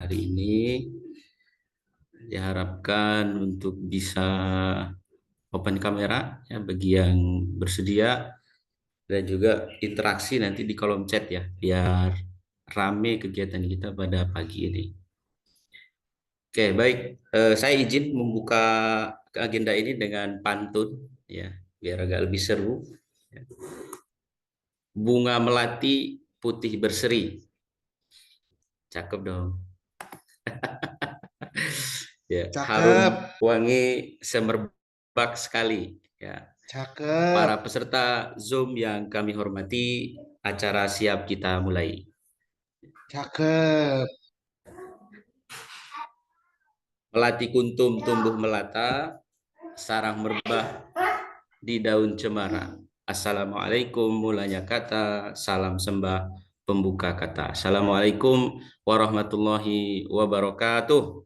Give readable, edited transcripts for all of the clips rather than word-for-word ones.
hari ini diharapkan untuk bisa open kamera ya bagi yang bersedia, dan juga interaksi nanti di kolom chat ya biar rame kegiatan kita pada pagi ini. Oke, baik. Saya izin membuka agenda ini dengan pantun ya biar agak lebih seru. Bunga melati putih berseri. Cakep dong. Ya, harum Cakep, wangi semerbak sekali. Ya, cakep, para peserta Zoom yang kami hormati, acara siap kita mulai. cakep. Melati kuntum tumbuh melata, sarang merbah di daun cemara. Assalamualaikum mulanya kata, salam sembah pembuka kata. Assalamualaikum warahmatullahi wabarakatuh.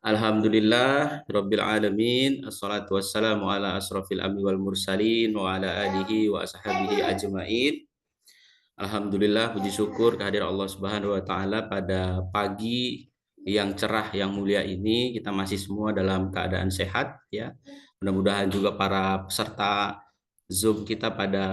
Alhamdulillah Rabbil Alamin. Assalatu wassalamu ala asrafil amri wal mursalin wa ala alihi wa ashabihi ajma'in. Alhamdulillah, puji syukur kehadiran Allah Subhanahu wa taala pada pagi yang cerah yang mulia ini kita masih semua dalam keadaan sehat ya. Mudah-mudahan juga para peserta Zoom kita pada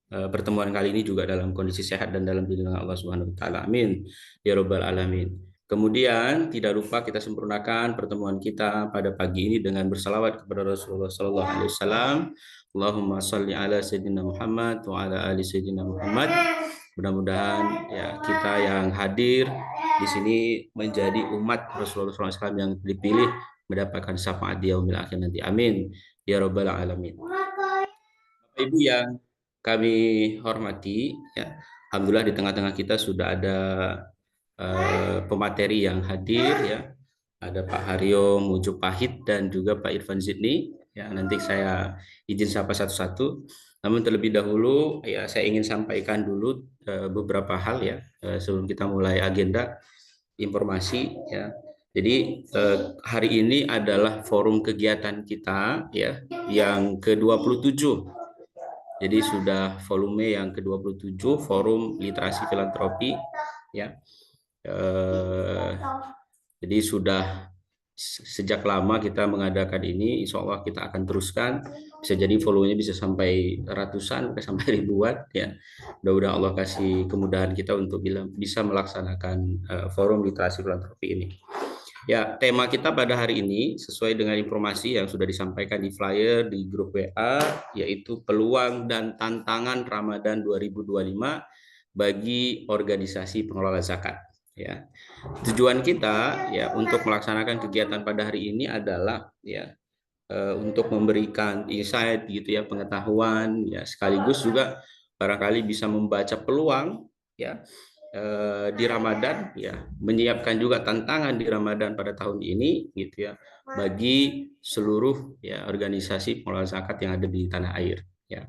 pertemuan kali ini juga dalam kondisi sehat dan dalam lindungan Allah Subhanahu wa taala. Amin. Ya rabbal alamin. Kemudian tidak lupa kita sempurnakan pertemuan kita pada pagi ini dengan bersalawat kepada Rasulullah sallallahu alaihi wasallam. Allahumma shalli ala sayyidina Muhammad wa ala ali sayyidina Muhammad. Mudah-mudahan ya kita yang hadir di sini menjadi umat Rasulullah SAW yang dipilih mendapatkan syafaat di yaumil akhir nanti. Amin. Ya rabbal alamin. Bapak Ibu yang kami hormati, ya, alhamdulillah di tengah-tengah kita sudah ada pemateri yang hadir ya. Ada Pak Haryo Mujopahit dan juga Pak Irfan Zidni. Ya, nanti saya izin sapa satu-satu. Namun terlebih dahulu ya saya ingin sampaikan dulu beberapa hal ya sebelum kita mulai agenda informasi ya. Jadi hari ini adalah forum kegiatan kita ya yang ke-27. Jadi sudah volume yang ke-27 forum literasi filantropi ya. Jadi sudah sejak lama kita mengadakan ini, insya Allah kita akan teruskan. Bisa jadi volumenya bisa sampai ratusan, sampai ribuan ya. Mudah-mudahan Allah kasih kemudahan kita untuk bisa melaksanakan forum literasi filantropi ini. Ya, tema kita pada hari ini sesuai dengan informasi yang sudah disampaikan di flyer di grup WA, yaitu peluang dan tantangan Ramadan 2025 bagi organisasi pengelola zakat. Ya, tujuan kita ya untuk melaksanakan kegiatan pada hari ini adalah ya untuk memberikan insight gitu ya, pengetahuan ya, sekaligus juga barangkali bisa membaca peluang ya di Ramadan ya, menyiapkan juga tantangan di Ramadan pada tahun ini gitu ya bagi seluruh ya organisasi pengelola zakat yang ada di tanah air ya.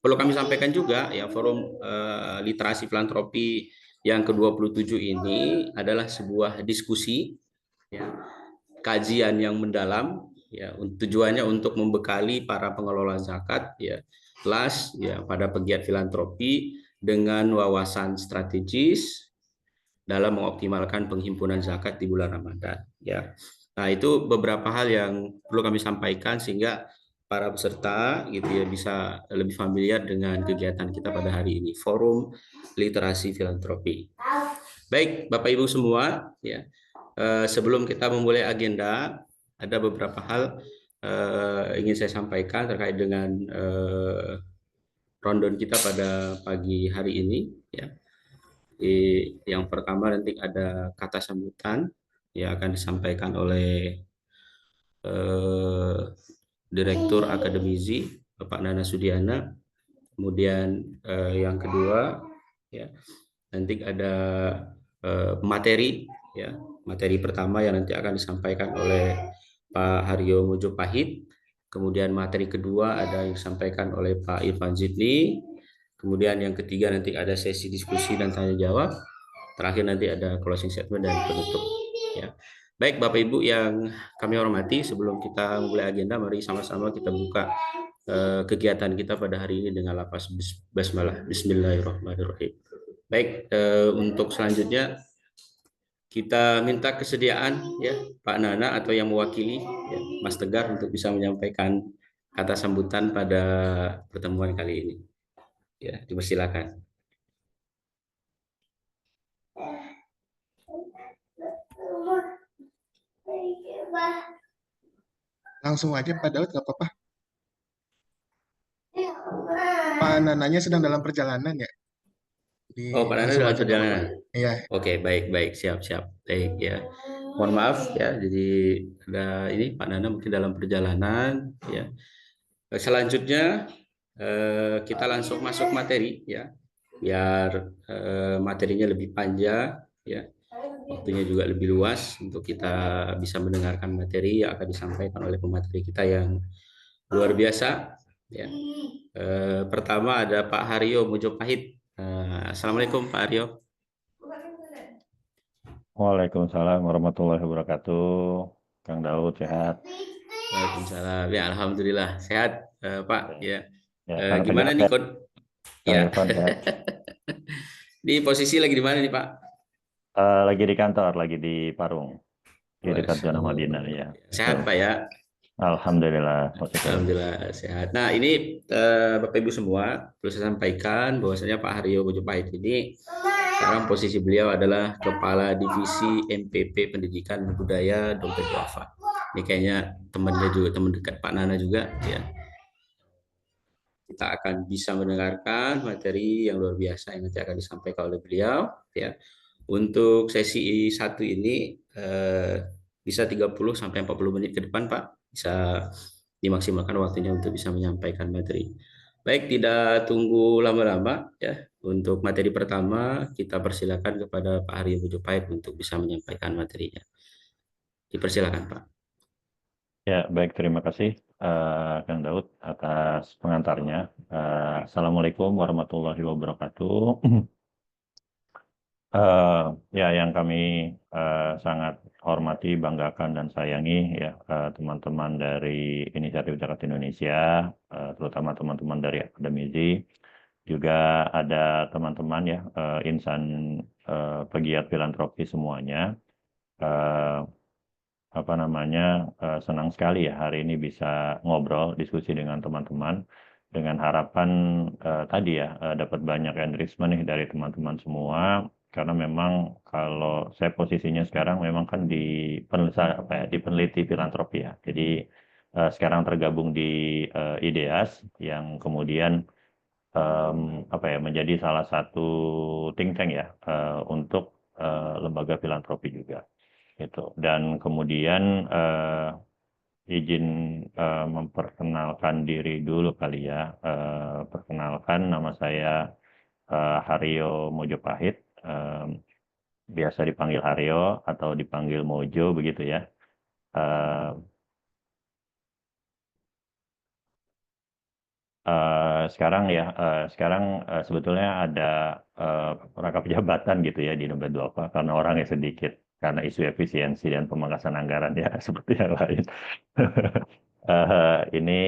Perlu kami sampaikan juga ya forum literasi filantropi yang ke-27 ini adalah sebuah diskusi ya, kajian yang mendalam ya, tujuannya untuk membekali para pengelola zakat ya kelas ya pada pegiat filantropi dengan wawasan strategis dalam mengoptimalkan penghimpunan zakat di bulan Ramadan ya. Nah, itu beberapa hal yang perlu kami sampaikan sehingga para peserta gitu ya bisa lebih familiar dengan kegiatan kita pada hari ini, forum literasi filantropi. Baik, Bapak Ibu semua ya. Sebelum kita memulai agenda, ada beberapa hal ingin saya sampaikan terkait dengan rundown kita pada pagi hari ini ya. Yang pertama nanti ada kata sambutan yang akan disampaikan oleh Direktur Akademisi Bapak Nana Sudiana. Kemudian yang kedua ya nanti ada materi ya, materi pertama yang nanti akan disampaikan oleh Pak Haryo Mujopahit. Kemudian materi kedua ada yang disampaikan oleh Pak Irfan Zidni. Kemudian yang ketiga nanti ada sesi diskusi dan tanya jawab. Terakhir nanti ada closing statement dan penutup ya. Baik Bapak Ibu yang kami hormati, sebelum kita mulai agenda, mari sama-sama kita buka kegiatan kita pada hari ini dengan lafaz basmalah. Bismillahirrahmanirrahim. Baik, untuk selanjutnya kita minta kesediaan ya Pak Nana atau yang mewakili ya, Mas Tegar untuk bisa menyampaikan kata sambutan pada pertemuan kali ini. Ya, dipersilakan. Langsung aja Pak Daud, nggak apa-apa. Pak Nananya sedang dalam perjalanan ya. Jadi Oh, Pak Nana langsung dalam aja nggak apa-apa. perjalanan. Iya. Oke, baik, baik, siap, siap. Baik ya. Mohon maaf ya, jadi ada ini Pak Nana mungkin dalam perjalanan ya. Selanjutnya kita langsung masuk materi ya, biar materinya lebih panjang ya, waktunya juga lebih luas untuk kita bisa mendengarkan materi yang akan disampaikan oleh pemateri kita yang luar biasa ya. Pertama ada Pak Haryo Mojopahit. Assalamualaikum Pak Haryo. Waalaikumsalam warahmatullahi wabarakatuh. Kang Daud sehat. Waalaikumsalam. Ya, alhamdulillah sehat Pak ya. Ya, Kang Tegar Gimana nih sehat. Kang ya? Irfan sehat. Di posisi lagi di mana nih Pak? Lagi di kantor, lagi di Parung, di dekat Masya zona Allah. Madinah ya. Sehat Betul. Pak ya? Alhamdulillah, positif. Alhamdulillah sehat. Nah ini Bapak Ibu semua perlu saya sampaikan bahwasanya Pak Haryo Mojopahit ini sekarang posisi beliau adalah Kepala Divisi MPP Pendidikan dan Budaya Dompet Duafa. Ini kayaknya temannya juga, teman dekat Pak Nana juga ya. Kita akan bisa mendengarkan materi yang luar biasa yang nanti akan disampaikan oleh beliau ya. Untuk sesi satu ini bisa 30 sampai 40 menit ke depan Pak. Bisa dimaksimalkan waktunya untuk bisa menyampaikan materi. Baik, tidak tunggu lama-lama ya. Untuk materi pertama kita persilakan kepada Pak Aryo Mojopahit untuk bisa menyampaikan materinya. Dipersilakan Pak. Ya, baik, terima kasih Kang Daud atas pengantarnya. Assalamualaikum warahmatullahi wabarakatuh. Ya, yang kami sangat hormati, banggakan, dan sayangi ya teman-teman dari Inisiatif Zakat Indonesia, terutama teman-teman dari Akademisi, juga ada teman-teman ya insan pegiat filantropi semuanya. Eh, Apa namanya senang sekali ya hari ini bisa ngobrol, diskusi dengan teman-teman dengan harapan tadi ya dapat banyak enrichment nih dari teman-teman semua karena memang kalau saya posisinya sekarang memang kan di apa ya di peneliti filantropi ya. Jadi sekarang tergabung di IDEAS yang kemudian apa ya menjadi salah satu think tank ya untuk lembaga filantropi juga gitu. Dan kemudian izin memperkenalkan diri dulu kali ya. Perkenalkan nama saya Haryo Mojopahit. Biasa dipanggil Haryo atau dipanggil Mojo begitu ya. Eh, sekarang sebetulnya ada rangkap jabatan gitu ya di Dompet Duafa karena orangnya sedikit karena isu efisiensi dan pemangkasan anggaran ya seperti yang lain. Ini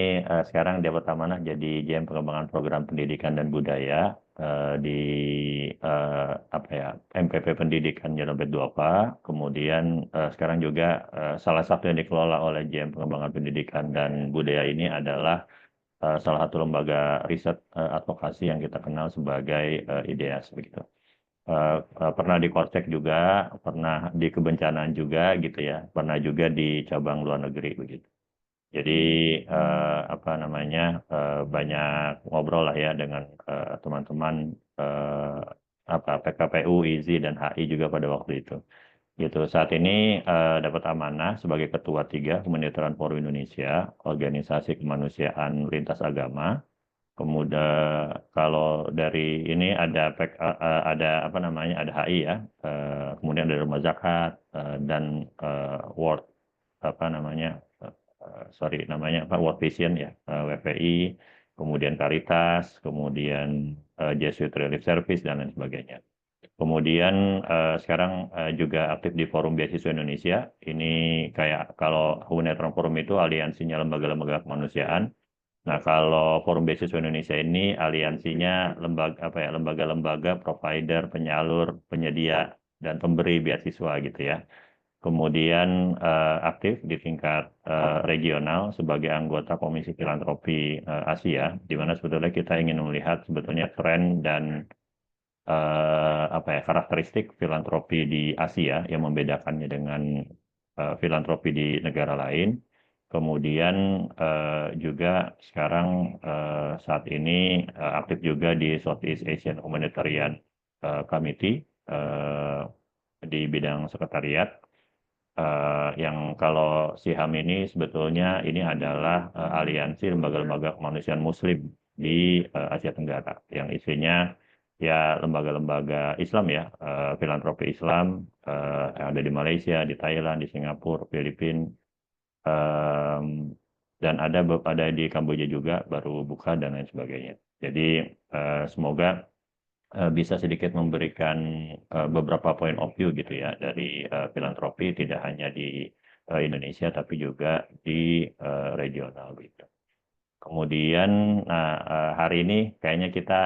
sekarang dapat amanah jadi GM Pengembangan Program Pendidikan dan Budaya di apa ya MPP Pendidikan Dompet Duafa. Kemudian sekarang juga salah satu yang dikelola oleh GM Pengembangan Pendidikan dan Budaya ini adalah salah satu lembaga riset advokasi yang kita kenal sebagai IDEAS begitu. Pernah di Korcek juga, pernah di kebencanaan juga gitu ya, pernah juga di cabang luar negeri begitu. Jadi apa namanya banyak ngobrol lah ya dengan teman-teman apa PKPU, IZI dan HI juga pada waktu itu. Gitu. Saat ini dapat amanah sebagai Ketua 3 Kemonitoran Forum Indonesia, organisasi kemanusiaan lintas agama. Kemudian kalau dari ini ada ada apa namanya ada HI ya, kemudian ada Rumah Zakat dan World apa namanya sorry namanya apa World Vision ya WPI, kemudian Caritas, kemudian Jesuit Relief Service dan lain sebagainya. Kemudian sekarang juga aktif di Forum Beasiswa Indonesia. Ini kayak kalau Hunetron Forum itu aliansinya lembaga-lembaga kemanusiaan. Nah, kalau Forum Beasiswa Indonesia ini aliansinya lembaga-lembaga provider, penyalur, penyedia dan pemberi beasiswa gitu ya. Kemudian aktif di tingkat regional sebagai anggota Komisi Filantropi Asia, di mana sebetulnya kita ingin melihat sebetulnya tren dan karakteristik filantropi di Asia yang membedakannya dengan filantropi di negara lain. Kemudian juga sekarang saat ini aktif juga di Southeast Asian Humanitarian Committee di bidang sekretariat. Yang kalau SIHAM ini sebetulnya ini adalah aliansi lembaga-lembaga kemanusiaan Muslim di Asia Tenggara yang isinya ya lembaga-lembaga Islam ya, filantropi Islam yang ada di Malaysia, di Thailand, di Singapura, Filipina, dan ada di Kamboja juga baru buka dan lain sebagainya. Jadi semoga bisa sedikit memberikan beberapa point of view gitu ya dari filantropi tidak hanya di Indonesia tapi juga di regional gitu. Kemudian, hari ini kayaknya kita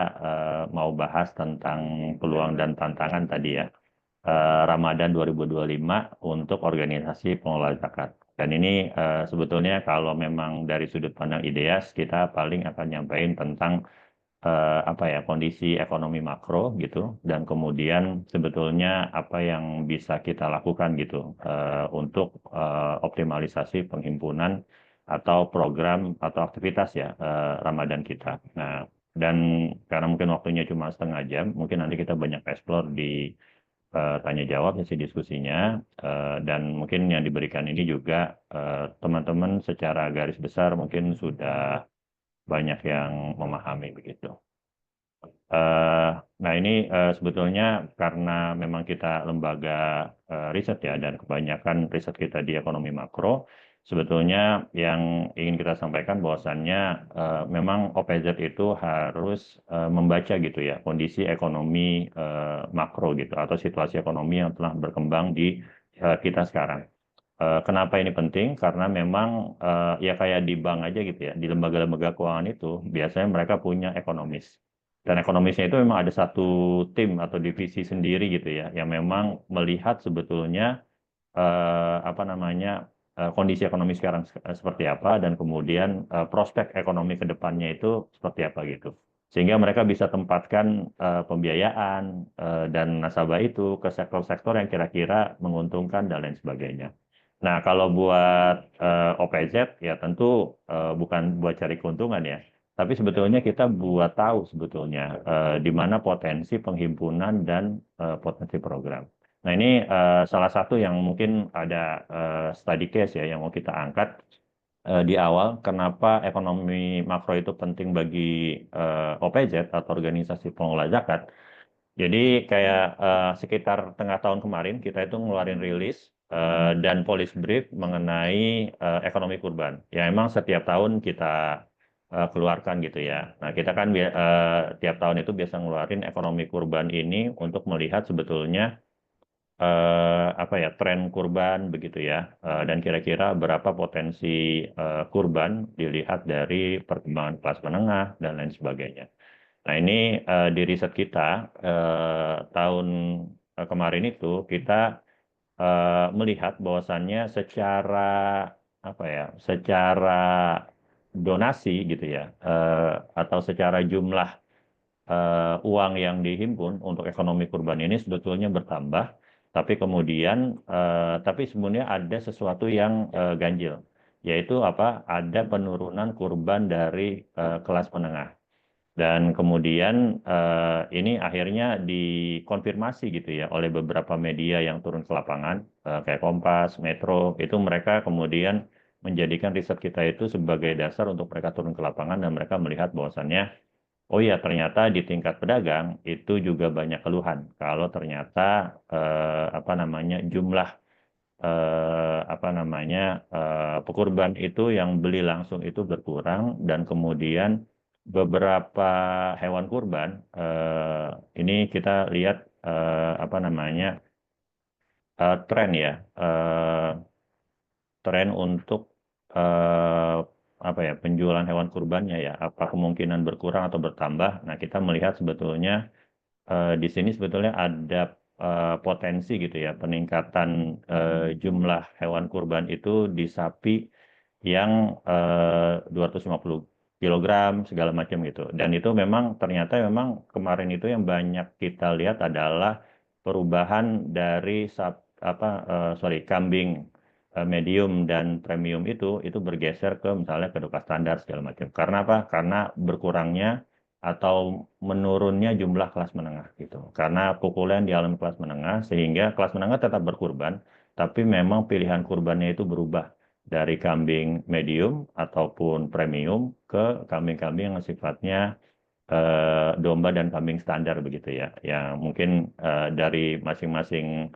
mau bahas tentang peluang dan tantangan tadi ya, Ramadan 2025 untuk organisasi pengelola zakat. Dan ini sebetulnya kalau memang dari sudut pandang IDEAS, kita paling akan nyampaikan tentang kondisi ekonomi makro gitu, dan kemudian sebetulnya apa yang bisa kita lakukan gitu untuk optimalisasi penghimpunan atau program atau aktivitas ya Ramadan kita. Nah, dan karena mungkin waktunya cuma setengah jam, mungkin nanti kita banyak explore di tanya jawab sesi diskusinya, dan mungkin yang diberikan ini juga teman-teman secara garis besar mungkin sudah banyak yang memahami begitu. Nah ini sebetulnya karena memang kita lembaga riset ya, dan kebanyakan riset kita di ekonomi makro, sebetulnya yang ingin kita sampaikan bahwasannya memang OPZ itu harus membaca gitu ya kondisi ekonomi makro gitu atau situasi ekonomi yang telah berkembang di kita sekarang. Kenapa ini penting? Karena memang ya kayak di bank aja gitu ya, di lembaga-lembaga keuangan itu biasanya mereka punya ekonomis. Dan ekonomisnya itu memang ada satu tim atau divisi sendiri gitu ya, yang memang melihat sebetulnya kondisi ekonomi sekarang seperti apa, dan kemudian prospek ekonomi ke depannya itu seperti apa gitu. Sehingga mereka bisa tempatkan pembiayaan dan nasabah itu ke sektor-sektor yang kira-kira menguntungkan dan lain sebagainya. Nah, kalau buat OPZ ya tentu bukan buat cari keuntungan ya, tapi sebetulnya kita buat tahu sebetulnya di mana potensi penghimpunan dan potensi program. Nah, ini salah satu yang mungkin ada study case ya yang mau kita angkat di awal, kenapa ekonomi makro itu penting bagi OPZ atau organisasi pengelola zakat. Jadi kayak sekitar tengah tahun kemarin kita itu ngeluarin rilis dan policy brief mengenai ekonomi kurban. Ya emang setiap tahun kita keluarkan gitu ya. Nah kita kan tiap tahun itu biasa ngeluarin ekonomi kurban ini untuk melihat sebetulnya tren kurban begitu ya, dan kira-kira berapa potensi kurban dilihat dari perkembangan kelas menengah dan lain sebagainya. Nah, ini di riset kita tahun kemarin itu kita melihat bahwasannya secara donasi gitu ya, atau secara jumlah uang yang dihimpun untuk ekonomi kurban ini sebetulnya bertambah, tapi kemudian tapi sebenarnya ada sesuatu yang ganjil, yaitu ada penurunan kurban dari kelas menengah. Dan kemudian ini akhirnya dikonfirmasi gitu ya oleh beberapa media yang turun ke lapangan, kayak Kompas, Metro, itu mereka kemudian menjadikan riset kita itu sebagai dasar untuk mereka turun ke lapangan, dan mereka melihat bahwasannya, oh ya ternyata di tingkat pedagang itu juga banyak keluhan kalau ternyata jumlah pekurban itu yang beli langsung itu berkurang, dan kemudian beberapa hewan kurban ini kita lihat tren ya, tren untuk apa ya, penjualan hewan kurbannya ya, apa kemungkinan berkurang atau bertambah? Nah, kita melihat sebetulnya di sini sebetulnya ada potensi gitu ya, peningkatan jumlah hewan kurban itu di sapi yang 250 kilogram segala macam gitu. Dan itu memang ternyata memang kemarin itu yang banyak kita lihat adalah perubahan dari kambing medium dan premium itu bergeser ke misalnya ke Doka standar segala macam. Karena apa? Karena berkurangnya atau menurunnya jumlah kelas menengah gitu. Karena pukulan di alam kelas menengah sehingga kelas menengah tetap berkurban, tapi memang pilihan kurbannya itu berubah dari kambing medium ataupun premium ke kambing-kambing yang sifatnya domba dan kambing standar begitu ya. Yang mungkin dari masing-masing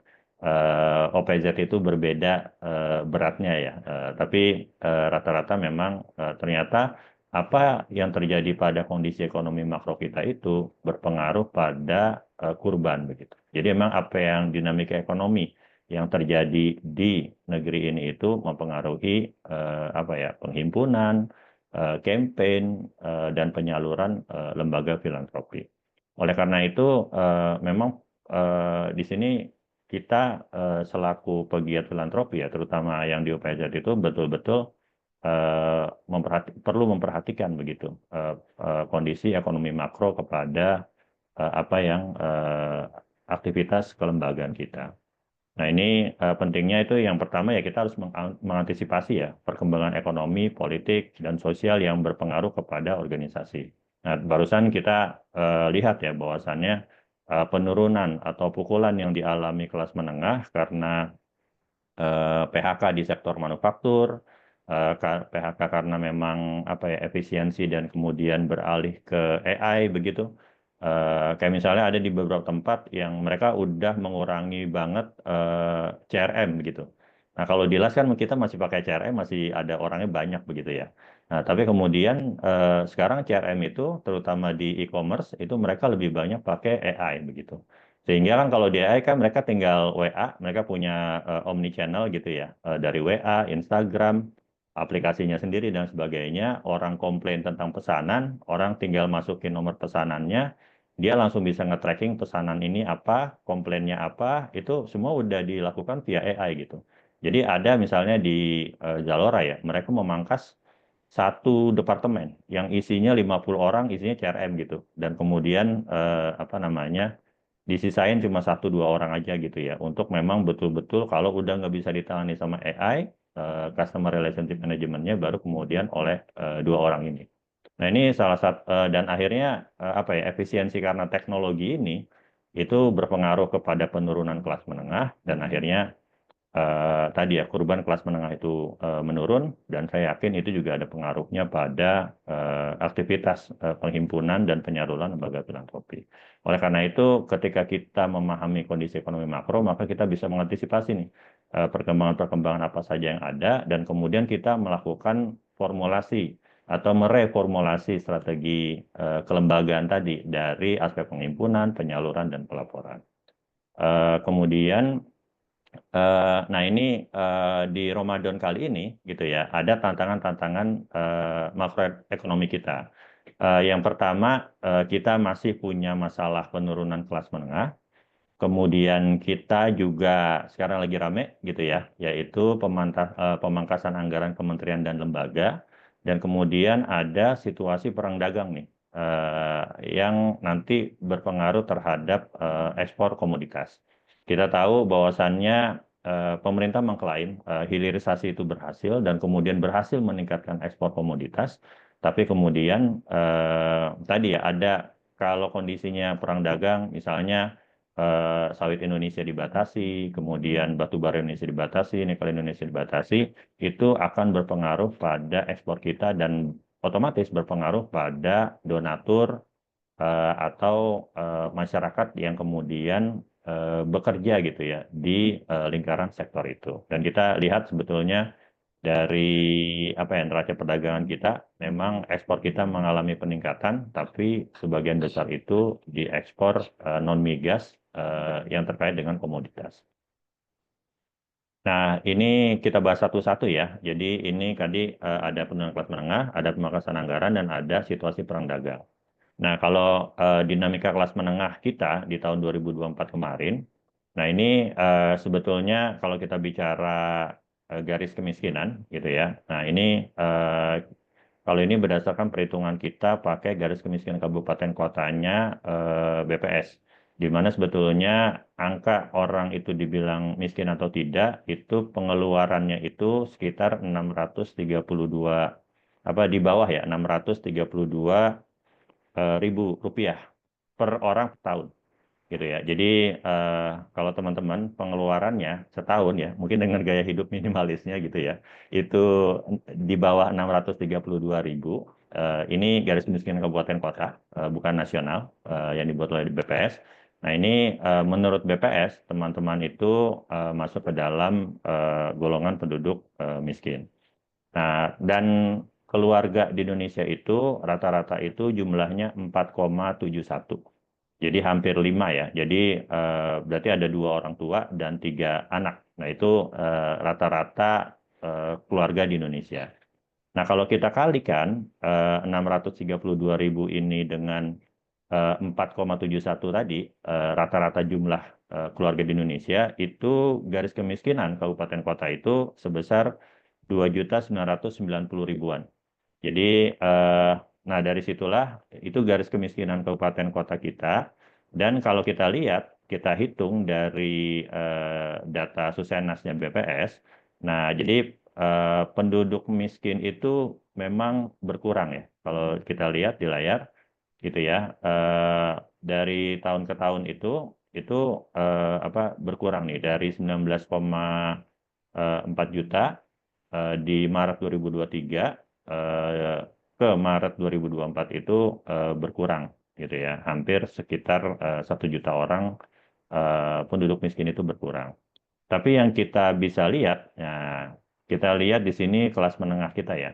OPZ itu berbeda beratnya ya. Tapi rata-rata memang ternyata apa yang terjadi pada kondisi ekonomi makro kita itu berpengaruh pada kurban begitu. Jadi memang apa yang dinamika ekonomi yang terjadi di negeri ini itu mempengaruhi apa ya, penghimpunan, campaign dan penyaluran lembaga filantropi. Oleh karena itu memang di sini kita selaku pegiat filantropi ya, terutama yang di UPZ itu betul-betul perlu memperhatikan begitu kondisi ekonomi makro kepada apa yang aktivitas kelembagaan kita. Nah, ini pentingnya itu yang pertama ya kita harus mengantisipasi ya perkembangan ekonomi, politik, dan sosial yang berpengaruh kepada organisasi. Nah, barusan kita lihat ya bahwasannya penurunan atau pukulan yang dialami kelas menengah karena PHK di sektor manufaktur, PHK karena memang apa ya, efisiensi dan kemudian beralih ke AI begitu. Kayak misalnya ada di beberapa tempat yang mereka udah mengurangi banget CRM gitu. Nah, kalau di LAS kan kita masih pakai CRM, masih ada orangnya banyak begitu ya. Nah, tapi kemudian sekarang CRM itu terutama di e-commerce itu mereka lebih banyak pakai AI begitu. Sehingga kan kalau di AI kan mereka tinggal WA, mereka punya omni channel gitu ya, dari WA, Instagram, aplikasinya sendiri dan sebagainya. Orang komplain tentang pesanan, orang tinggal masukin nomor pesanannya, dia langsung bisa nge-tracking pesanan ini apa, komplainnya apa, itu semua udah dilakukan via AI gitu. Jadi ada misalnya di Zalora ya, mereka memangkas satu departemen yang isinya 50 orang, isinya CRM gitu. Dan kemudian apa namanya, disisain cuma satu dua orang aja gitu ya untuk memang betul-betul kalau udah nggak bisa ditangani sama AI customer relationship manajemennya baru kemudian oleh dua orang ini. Nah, ini salah satu dan akhirnya apa ya, efisiensi karena teknologi ini itu berpengaruh kepada penurunan kelas menengah dan akhirnya tadi ya kurban kelas menengah itu menurun dan saya yakin itu juga ada pengaruhnya pada aktivitas penghimpunan dan penyaluran lembaga filantropi. Oleh karena itu, ketika kita memahami kondisi ekonomi makro, maka kita bisa mengantisipasi nih perkembangan-perkembangan apa saja yang ada dan kemudian kita melakukan formulasi atau mereformulasi strategi kelembagaan tadi dari aspek penghimpunan, penyaluran, dan pelaporan. Kemudian nah ini di Ramadan kali ini gitu ya, ada tantangan-tantangan makroekonomi kita. Yang pertama, kita masih punya masalah penurunan kelas menengah. Kemudian kita juga sekarang lagi rame gitu ya, yaitu pemangkasan anggaran kementerian dan lembaga. Dan kemudian ada situasi perang dagang nih, yang nanti berpengaruh terhadap ekspor komoditas. Kita tahu bahwasannya pemerintah mengklaim hilirisasi itu berhasil dan kemudian berhasil meningkatkan ekspor komoditas. Tapi kemudian tadi ya ada kalau kondisinya perang dagang, misalnya sawit Indonesia dibatasi, kemudian batu bara Indonesia dibatasi, nikel Indonesia dibatasi, itu akan berpengaruh pada ekspor kita dan otomatis berpengaruh pada donatur atau masyarakat yang kemudian bekerja gitu ya di lingkaran sektor itu. Dan kita lihat sebetulnya dari apa ya, neraca perdagangan kita, memang ekspor kita mengalami peningkatan, tapi sebagian besar itu diekspor non migas yang terkait dengan komoditas. Nah, ini kita bahas satu-satu ya. Jadi ini tadi ada penurunan kelas menengah, ada pemangkasan anggaran, dan ada situasi perang dagang. Nah, kalau dinamika kelas menengah kita di tahun 2024 kemarin, nah ini sebetulnya kalau kita bicara garis kemiskinan gitu ya. Nah, ini kalau ini berdasarkan perhitungan kita pakai garis kemiskinan kabupaten kotanya BPS, di mana sebetulnya angka orang itu dibilang miskin atau tidak, itu pengeluarannya itu sekitar 632, apa di bawah ya, 632 ribu rupiah per orang per tahun gitu ya. Jadi kalau teman-teman pengeluarannya setahun ya, mungkin dengan gaya hidup minimalisnya gitu ya, itu di bawah 632 ribu. Ini garis kemiskinan kabupaten kota, bukan nasional, yang dibuat oleh BPS. Nah ini menurut BPS teman-teman itu masuk ke dalam golongan penduduk miskin. Nah, dan keluarga di Indonesia itu rata-rata itu jumlahnya 4,71. Jadi hampir 5 ya. Jadi berarti ada 2 orang tua dan 3 anak. Nah, itu rata-rata keluarga di Indonesia. Nah, kalau kita kalikan 632 ribu ini dengan 4,71 tadi, rata-rata jumlah keluarga di Indonesia, itu garis kemiskinan kabupaten kota itu sebesar 2.990.000 ribuan. Jadi, nah dari situlah itu garis kemiskinan kabupaten kota kita. Dan kalau kita lihat, kita hitung dari data Susenasnya BPS, nah jadi penduduk miskin itu memang berkurang ya. Kalau kita lihat di layar, gitu ya, dari tahun ke tahun itu apa berkurang nih dari 19,4 juta di Maret 2023 eh, ke Maret 2024 itu berkurang gitu ya, hampir sekitar 1 juta orang penduduk miskin itu berkurang. Tapi yang kita bisa lihat, nah, kita lihat di sini kelas menengah kita ya.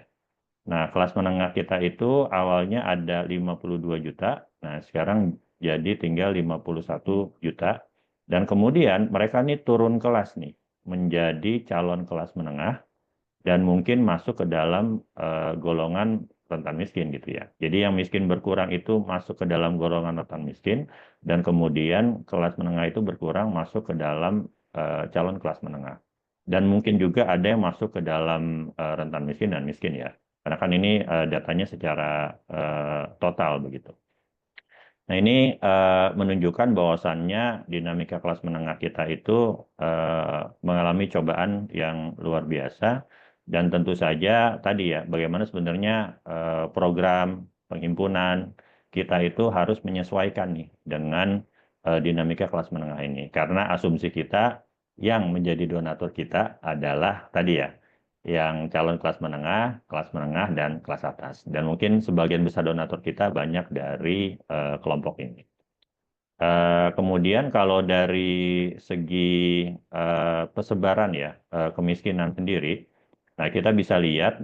Nah, kelas menengah kita itu awalnya ada 52 juta, nah sekarang jadi tinggal 51 juta. Dan kemudian mereka nih turun kelas nih, menjadi calon kelas menengah, dan mungkin masuk ke dalam golongan rentan miskin gitu ya. Jadi yang miskin berkurang itu masuk ke dalam golongan rentan miskin, dan kemudian kelas menengah itu berkurang masuk ke dalam calon kelas menengah. Dan mungkin juga ada yang masuk ke dalam rentan miskin dan miskin ya. Karena kan ini datanya secara total begitu. Nah, ini menunjukkan bahwasannya dinamika kelas menengah kita itu mengalami cobaan yang luar biasa, dan tentu saja tadi ya, bagaimana sebenarnya program penghimpunan kita itu harus menyesuaikan nih dengan dinamika kelas menengah ini. Karena asumsi kita yang menjadi donatur kita adalah tadi ya, yang calon kelas menengah dan kelas atas. Dan mungkin sebagian besar donatur kita banyak dari kelompok ini. Kemudian kalau dari segi persebaran ya kemiskinan sendiri, nah kita bisa lihat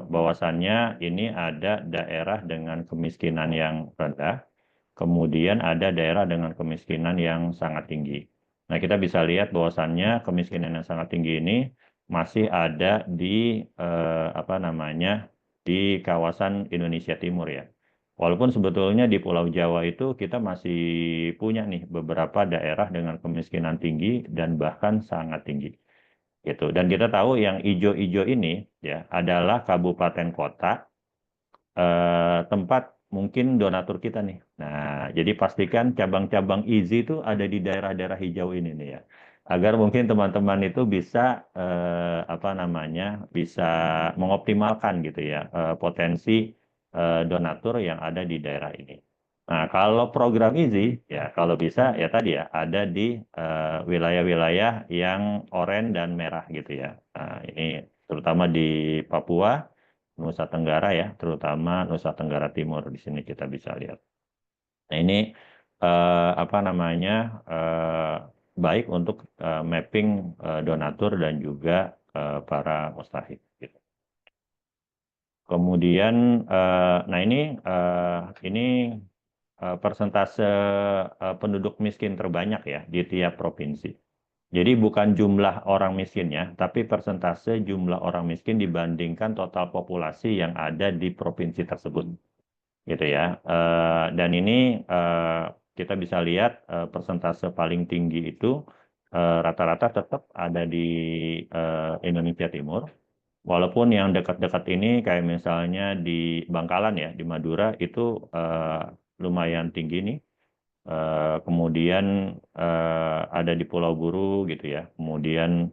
bahwasannya ini ada daerah dengan kemiskinan yang rendah, kemudian ada daerah dengan kemiskinan yang sangat tinggi. Nah, kita bisa lihat bahwasannya kemiskinan yang sangat tinggi ini masih ada di apa namanya, di kawasan Indonesia Timur ya. Walaupun sebetulnya di Pulau Jawa itu kita masih punya nih beberapa daerah dengan kemiskinan tinggi dan bahkan sangat tinggi gitu. Dan kita tahu yang ijo-ijo ini ya adalah kabupaten kota tempat mungkin donatur kita nih. Nah, jadi pastikan cabang-cabang Easy itu ada di daerah-daerah hijau ini nih ya. Agar mungkin teman-teman itu bisa apa namanya, bisa mengoptimalkan gitu ya potensi donatur yang ada di daerah ini. Nah, kalau program Easy ya kalau bisa ya tadi ya ada di wilayah-wilayah yang oranye dan merah gitu ya. Nah, ini terutama di Papua, Nusa Tenggara ya, terutama Nusa Tenggara Timur di sini kita bisa lihat. Nah ini apa namanya baik untuk mapping donatur dan juga para mustahik. Gitu. Kemudian, nah ini persentase penduduk miskin terbanyak ya di tiap provinsi. Jadi bukan jumlah orang miskinnya, tapi persentase jumlah orang miskin dibandingkan total populasi yang ada di provinsi tersebut, gitu ya. Dan ini kita bisa lihat persentase paling tinggi itu rata-rata tetap ada di Indonesia Timur. Walaupun yang dekat-dekat ini kayak misalnya di Bangkalan ya, di Madura itu lumayan tinggi nih. Kemudian ada di Pulau Buru gitu ya. Kemudian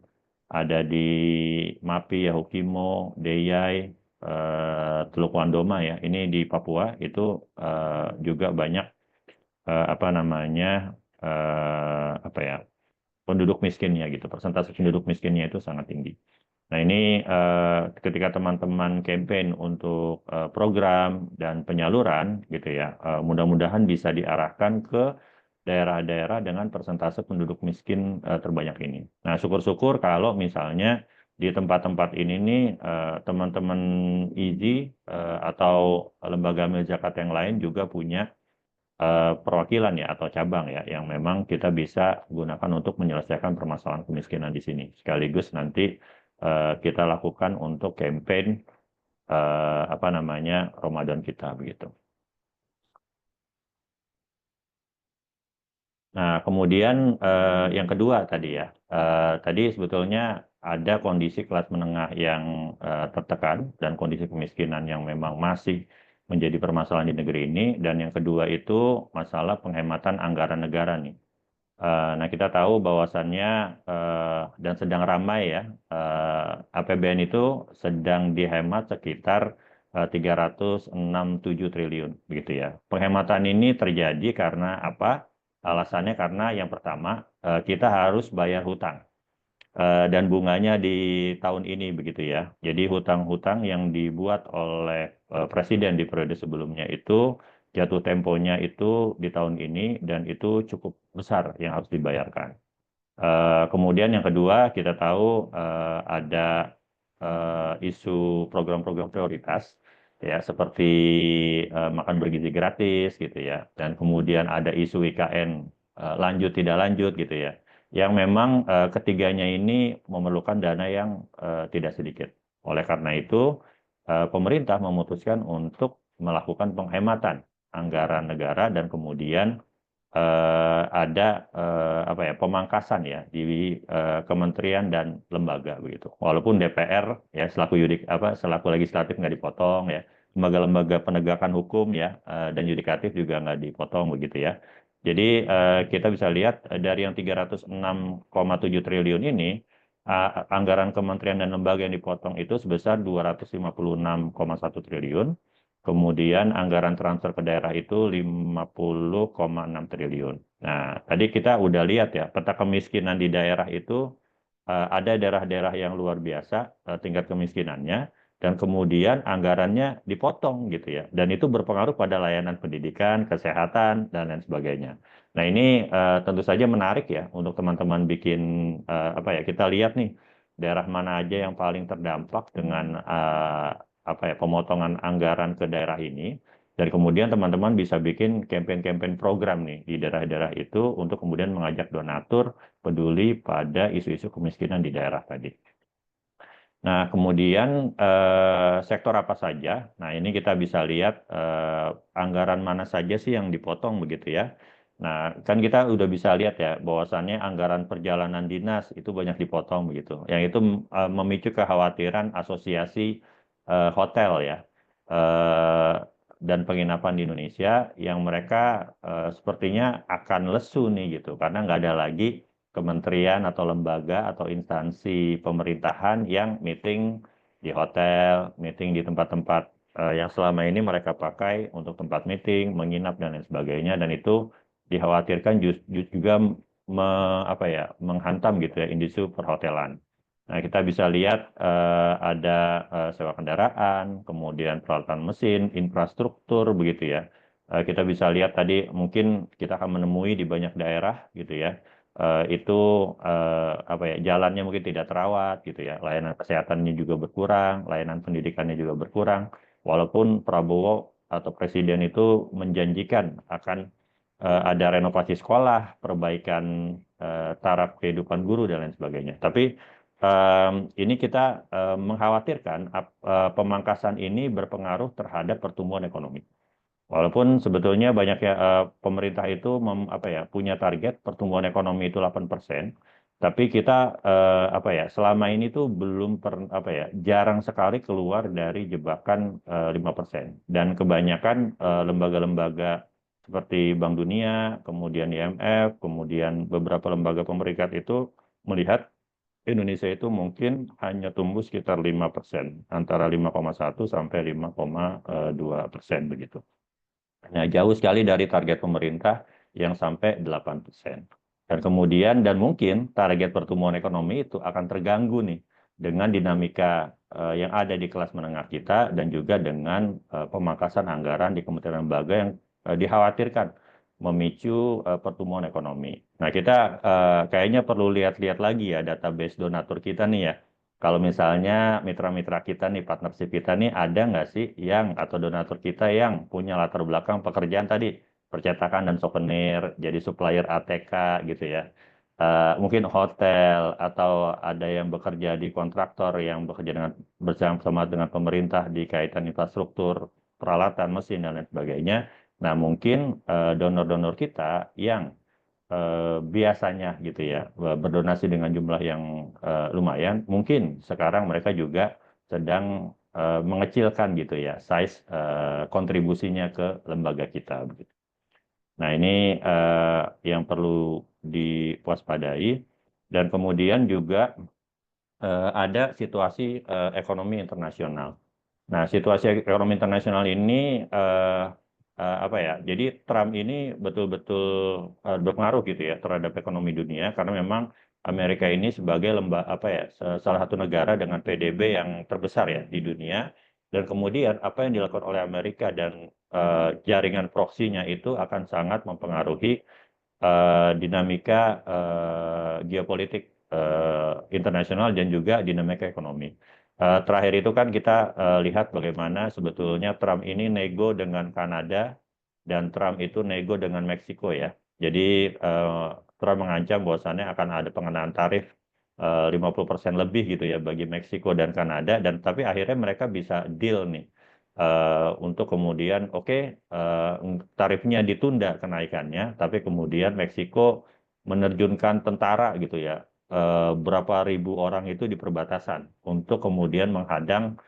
ada di Mapi, Yahukimo, Deyai, Teluk Wandoma ya. Ini di Papua itu juga banyak apa namanya apa ya penduduk miskinnya gitu. Persentase penduduk miskinnya itu sangat tinggi. Nah, ini ketika teman-teman campaign untuk program dan penyaluran gitu ya, mudah-mudahan bisa diarahkan ke daerah-daerah dengan persentase penduduk miskin terbanyak ini. Nah, syukur-syukur kalau misalnya di tempat-tempat ini nih teman-teman IZI atau lembaga amil zakat yang lain juga punya perwakilan ya atau cabang ya yang memang kita bisa gunakan untuk menyelesaikan permasalahan kemiskinan di sini. Sekaligus nanti kita lakukan untuk campaign apa namanya Ramadan kita begitu. Nah, kemudian yang kedua tadi ya, tadi sebetulnya ada kondisi kelas menengah yang tertekan dan kondisi kemiskinan yang memang masih menjadi permasalahan di negeri ini. Dan yang kedua itu masalah penghematan anggaran negara nih. Nah, kita tahu bahwasannya dan sedang ramai ya, APBN itu sedang dihemat sekitar 367 triliun, begitu ya. Penghematan ini terjadi karena apa? Alasannya karena yang pertama, kita harus bayar hutang. Dan bunganya di tahun ini begitu ya. Jadi hutang-hutang yang dibuat oleh presiden di periode sebelumnya itu jatuh temponya itu di tahun ini dan itu cukup besar yang harus dibayarkan. Kemudian yang kedua kita tahu ada isu program-program prioritas ya seperti makan bergizi gratis gitu ya dan kemudian ada isu IKN lanjut tidak lanjut gitu ya yang memang ketiganya ini memerlukan dana yang tidak sedikit. Oleh karena itu pemerintah memutuskan untuk melakukan penghematan anggaran negara dan kemudian ada apa ya pemangkasan ya di kementerian dan lembaga begitu. Walaupun DPR ya selaku legislatif nggak dipotong ya, lembaga-lembaga penegakan hukum ya dan yudikatif juga nggak dipotong begitu ya. Jadi kita bisa lihat dari yang 306,7 triliun ini anggaran kementerian dan lembaga yang dipotong itu sebesar 256,1 triliun. Kemudian anggaran transfer ke daerah itu 50,6 triliun. Nah, tadi kita udah lihat ya, peta kemiskinan di daerah itu ada daerah-daerah yang luar biasa tingkat kemiskinannya, dan kemudian anggarannya dipotong gitu ya. Dan itu berpengaruh pada layanan pendidikan, kesehatan, dan lain sebagainya. Nah, ini tentu saja menarik ya untuk teman-teman bikin apa ya, kita lihat nih daerah mana aja yang paling terdampak dengan apa ya pemotongan anggaran ke daerah ini dan kemudian teman-teman bisa bikin campaign-campaign program nih di daerah-daerah itu untuk kemudian mengajak donatur peduli pada isu-isu kemiskinan di daerah tadi. Nah, kemudian sektor apa saja? Nah, ini kita bisa lihat anggaran mana saja sih yang dipotong begitu ya. Nah, kan kita udah bisa lihat ya bahwasannya anggaran perjalanan dinas itu banyak dipotong begitu. Yang itu memicu kekhawatiran asosiasi hotel ya dan penginapan di Indonesia yang mereka sepertinya akan lesu nih gitu karena nggak ada lagi kementerian atau lembaga atau instansi pemerintahan yang meeting di hotel, meeting di tempat-tempat yang selama ini mereka pakai untuk tempat meeting, menginap dan lain sebagainya dan itu dikhawatirkan juga apa ya menghantam gitu ya industri perhotelan. Nah, kita bisa lihat ada sewa kendaraan, kemudian peralatan mesin, infrastruktur begitu ya. Kita bisa lihat tadi mungkin kita akan menemui di banyak daerah gitu ya. Itu apa ya jalannya mungkin tidak terawat gitu ya. Layanan kesehatannya juga berkurang, layanan pendidikannya juga berkurang. Walaupun Prabowo atau Presiden itu menjanjikan akan ada renovasi sekolah, perbaikan taraf kehidupan guru dan lain sebagainya. Tapi ini kita mengkhawatirkan pemangkasan ini berpengaruh terhadap pertumbuhan ekonomi. Walaupun sebetulnya banyak pemerintah itu punya target pertumbuhan ekonomi itu 8%, tapi kita selama ini tuh belum jarang sekali keluar dari jebakan 5%. Dan kebanyakan lembaga-lembaga seperti Bank Dunia, kemudian IMF, kemudian beberapa lembaga pemerintah itu melihat Indonesia itu mungkin hanya tumbuh sekitar 5%, antara 5,1 sampai 5,2% begitu. Nah, jauh sekali dari target pemerintah yang sampai 8%. Dan kemudian, dan mungkin target pertumbuhan ekonomi itu akan terganggu nih dengan dinamika yang ada di kelas menengah kita dan juga dengan pemangkasan anggaran di kementerian lembaga yang dikhawatirkan memicu pertumbuhan ekonomi. Nah, kita kayaknya perlu lihat-lihat lagi ya database donatur kita nih ya. Kalau misalnya mitra-mitra kita nih, partnership kita nih, ada nggak sih yang atau donatur kita yang punya latar belakang pekerjaan tadi, percetakan dan souvenir, jadi supplier ATK gitu ya. Mungkin hotel atau ada yang bekerja di kontraktor yang bekerja bersama dengan pemerintah di kaitan infrastruktur, peralatan, mesin, dan lain sebagainya. Nah, mungkin donor-donor kita yang biasanya gitu ya berdonasi dengan jumlah yang lumayan, mungkin sekarang mereka juga sedang mengecilkan gitu ya size kontribusinya ke lembaga kita begitu. Nah, ini yang perlu diwaspadai, dan kemudian juga ada situasi ekonomi internasional. Nah, situasi ekonomi internasional ini jadi Trump ini betul-betul berpengaruh gitu ya terhadap ekonomi dunia, karena memang Amerika ini sebagai salah satu negara dengan PDB yang terbesar ya di dunia, dan kemudian apa yang dilakukan oleh Amerika dan jaringan proksinya itu akan sangat mempengaruhi dinamika geopolitik internasional dan juga dinamika ekonomi. Terakhir itu kan kita lihat bagaimana sebetulnya Trump ini nego dengan Kanada dan Trump itu nego dengan Meksiko ya. Jadi Trump mengancam bahwasannya akan ada pengenaan tarif 50% lebih gitu ya bagi Meksiko dan Kanada, dan tapi akhirnya mereka bisa deal nih untuk kemudian tarifnya ditunda kenaikannya, tapi kemudian Meksiko menerjunkan tentara gitu ya, berapa ribu orang itu di perbatasan untuk kemudian menghadang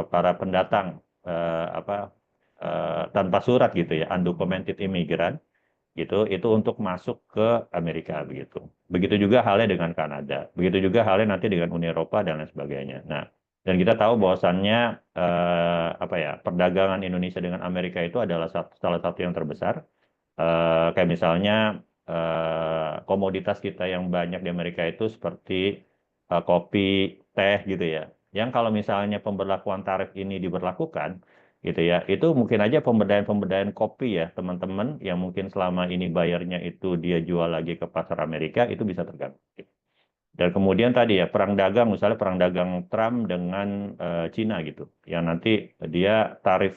para pendatang tanpa surat gitu ya, undocumented immigrant gitu, itu untuk masuk ke Amerika begitu. Begitu juga halnya dengan Kanada, begitu juga halnya nanti dengan Uni Eropa dan lain sebagainya. Nah, dan kita tahu bahwasannya perdagangan Indonesia dengan Amerika itu adalah salah satu yang terbesar. Kayak misalnya komoditas kita yang banyak di Amerika itu seperti kopi, teh gitu ya. Yang kalau misalnya pemberlakuan tarif ini diberlakukan gitu ya, itu mungkin aja pemberdayaan kopi ya teman-teman yang mungkin selama ini bayarnya itu dia jual lagi ke pasar Amerika itu bisa terganggu. Dan kemudian tadi ya perang dagang, misalnya perang dagang Trump dengan Cina gitu, yang nanti dia tarif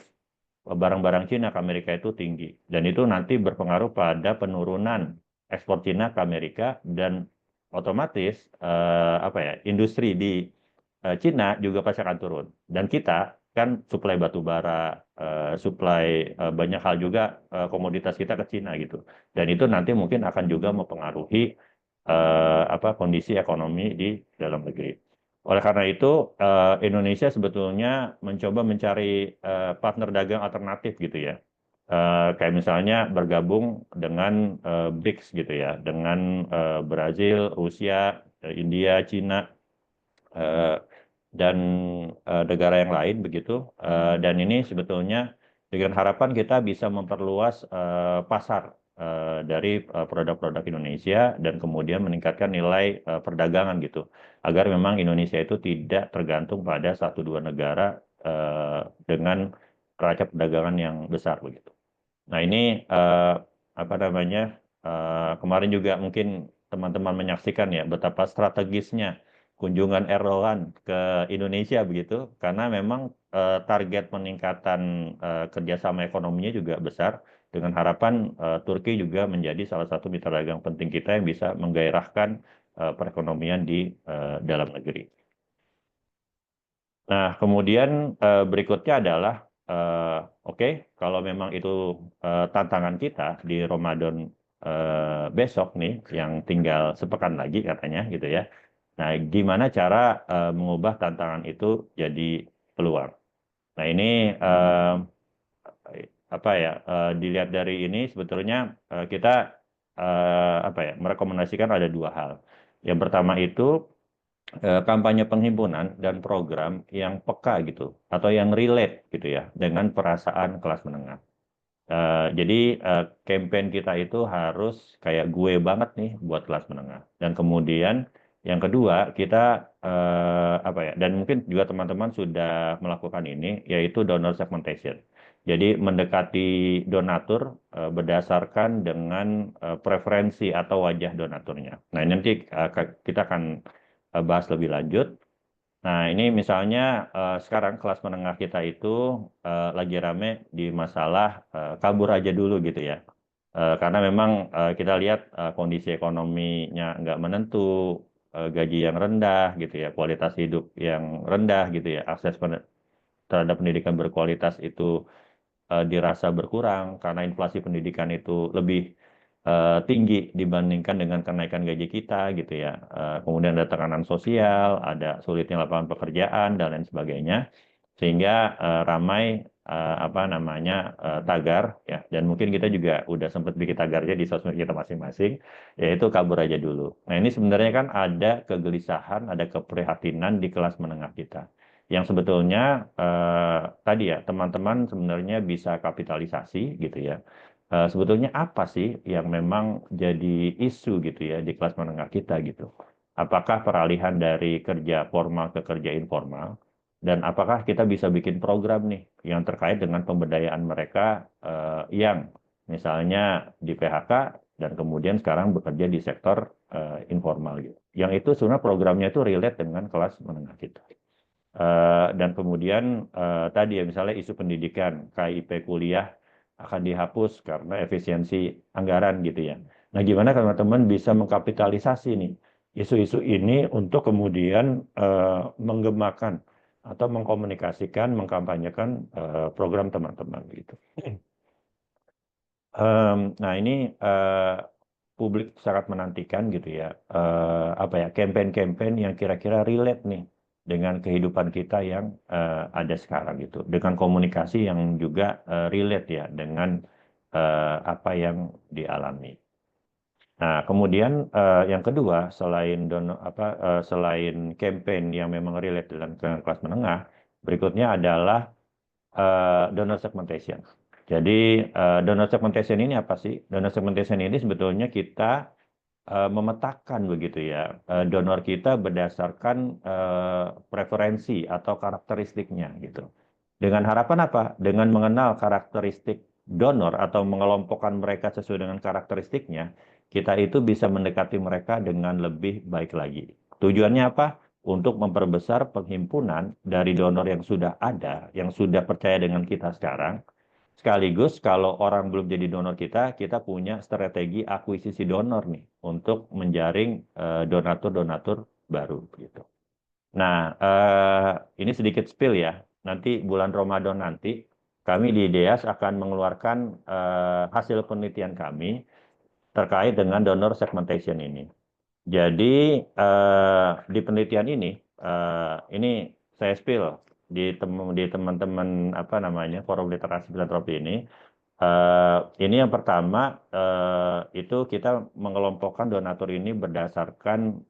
barang-barang Cina ke Amerika itu tinggi, dan itu nanti berpengaruh pada penurunan ekspor Cina ke Amerika, dan otomatis industri di Cina juga pasti akan turun. Dan kita kan suplai batu bara, suplai banyak hal juga komoditas kita ke Cina gitu, dan itu nanti mungkin akan juga mempengaruhi kondisi ekonomi di dalam negeri. Oleh karena itu, Indonesia sebetulnya mencoba mencari partner dagang alternatif gitu ya. Kayak misalnya bergabung dengan BRICS gitu ya, dengan Brazil, Rusia, India, Cina, dan negara yang lain begitu. Dan ini sebetulnya dengan harapan kita bisa memperluas pasar dari produk-produk Indonesia dan kemudian meningkatkan nilai perdagangan gitu, agar memang Indonesia itu tidak tergantung pada satu dua negara dengan neraca perdagangan yang besar begitu. Nah, ini kemarin juga mungkin teman-teman menyaksikan ya betapa strategisnya kunjungan Erdogan ke Indonesia begitu, karena memang target peningkatan kerjasama ekonominya juga besar Dengan harapan Turki juga menjadi salah satu mitra dagang penting kita yang bisa menggairahkan perekonomian di dalam negeri. Nah, kemudian berikutnya adalah oke, kalau memang itu tantangan kita di Ramadan besok nih, yang tinggal sepekan lagi katanya gitu ya. Nah, gimana cara mengubah tantangan itu jadi peluang? Nah, ini apa ya? Dilihat dari ini sebetulnya kita apa ya? Merekomendasikan ada dua hal. Yang pertama itu kampanye penghimpunan dan program yang peka gitu atau yang relate gitu ya dengan perasaan kelas menengah. Jadi campaign kita itu harus kayak gue banget nih buat kelas menengah. Dan kemudian yang kedua kita apa ya? Dan mungkin juga teman-teman sudah melakukan ini yaitu donor segmentation. Jadi mendekati donatur berdasarkan dengan preferensi atau wajah donaturnya. Nah, ini nanti kita akan bahas lebih lanjut. Nah, ini misalnya sekarang kelas menengah kita itu lagi rame di masalah kabur aja dulu gitu ya. Karena memang kita lihat kondisi ekonominya nggak menentu, gaji yang rendah gitu ya, kualitas hidup yang rendah gitu ya, akses terhadap pendidikan berkualitas itu dirasa berkurang karena inflasi pendidikan itu lebih tinggi dibandingkan dengan kenaikan gaji kita gitu ya. Kemudian ada tekanan sosial, ada sulitnya lapangan pekerjaan dan lain sebagainya, sehingga ramai apa namanya tagar ya. Dan mungkin kita juga udah sempat bikin tagarnya di sosmed kita masing-masing, yaitu kabur aja dulu. Nah, ini sebenarnya kan ada kegelisahan, ada keprihatinan di kelas menengah kita yang sebetulnya tadi ya teman-teman sebenarnya bisa kapitalisasi gitu ya. Sebetulnya apa sih yang memang jadi isu gitu ya di kelas menengah kita gitu? Apakah peralihan dari kerja formal ke kerja informal? Dan apakah kita bisa bikin program nih yang terkait dengan pemberdayaan mereka yang misalnya di PHK dan kemudian sekarang bekerja di sektor informal gitu. Yang itu sebenarnya programnya itu relate dengan kelas menengah kita. Dan kemudian tadi ya misalnya isu pendidikan, KIP kuliah akan dihapus karena efisiensi anggaran gitu ya. Nah, gimana kalau teman-teman bisa mengkapitalisasi nih isu-isu ini untuk kemudian menggemakan atau mengkomunikasikan, mengkampanyekan program teman-teman gitu. Nah, ini publik sangat menantikan gitu ya, apa ya, campaign-campaign yang kira-kira relate nih dengan kehidupan kita yang ada sekarang gitu, dengan komunikasi yang juga relate ya dengan apa yang dialami. Nah, kemudian yang kedua selain campaign yang memang relate dengan kelas menengah, berikutnya adalah donor segmentation. Jadi donor segmentation ini apa sih? Donor segmentation ini sebetulnya kita memetakan begitu ya donor kita berdasarkan preferensi atau karakteristiknya gitu. Dengan harapan apa? Dengan mengenal karakteristik donor atau mengelompokkan mereka sesuai dengan karakteristiknya, kita itu bisa mendekati mereka dengan lebih baik lagi. Tujuannya apa? Untuk memperbesar penghimpunan dari donor yang sudah ada, yang sudah percaya dengan kita sekarang. Sekaligus kalau orang belum jadi donor kita, kita punya strategi akuisisi donor nih untuk menjaring donatur-donatur baru gitu. Nah, ini sedikit spill ya. Nanti bulan Ramadan nanti kami di IDEAS akan mengeluarkan hasil penelitian kami terkait dengan donor segmentation ini. Jadi di penelitian ini saya spill di teman-teman apa namanya forum literasi filantropi ini. Ini yang pertama itu kita mengelompokkan donatur ini berdasarkan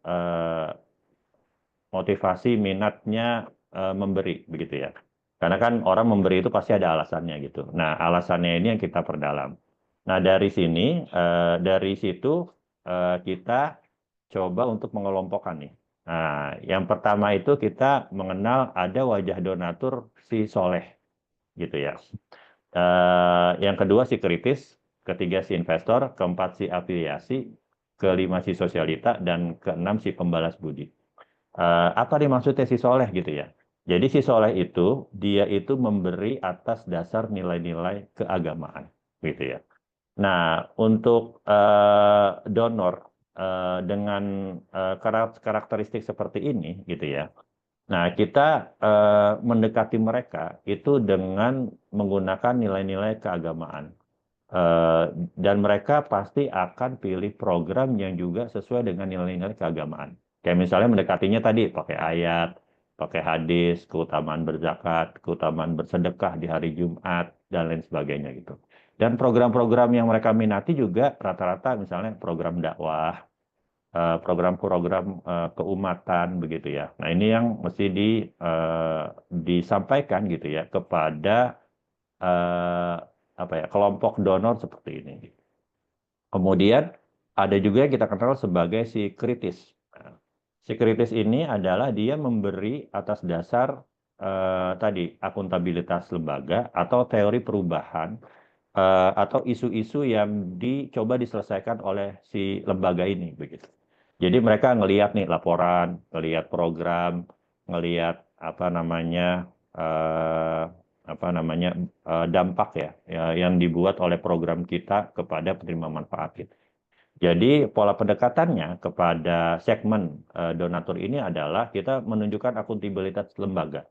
motivasi minatnya memberi begitu ya. Karena kan orang memberi itu pasti ada alasannya gitu. Nah, alasannya ini yang kita perdalam. Nah, dari sini dari situ kita coba untuk mengelompokkan nih. Nah, yang pertama itu kita mengenal ada wajah donatur si soleh gitu ya. Yang kedua si kritis, ketiga si investor, keempat si afiliasi, kelima si sosialita, dan keenam si pembalas budi. Apa dimaksudnya si soleh gitu ya? Jadi si soleh itu dia itu memberi atas dasar nilai-nilai keagamaan gitu ya. Nah, untuk donor dengan karakteristik seperti ini, gitu ya. Nah, kita mendekati mereka itu dengan menggunakan nilai-nilai keagamaan. Eh, dan mereka pasti akan pilih program yang juga sesuai dengan nilai-nilai keagamaan. Kayak misalnya mendekatinya tadi pakai ayat, pakai hadis, keutamaan berzakat, keutamaan bersedekah di hari Jumat, dan lain sebagainya gitu. Dan program-program yang mereka minati juga rata-rata misalnya program dakwah, program-program keumatan begitu ya. Nah, ini yang mesti disampaikan gitu ya kepada eh, apa ya kelompok donor seperti ini. Kemudian ada juga yang kita kenal sebagai si kritis. Nah, si kritis ini adalah dia memberi atas dasar tadi akuntabilitas lembaga atau teori perubahan atau isu-isu yang dicoba diselesaikan oleh si lembaga ini begitu. Jadi mereka ngelihat nih laporan, ngelihat program, ngelihat eh, apa namanya dampak ya yang dibuat oleh program kita kepada penerima manfaat gitu. Jadi pola pendekatannya kepada segmen donatur ini adalah kita menunjukkan akuntabilitas lembaga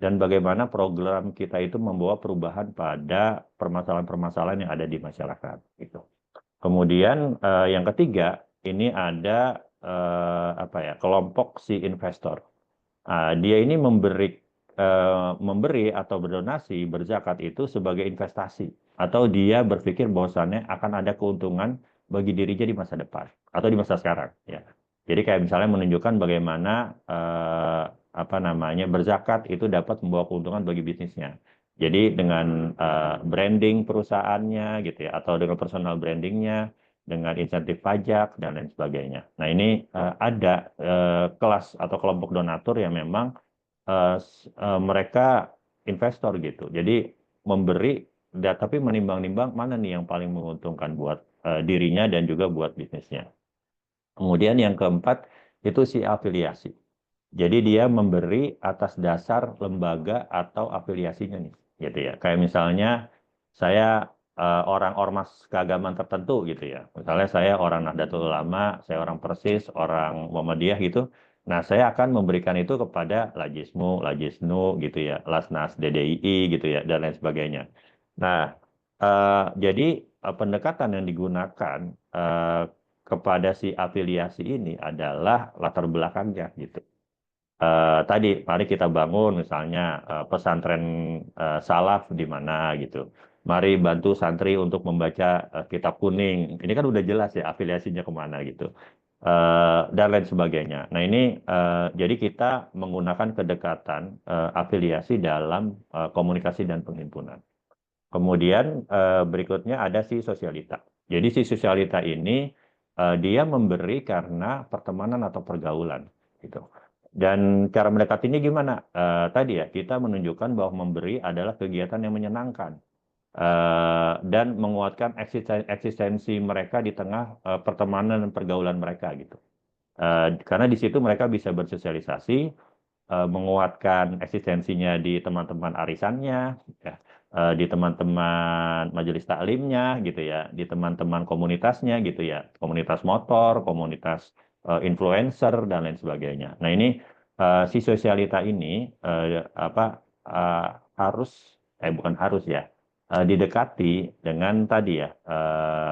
dan bagaimana program kita itu membawa perubahan pada permasalahan-permasalahan yang ada di masyarakat gitu. Kemudian yang ketiga ini ada apa ya kelompok si investor. Dia ini memberi atau berdonasi berzakat itu sebagai investasi atau dia berpikir bahwasannya akan ada keuntungan bagi dirinya di masa depan atau di masa sekarang ya. Jadi kayak misalnya menunjukkan bagaimana apa namanya berzakat itu dapat membawa keuntungan bagi bisnisnya. Jadi dengan branding perusahaannya gitu ya atau dengan personal brandingnya dengan insentif pajak dan lain sebagainya. Nah, ini ada kelas atau kelompok donatur yang memang mereka investor gitu. Jadi memberi, tapi menimbang-nimbang mana nih yang paling menguntungkan buat dirinya dan juga buat bisnisnya. Kemudian yang keempat itu si afiliasi. Jadi dia memberi atas dasar lembaga atau afiliasinya nih, gitu ya. Kayak misalnya saya orang ormas keagamaan tertentu gitu ya. Misalnya saya orang Nahdlatul Ulama, saya orang Persis, orang Muhammadiyah gitu. Nah, saya akan memberikan itu kepada Lajismu, Lajisnu gitu ya, Lasnas, DDII gitu ya, dan lain sebagainya. Nah, jadi pendekatan yang digunakan eh, kepada si afiliasi ini adalah latar belakangnya gitu. Tadi mari kita bangun misalnya pesantren salaf di mana gitu. Mari bantu santri untuk membaca kitab kuning. Ini kan udah jelas ya afiliasinya kemana gitu. Dan lain sebagainya. Nah ini jadi kita menggunakan kedekatan afiliasi dalam komunikasi dan penghimpunan. Kemudian berikutnya ada si sosialita. Jadi si sosialita ini dia memberi karena pertemanan atau pergaulan gitu. Dan cara mendekatinya gimana? Tadi ya kita menunjukkan bahwa memberi adalah kegiatan yang menyenangkan dan menguatkan eksistensi mereka di tengah pertemanan dan pergaulan mereka gitu. Karena di situ mereka bisa bersosialisasi, menguatkan eksistensinya di teman-teman arisannya, ya, di teman-teman majelis taklimnya, gitu ya, di teman-teman komunitasnya, gitu ya, komunitas motor, komunitas influencer dan lain sebagainya. Nah ini si sosialita ini apa harus, bukan harus ya, didekati dengan tadi ya,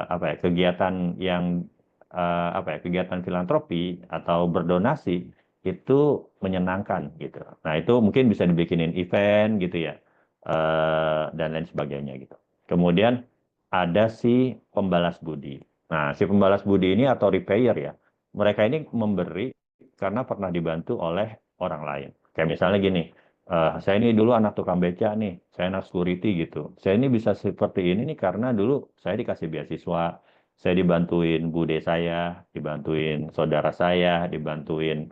apa ya kegiatan yang apa ya kegiatan filantropi atau berdonasi itu menyenangkan gitu. Nah, itu mungkin bisa dibikinin event gitu ya, dan lain sebagainya gitu. Kemudian ada si pembalas budi. Nah, si pembalas budi ini atau repayer ya, mereka ini memberi karena pernah dibantu oleh orang lain. Kayak misalnya gini, saya ini dulu anak tukang beca nih, saya anak security gitu. Saya ini bisa seperti ini nih karena dulu saya dikasih beasiswa, saya dibantuin bude saya, dibantuin saudara saya, dibantuin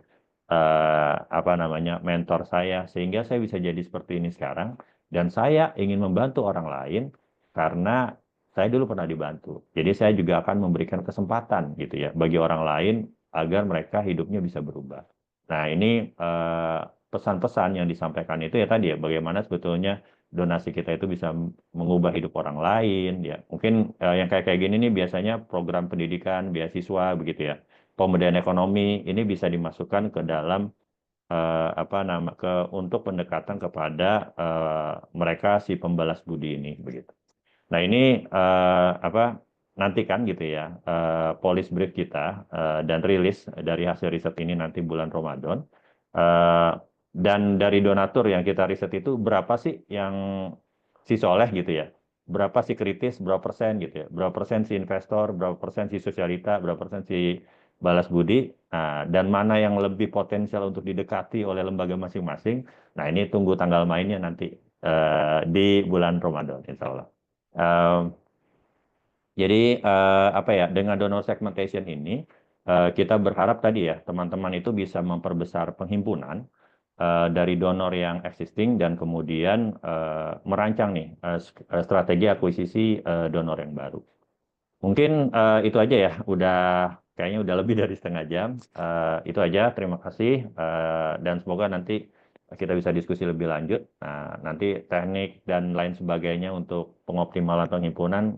apa namanya mentor saya sehingga saya bisa jadi seperti ini sekarang dan saya ingin membantu orang lain karena saya dulu pernah dibantu. Jadi saya juga akan memberikan kesempatan gitu ya bagi orang lain agar mereka hidupnya bisa berubah. Nah, ini pesan-pesan yang disampaikan itu ya tadi ya bagaimana sebetulnya donasi kita itu bisa mengubah hidup orang lain ya. Mungkin yang kayak gini nih biasanya program pendidikan, beasiswa begitu ya. Pemberdayaan ekonomi ini bisa dimasukkan ke dalam untuk pendekatan kepada mereka si pembalas budi ini begitu. Nah ini nanti kan gitu ya police brief kita dan rilis dari hasil riset ini nanti bulan Ramadan. Dan dari donatur yang kita riset itu berapa sih yang si soleh gitu ya, berapa sih kritis, berapa persen gitu ya, berapa persen si investor, berapa persen si sosialita, berapa persen si balas budi, nah, dan mana yang lebih potensial untuk didekati oleh lembaga masing-masing. Nah ini tunggu tanggal mainnya nanti di bulan Ramadan insya Allah. Jadi dengan donor segmentation ini kita berharap tadi ya teman-teman itu bisa memperbesar penghimpunan dari donor yang existing dan kemudian merancang nih strategi akuisisi donor yang baru. Mungkin itu aja ya, kayaknya udah lebih dari setengah jam. Itu aja, terima kasih dan semoga nanti kita bisa diskusi lebih lanjut. Nah, nanti teknik dan lain sebagainya untuk pengoptimalan penghimpunan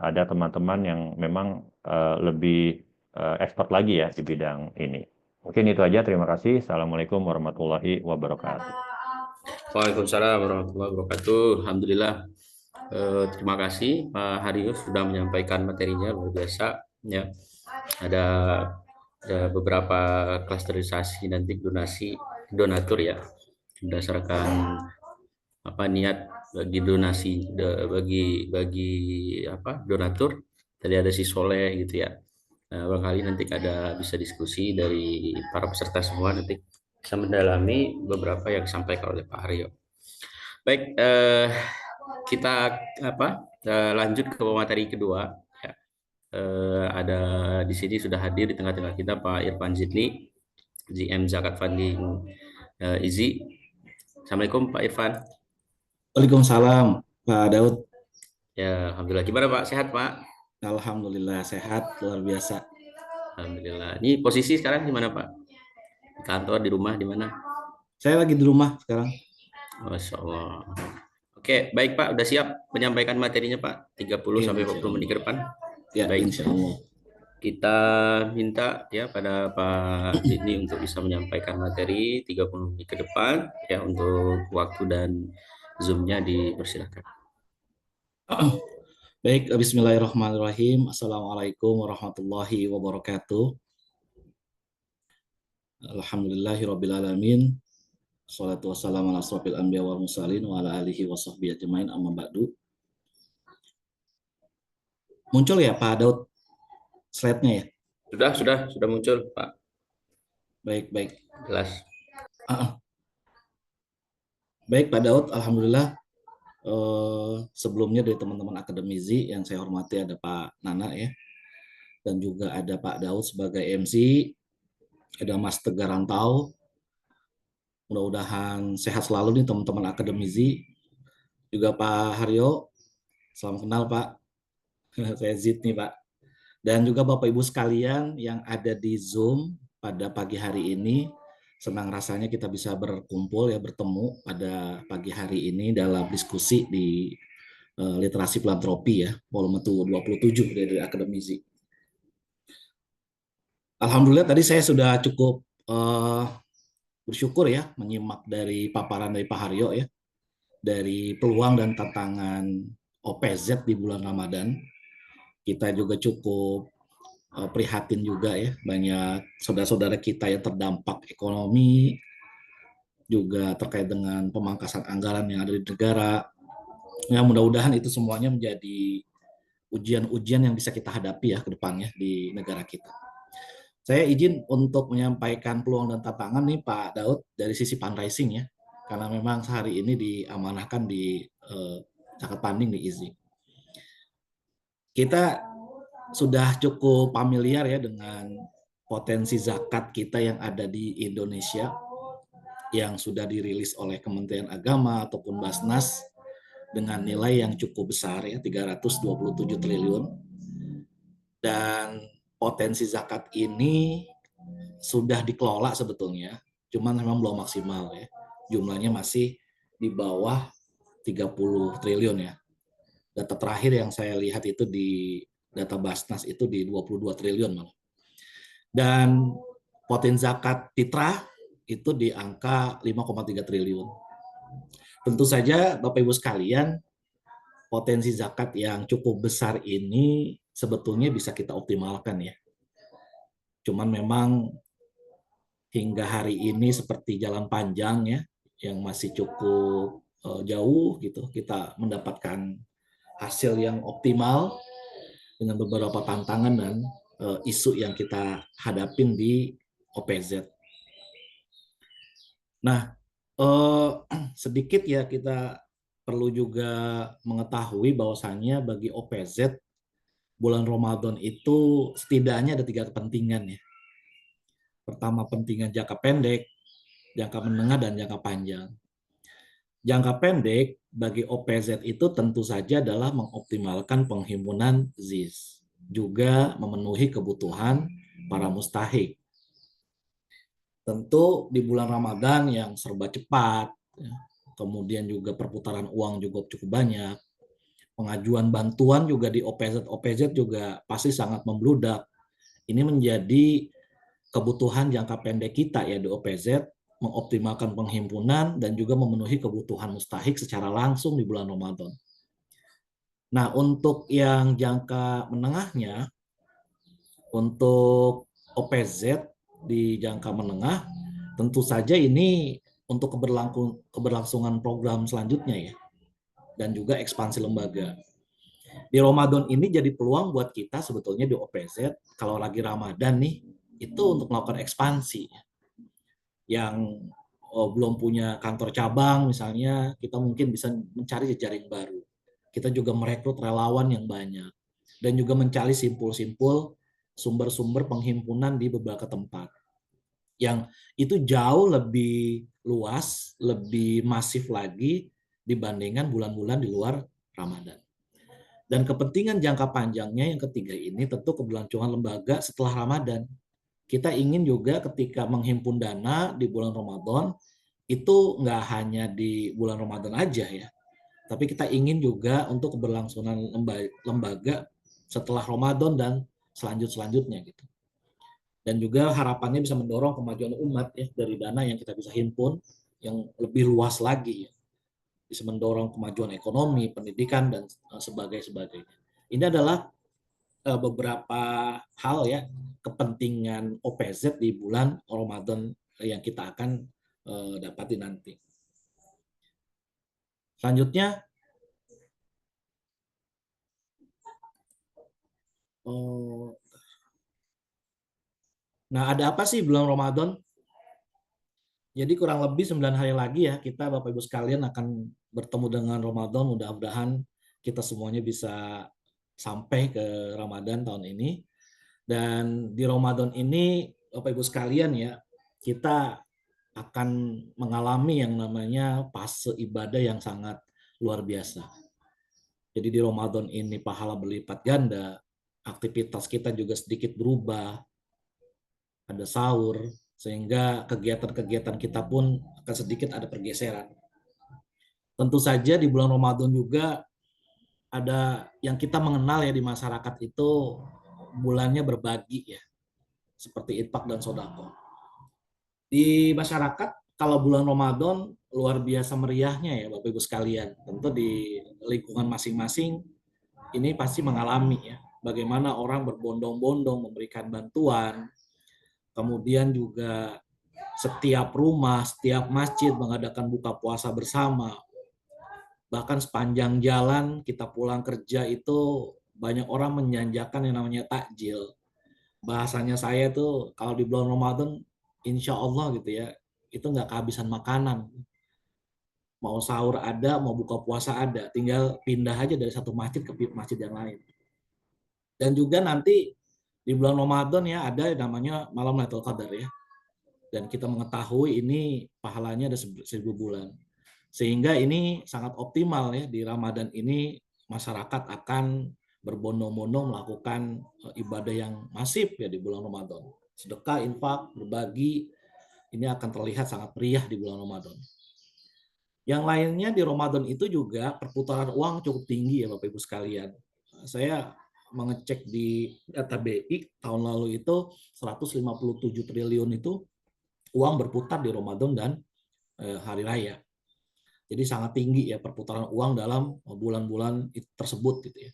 ada teman-teman yang memang lebih expert lagi ya di bidang ini. Mungkin itu aja, terima kasih. Assalamualaikum warahmatullahi wabarakatuh. Waalaikumsalam warahmatullahi wabarakatuh. Alhamdulillah. Terima kasih Pak Haryo sudah menyampaikan materinya luar biasa. Ya, ada beberapa klasterisasi nanti donatur ya berdasarkan niat bagi donasi bagi donatur. Tadi ada si Soleh gitu ya. Barangkali nanti bisa diskusi dari para peserta semua, nanti bisa mendalami beberapa yang disampaikan oleh Pak Haryo. Baik, kita lanjut ke materi kedua. Ya. Ada di sini sudah hadir di tengah-tengah kita Pak Irfan Zidni, GM Zakat Funding IZI. Assalamualaikum Pak Irfan. Waalaikumsalam Pak Daud. Ya, alhamdulillah. Gimana Pak? Sehat Pak? Alhamdulillah sehat, luar biasa. Alhamdulillah. Ini posisi sekarang di mana Pak? Di kantor, di rumah, di mana? Saya lagi di rumah sekarang. Masya Allah. Oke, baik Pak. Udah siap menyampaikan materinya Pak? 30 sampai 40 menit ke depan. Ya, baik. Insya Allah. Kita minta ya pada Pak Zidni untuk bisa menyampaikan materi 30 menit ke depan ya, untuk waktu dan Zoom-nya dipersilakan. Baik, bismillahirrahmanirrahim. Assalamualaikum warahmatullahi wabarakatuh. Alhamdulillahirabbil alamin. Shalatu wassalamu ala asrofil anbiya wal mursalin wa ala alihi wa sahbihi ajmain, amma ba'du. Muncul ya Pak Daud slide-nya ya? Sudah muncul Pak. Baik. Jelas. Baik Pak Daud, alhamdulillah. Sebelumnya dari teman-teman akademisi yang saya hormati ada Pak Nana ya, dan juga ada Pak Daud sebagai MC, ada Mas Tegar Rantau. Mudah-mudahan sehat selalu nih teman-teman akademisi, juga Pak Haryo, salam kenal Pak. Saya Zid nih Pak, dan juga Bapak Ibu sekalian yang ada di Zoom pada pagi hari ini. Senang rasanya kita bisa berkumpul ya, bertemu pada pagi hari ini dalam diskusi di literasi filantropi ya, volume 27 dari akademisi. Alhamdulillah tadi saya sudah cukup bersyukur ya menyimak dari paparan dari Pak Haryo ya, dari peluang dan tantangan OPZ di bulan Ramadan. Kita juga cukup prihatin juga ya, banyak saudara-saudara kita yang terdampak ekonomi, juga terkait dengan pemangkasan anggaran yang ada di negara. Ya, mudah-mudahan itu semuanya menjadi ujian-ujian yang bisa kita hadapi ya ke depannya di negara kita. Saya izin untuk menyampaikan peluang dan tantangan nih Pak Daud dari sisi fundraising ya, karena memang sehari ini diamanahkan di Zakat Funding di IZI. Kita sudah cukup familiar ya dengan potensi zakat kita yang ada di Indonesia yang sudah dirilis oleh Kementerian Agama ataupun Basnas dengan nilai yang cukup besar ya, 327 triliun. Dan potensi zakat ini sudah dikelola sebetulnya, cuman memang belum maksimal ya. jumlahnya masih di bawah 30 triliun ya. Data terakhir yang saya lihat itu di data Basnas itu di 22 triliun malah. Dan potensi zakat fitrah itu di angka 5,3 triliun. Tentu saja Bapak Ibu sekalian, potensi zakat yang cukup besar ini sebetulnya bisa kita optimalkan ya. Cuman memang hingga hari ini seperti jalan panjang ya, yang masih cukup jauh gitu, kita mendapatkan hasil yang optimal dengan beberapa tantangan dan isu yang kita hadapin di OPZ. Nah, sedikit ya kita perlu juga mengetahui bahwasannya bagi OPZ bulan Ramadan itu setidaknya ada 3 kepentingan ya. Pertama, pentingan jangka pendek, jangka menengah, dan jangka panjang. Jangka pendek bagi OPZ itu tentu saja adalah mengoptimalkan penghimpunan ZIS, juga memenuhi kebutuhan para mustahik. Tentu di bulan Ramadan yang serba cepat, kemudian juga perputaran uang juga cukup banyak, pengajuan bantuan juga di OPZ juga pasti sangat membludak. Ini menjadi kebutuhan jangka pendek kita ya di OPZ, mengoptimalkan penghimpunan dan juga memenuhi kebutuhan mustahik secara langsung di bulan Ramadan. Nah, untuk yang jangka menengahnya, untuk OPZ di jangka menengah, tentu saja ini untuk keberlangsungan program selanjutnya ya, dan juga ekspansi lembaga. Di Ramadan ini jadi peluang buat kita sebetulnya di OPZ, kalau lagi Ramadan nih, itu untuk melakukan ekspansi. Yang belum punya kantor cabang misalnya, kita mungkin bisa mencari jejaring baru. Kita juga merekrut relawan yang banyak. Dan juga mencari simpul-simpul sumber-sumber penghimpunan di beberapa tempat. Yang itu jauh lebih luas, lebih masif lagi dibandingkan bulan-bulan di luar Ramadan. Dan kepentingan jangka panjangnya yang ketiga ini tentu keberlangsungan lembaga setelah Ramadan. Kita ingin juga ketika menghimpun dana di bulan Ramadan, itu nggak hanya di bulan Ramadan aja ya, tapi kita ingin juga untuk keberlangsungan lembaga setelah Ramadan dan selanjutnya gitu. Dan juga harapannya bisa mendorong kemajuan umat ya dari dana yang kita bisa himpun yang lebih luas lagi ya. Bisa mendorong kemajuan ekonomi, pendidikan dan sebagainya. Ini adalah beberapa hal ya kepentingan OPZ di bulan Ramadan yang kita akan dapati nanti. Selanjutnya, nah ada apa sih bulan Ramadan? Jadi kurang lebih 9 hari lagi ya kita Bapak Ibu sekalian akan bertemu dengan Ramadan. Mudah-mudahan kita semuanya bisa sampai ke Ramadan tahun ini. Dan di Ramadan ini Bapak Ibu sekalian ya, kita akan mengalami yang namanya fase ibadah yang sangat luar biasa. Jadi di Ramadan ini pahala berlipat ganda, aktivitas kita juga sedikit berubah, ada sahur, sehingga kegiatan-kegiatan kita pun akan sedikit ada pergeseran. Tentu saja di bulan Ramadan juga ada yang kita mengenal ya di masyarakat itu bulannya berbagi ya, seperti infak dan sedekah. Di masyarakat kalau bulan Ramadan luar biasa meriahnya ya Bapak Ibu sekalian. Tentu di lingkungan masing-masing ini pasti mengalami ya bagaimana orang berbondong-bondong memberikan bantuan. Kemudian juga setiap rumah, setiap masjid mengadakan buka puasa bersama. Bahkan sepanjang jalan kita pulang kerja itu banyak orang menjanjakan yang namanya takjil. Bahasanya saya tuh kalau di bulan Ramadan insya Allah gitu ya, itu nggak kehabisan makanan. Mau sahur ada, mau buka puasa ada. Tinggal pindah aja dari satu masjid ke masjid yang lain. Dan juga nanti di bulan Ramadan ya ada namanya malam Lailatul Qadar ya. Dan kita mengetahui ini pahalanya ada 1000 bulan. Sehingga ini sangat optimal ya di Ramadan ini masyarakat akan berbondong-bondong melakukan ibadah yang masif ya di bulan Ramadan. Sedekah, infak, berbagi, ini akan terlihat sangat meriah di bulan Ramadan. Yang lainnya di Ramadan itu juga perputaran uang cukup tinggi ya Bapak Ibu sekalian. Saya mengecek di data BI tahun lalu itu 157 triliun itu uang berputar di Ramadan dan hari raya. Jadi sangat tinggi ya perputaran uang dalam bulan-bulan tersebut gitu ya.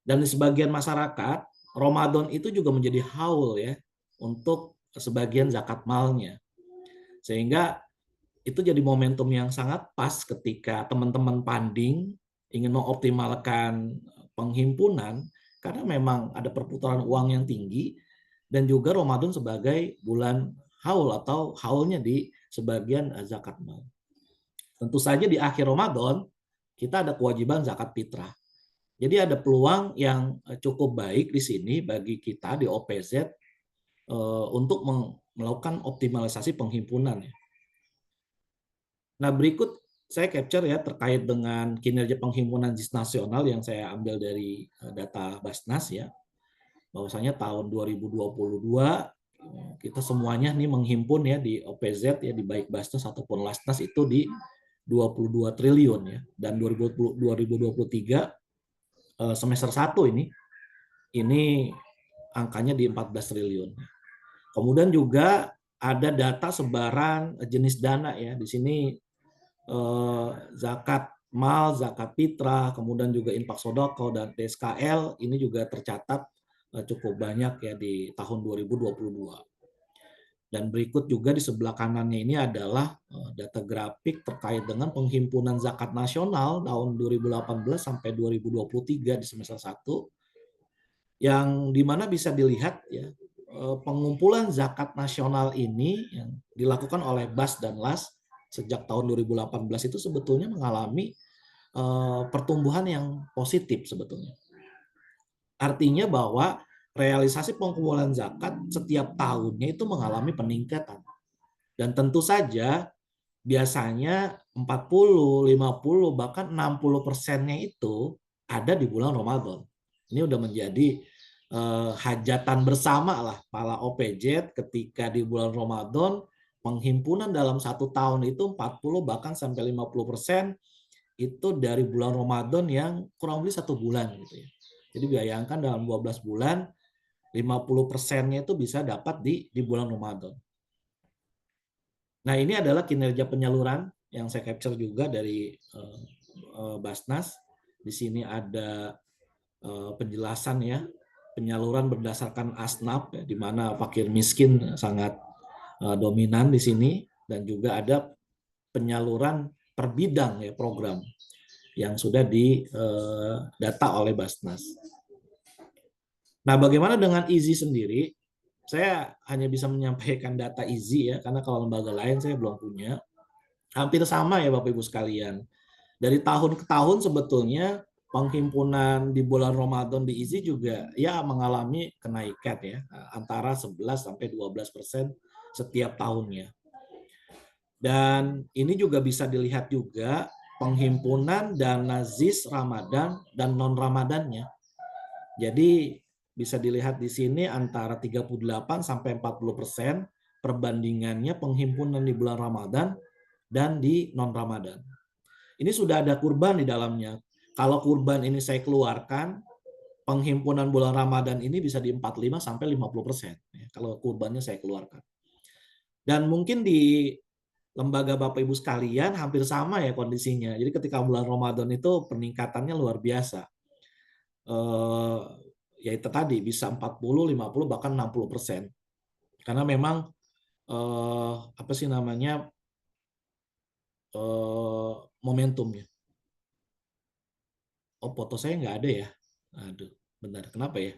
Dan di sebagian masyarakat, Ramadan itu juga menjadi haul ya untuk sebagian zakat malnya. Sehingga itu jadi momentum yang sangat pas ketika teman-teman Panding ingin mengoptimalkan penghimpunan karena memang ada perputaran uang yang tinggi dan juga Ramadan sebagai bulan haul atau haulnya di sebagian zakat mal. Tentu saja di akhir Ramadan kita ada kewajiban zakat fitrah. Jadi ada peluang yang cukup baik di sini bagi kita di OPZ untuk melakukan optimalisasi penghimpunan. Nah, berikut saya capture ya terkait dengan kinerja penghimpunan JIS nasional yang saya ambil dari data Basnas ya. Bahwasanya tahun 2022 kita semuanya nih menghimpun ya di OPZ ya di baik Basnas ataupun Lasnas itu di 22 triliun ya. Dan 2023 semester 1 ini angkanya di 14 triliun. Kemudian juga ada data sebaran jenis dana ya. Di sini zakat mal, zakat fitrah, kemudian juga infak sodako dan TSKL ini juga tercatat cukup banyak ya di tahun 2022. Dan berikut juga di sebelah kanannya ini adalah data grafik terkait dengan penghimpunan zakat nasional tahun 2018 sampai 2023 di semester 1 yang dimana bisa dilihat ya pengumpulan zakat nasional ini yang dilakukan oleh BAS dan LAS sejak tahun 2018 itu sebetulnya mengalami pertumbuhan yang positif sebetulnya. Artinya bahwa realisasi pengumpulan zakat setiap tahunnya itu mengalami peningkatan. Dan tentu saja biasanya 40, 50, bahkan 60%-nya itu ada di bulan Ramadan. Ini udah menjadi hajatan bersama lah para OPZ ketika di bulan Ramadan penghimpunan dalam 1 tahun itu 40 bahkan sampai 50% itu dari bulan Ramadan yang kurang lebih 1 bulan gitu ya. Jadi bayangkan dalam 12 bulan 50%-nya itu bisa dapat di bulan Ramadan. Nah, ini adalah kinerja penyaluran yang saya capture juga dari Basnas. Di sini ada penjelasan ya, penyaluran berdasarkan asnaf ya, di mana fakir miskin sangat dominan di sini dan juga ada penyaluran per bidang ya program yang sudah didata oleh Basnas. Nah, bagaimana dengan IZI sendiri? Saya hanya bisa menyampaikan data IZI ya, karena kalau lembaga lain saya belum punya. Hampir sama ya Bapak Ibu sekalian. Dari tahun ke tahun sebetulnya penghimpunan di bulan Ramadan di IZI juga ya mengalami kenaikan ya, antara 11 sampai 12% setiap tahunnya. Dan ini juga bisa dilihat juga penghimpunan dana ZIS Ramadan dan non-Ramadannya. Jadi bisa dilihat di sini antara 38 sampai 40% perbandingannya penghimpunan di bulan Ramadan dan di non-Ramadan. Ini sudah ada kurban di dalamnya. Kalau kurban ini saya keluarkan, penghimpunan bulan Ramadan ini bisa di 45 sampai 50%. Kalau kurbannya saya keluarkan. Dan mungkin di lembaga Bapak Ibu sekalian hampir sama ya kondisinya. Jadi ketika bulan Ramadan itu peningkatannya luar biasa. Ya itu tadi bisa 40, 50 bahkan 60%. Karena memang apa sih namanya momentumnya. Oh, foto saya nggak ada ya. Aduh, benar. Kenapa ya?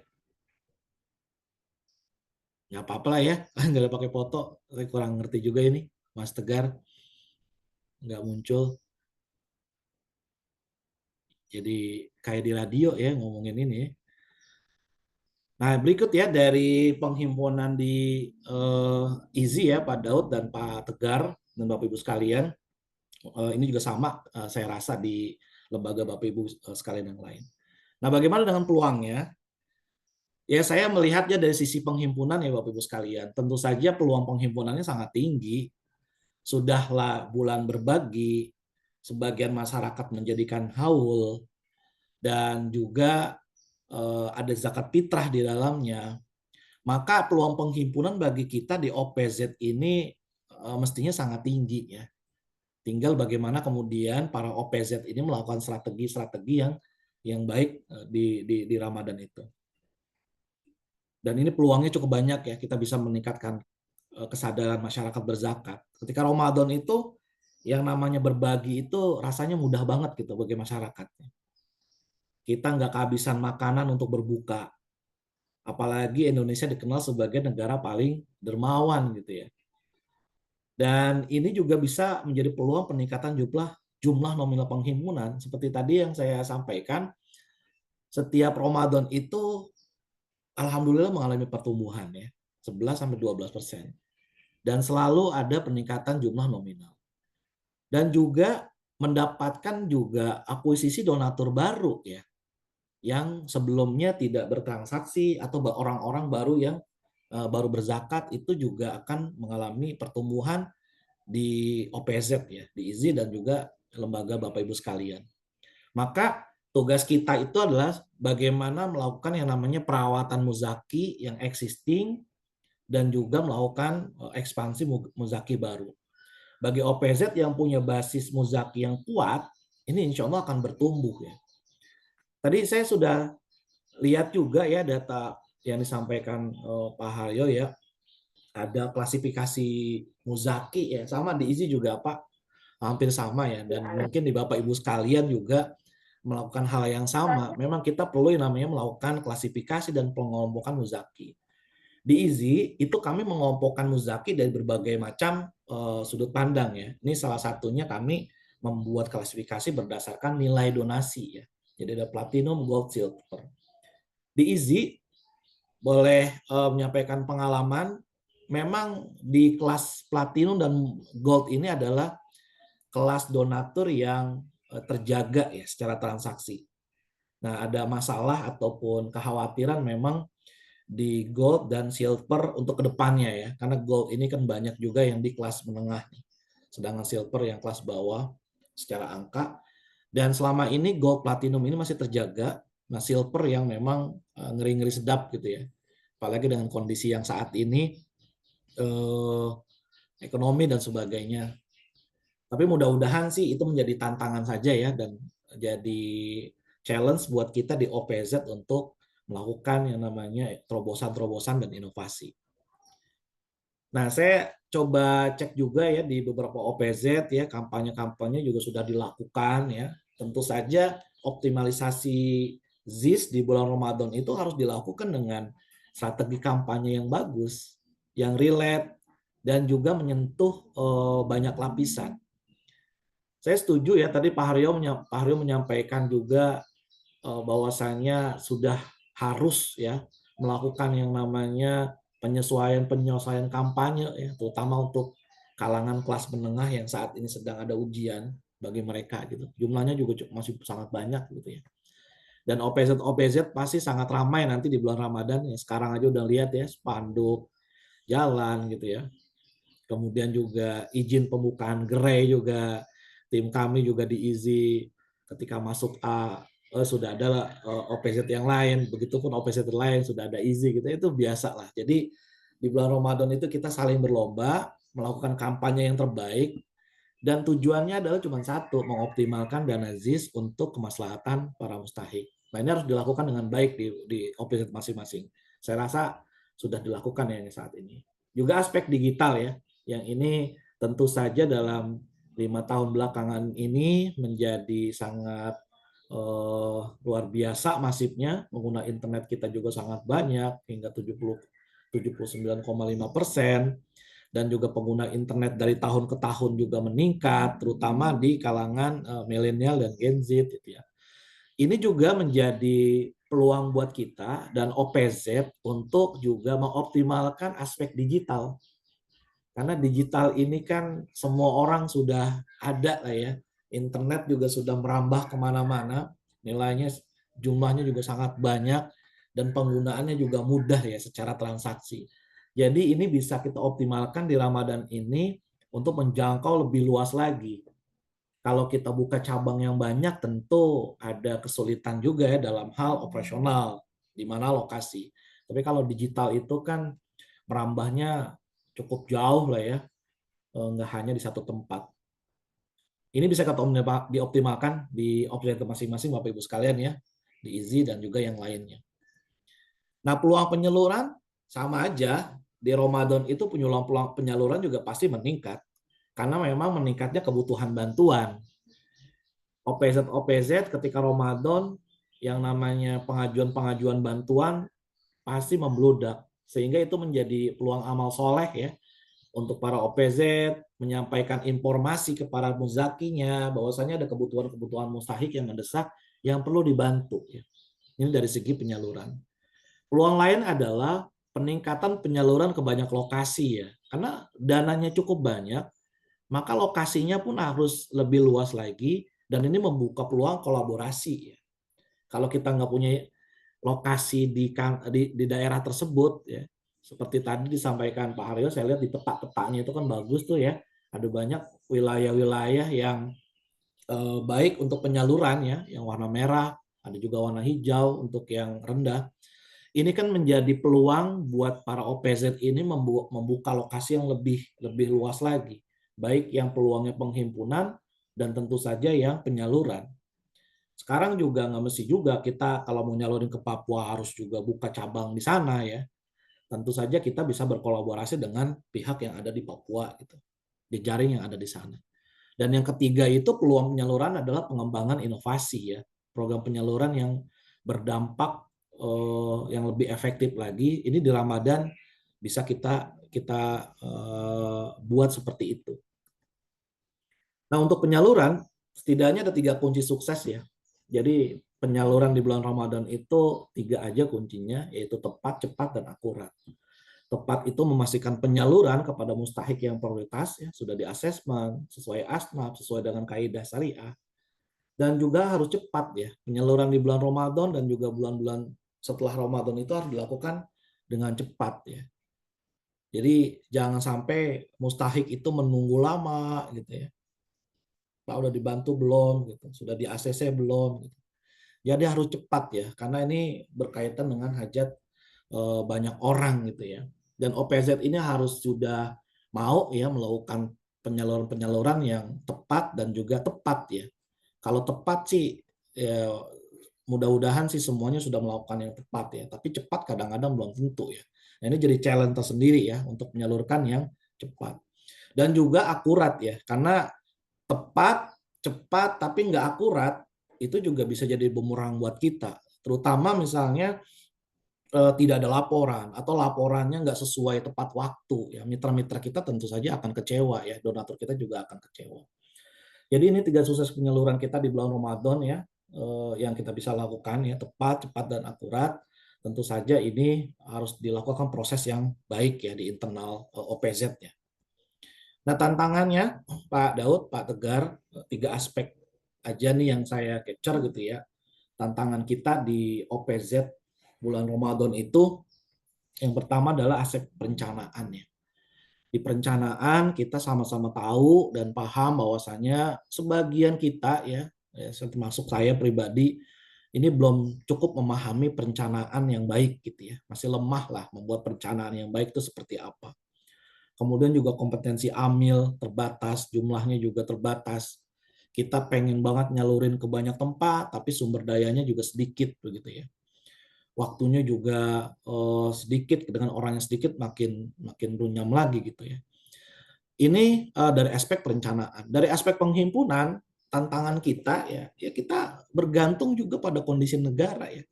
Nggak apa-apa lah ya. Nggak ada pakai foto. Saya kurang ngerti juga ini. Mas Tegar. Nggak muncul. Jadi kayak di radio ya ngomongin ini. Nah, berikut ya dari penghimpunan di IZI ya Pak Daud dan Pak Tegar dan Bapak Ibu sekalian. Ini juga sama saya rasa di lembaga Bapak Ibu sekalian yang lain. Nah, bagaimana dengan peluangnya? Ya, saya melihatnya dari sisi penghimpunan ya Bapak Ibu sekalian. Tentu saja peluang penghimpunannya sangat tinggi. Sudahlah bulan berbagi, sebagian masyarakat menjadikan haul, dan juga ada zakat fitrah di dalamnya, maka peluang penghimpunan bagi kita di OPZ ini mestinya sangat tinggi ya. Tinggal bagaimana kemudian para OPZ ini melakukan strategi-strategi yang baik di Ramadan itu. Dan ini peluangnya cukup banyak ya, kita bisa meningkatkan kesadaran masyarakat berzakat. Ketika Ramadan itu yang namanya berbagi itu rasanya mudah banget gitu bagi masyarakat. Kita nggak kehabisan makanan untuk berbuka. Apalagi Indonesia dikenal sebagai negara paling dermawan gitu ya. Dan ini juga bisa menjadi peluang peningkatan jumlah nominal penghimpunan. Seperti tadi yang saya sampaikan, setiap Ramadan itu alhamdulillah mengalami pertumbuhan ya, 11-12%. Dan selalu ada peningkatan jumlah nominal. Dan juga mendapatkan juga akuisisi donatur baru ya, yang sebelumnya tidak bertransaksi atau orang-orang baru yang baru berzakat itu juga akan mengalami pertumbuhan di OPZ ya, di IZI dan juga lembaga Bapak Ibu sekalian. Maka tugas kita itu adalah bagaimana melakukan yang namanya perawatan muzaki yang existing dan juga melakukan ekspansi muzaki baru. Bagi OPZ yang punya basis muzaki yang kuat, ini insya Allah akan bertumbuh ya. Tadi saya sudah lihat juga ya data yang disampaikan Pak Haryo ya, ada klasifikasi muzaki ya, sama di IZI juga Pak, hampir sama ya, dan mungkin di Bapak Ibu sekalian juga melakukan hal yang sama. Memang kita perlu yang namanya melakukan klasifikasi dan pengelompokan muzaki. Di IZI itu kami mengelompokkan muzaki dari berbagai macam sudut pandang ya. Ini salah satunya kami membuat klasifikasi berdasarkan nilai donasi ya. Jadi ada platinum, gold, silver. Di IZI boleh menyampaikan pengalaman, memang di kelas platinum dan gold ini adalah kelas donatur yang terjaga ya secara transaksi. Nah, ada masalah ataupun kekhawatiran memang di gold dan silver untuk kedepannya ya, karena gold ini kan banyak juga yang di kelas menengah, sedangkan silver yang kelas bawah secara angka. Dan selama ini gold platinum ini masih terjaga, nah silver yang memang ngeri-ngeri sedap gitu ya, apalagi dengan kondisi yang saat ini ekonomi dan sebagainya. Tapi mudah-mudahan sih itu menjadi tantangan saja ya, dan jadi challenge buat kita di OPZ untuk melakukan yang namanya terobosan-terobosan dan inovasi. Nah, saya coba cek juga ya di beberapa OPZ ya, kampanye-kampanye juga sudah dilakukan ya. Tentu saja optimalisasi ZIS di bulan Ramadan itu harus dilakukan dengan strategi kampanye yang bagus, yang relate, dan juga menyentuh banyak lapisan. Saya setuju ya, tadi Pak Haryo menyampaikan juga bahwasanya sudah harus ya melakukan yang namanya penyesuaian kampanye ya, terutama untuk kalangan kelas menengah yang saat ini sedang ada ujian bagi mereka gitu. Jumlahnya juga masih sangat banyak gitu ya. Dan OPZ pasti sangat ramai nanti di bulan Ramadan ya. Sekarang aja udah lihat ya spanduk jalan gitu ya. Kemudian juga izin pembukaan gerai juga, tim kami juga di IZI ketika masuk A sudah ada OPZ yang lain, begitupun OPZ lain sudah ada IZI gitu, itu biasa lah. Jadi di bulan Ramadan itu kita saling berlomba melakukan kampanye yang terbaik, dan tujuannya adalah cuma satu, mengoptimalkan dana ZIS untuk kemaslahatan para mustahik. Nah, ini harus dilakukan dengan baik di OPZ masing-masing. Saya rasa sudah dilakukan ya saat ini. Juga aspek digital ya, yang ini tentu saja dalam 5 tahun belakangan ini menjadi sangat luar biasa masifnya. Pengguna internet kita juga sangat banyak, hingga 79,5%, dan juga pengguna internet dari tahun ke tahun juga meningkat, terutama di kalangan milenial dan Gen Z gitu ya. Ini juga menjadi peluang buat kita dan OPZ untuk juga mengoptimalkan aspek digital. Karena digital ini kan semua orang sudah ada lah ya. Internet juga sudah merambah kemana-mana. Nilainya, jumlahnya juga sangat banyak. Dan penggunaannya juga mudah ya secara transaksi. Jadi ini bisa kita optimalkan di Ramadan ini untuk menjangkau lebih luas lagi. kalau kita buka cabang yang banyak tentu ada kesulitan juga ya dalam hal operasional di mana lokasi. Tapi kalau digital itu kan merambahnya cukup jauh lah ya, nggak hanya di satu tempat. Ini bisa kita dioptimalkan di operator masing-masing Bapak Ibu sekalian ya, di Easy dan juga yang lainnya. Nah, peluang penyaluran sama aja. Di Ramadan itu peluang penyaluran juga pasti meningkat. Karena memang meningkatnya kebutuhan bantuan. OPZ ketika Ramadan yang namanya pengajuan bantuan pasti membludak. Sehingga itu menjadi peluang amal soleh ya untuk para OPZ menyampaikan informasi kepada muzakinya bahwasanya ada kebutuhan-kebutuhan mustahik yang mendesak yang perlu dibantu. Ini dari segi penyaluran. Peluang lain adalah peningkatan penyaluran ke banyak lokasi ya. Karena dananya cukup banyak, maka lokasinya pun harus lebih luas lagi dan ini membuka peluang kolaborasi ya. Kalau kita nggak punya lokasi di daerah tersebut ya, seperti tadi disampaikan Pak Haryo, saya lihat di peta-petanya itu kan bagus tuh ya, ada banyak wilayah-wilayah yang baik untuk penyaluran ya, yang warna merah, ada juga warna hijau untuk yang rendah. Ini kan menjadi peluang buat para OPZ ini membuka lokasi yang lebih luas lagi, baik yang peluangnya penghimpunan dan tentu saja yang penyaluran. Sekarang juga nggak mesti juga kita kalau mau nyalurin ke Papua harus juga buka cabang di sana ya. Tentu saja kita bisa berkolaborasi dengan pihak yang ada di Papua gitu, di jaring yang ada di sana. Dan yang ketiga itu peluang penyaluran adalah pengembangan inovasi ya, program penyaluran yang berdampak yang lebih efektif lagi. Ini di Ramadan bisa kita buat seperti itu. Nah untuk penyaluran setidaknya ada 3 kunci sukses ya. Jadi penyaluran di bulan Ramadan itu 3 aja kuncinya, yaitu tepat, cepat, dan akurat. Tepat itu memastikan penyaluran kepada mustahik yang prioritas ya, sudah di asesmen sesuai asnaf, sesuai dengan kaidah syariah. Dan juga harus cepat ya. Penyaluran di bulan Ramadan dan juga bulan-bulan setelah Ramadan itu harus dilakukan dengan cepat ya. Jadi jangan sampai mustahik itu menunggu lama gitu ya. Pak udah dibantu belum gitu, sudah di ACC belum gitu. Jadi harus cepat ya, karena ini berkaitan dengan hajat banyak orang gitu ya. Dan OPZ ini harus sudah mau ya melakukan penyaluran-penyaluran yang tepat dan juga tepat ya. Kalau tepat sih ya mudah-mudahan sih semuanya sudah melakukan yang tepat ya, tapi cepat kadang-kadang belum tentu ya. Nah, ini jadi challenge tersendiri ya untuk menyalurkan yang cepat. Dan juga akurat ya, karena tepat, cepat, tapi nggak akurat, itu juga bisa jadi bumerang buat kita. Terutama misalnya tidak ada laporan atau laporannya nggak sesuai tepat waktu ya, mitra-mitra kita tentu saja akan kecewa ya, donatur kita juga akan kecewa. Jadi ini 3 sukses penyaluran kita di bulan Ramadan ya, yang kita bisa lakukan ya, tepat, cepat, dan akurat. Tentu saja ini harus dilakukan proses yang baik ya di internal OPZ ya. Nah tantangannya Pak Daud, Pak Tegar, 3 aspek aja nih yang saya capture gitu ya. Tantangan kita di OPZ bulan Ramadan itu yang pertama adalah aspek perencanaan ya. Di perencanaan kita sama-sama tahu dan paham bahwasanya sebagian kita ya termasuk saya pribadi ini belum cukup memahami perencanaan yang baik gitu ya. Masih lemah lah membuat perencanaan yang baik itu seperti apa. Kemudian juga kompetensi AMIL terbatas, jumlahnya juga terbatas. Kita pengen banget nyalurin ke banyak tempat, tapi sumber dayanya juga sedikit begitu ya. Waktunya juga sedikit, dengan orang yang sedikit makin runyam lagi gitu ya. Ini dari aspek perencanaan. Dari aspek penghimpunan, tantangan kita ya kita bergantung juga pada kondisi negara ya.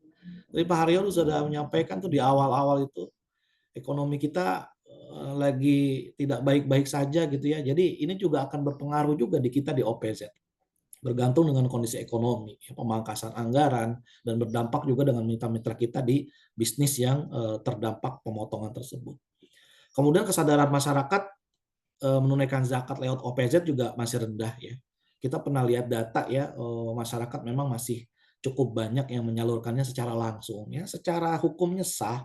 Tadi Pak Haryo sudah menyampaikan tuh di awal-awal itu ekonomi kita lagi tidak baik-baik saja gitu ya. Jadi ini juga akan berpengaruh juga di kita di OPZ. Bergantung dengan kondisi ekonomi, pemangkasan anggaran, dan berdampak juga dengan mitra-mitra kita di bisnis yang terdampak pemotongan tersebut. Kemudian kesadaran masyarakat menunaikan zakat lewat OPZ juga masih rendah ya. Kita pernah lihat data ya, masyarakat memang masih cukup banyak yang menyalurkannya secara langsung ya, secara hukumnya sah,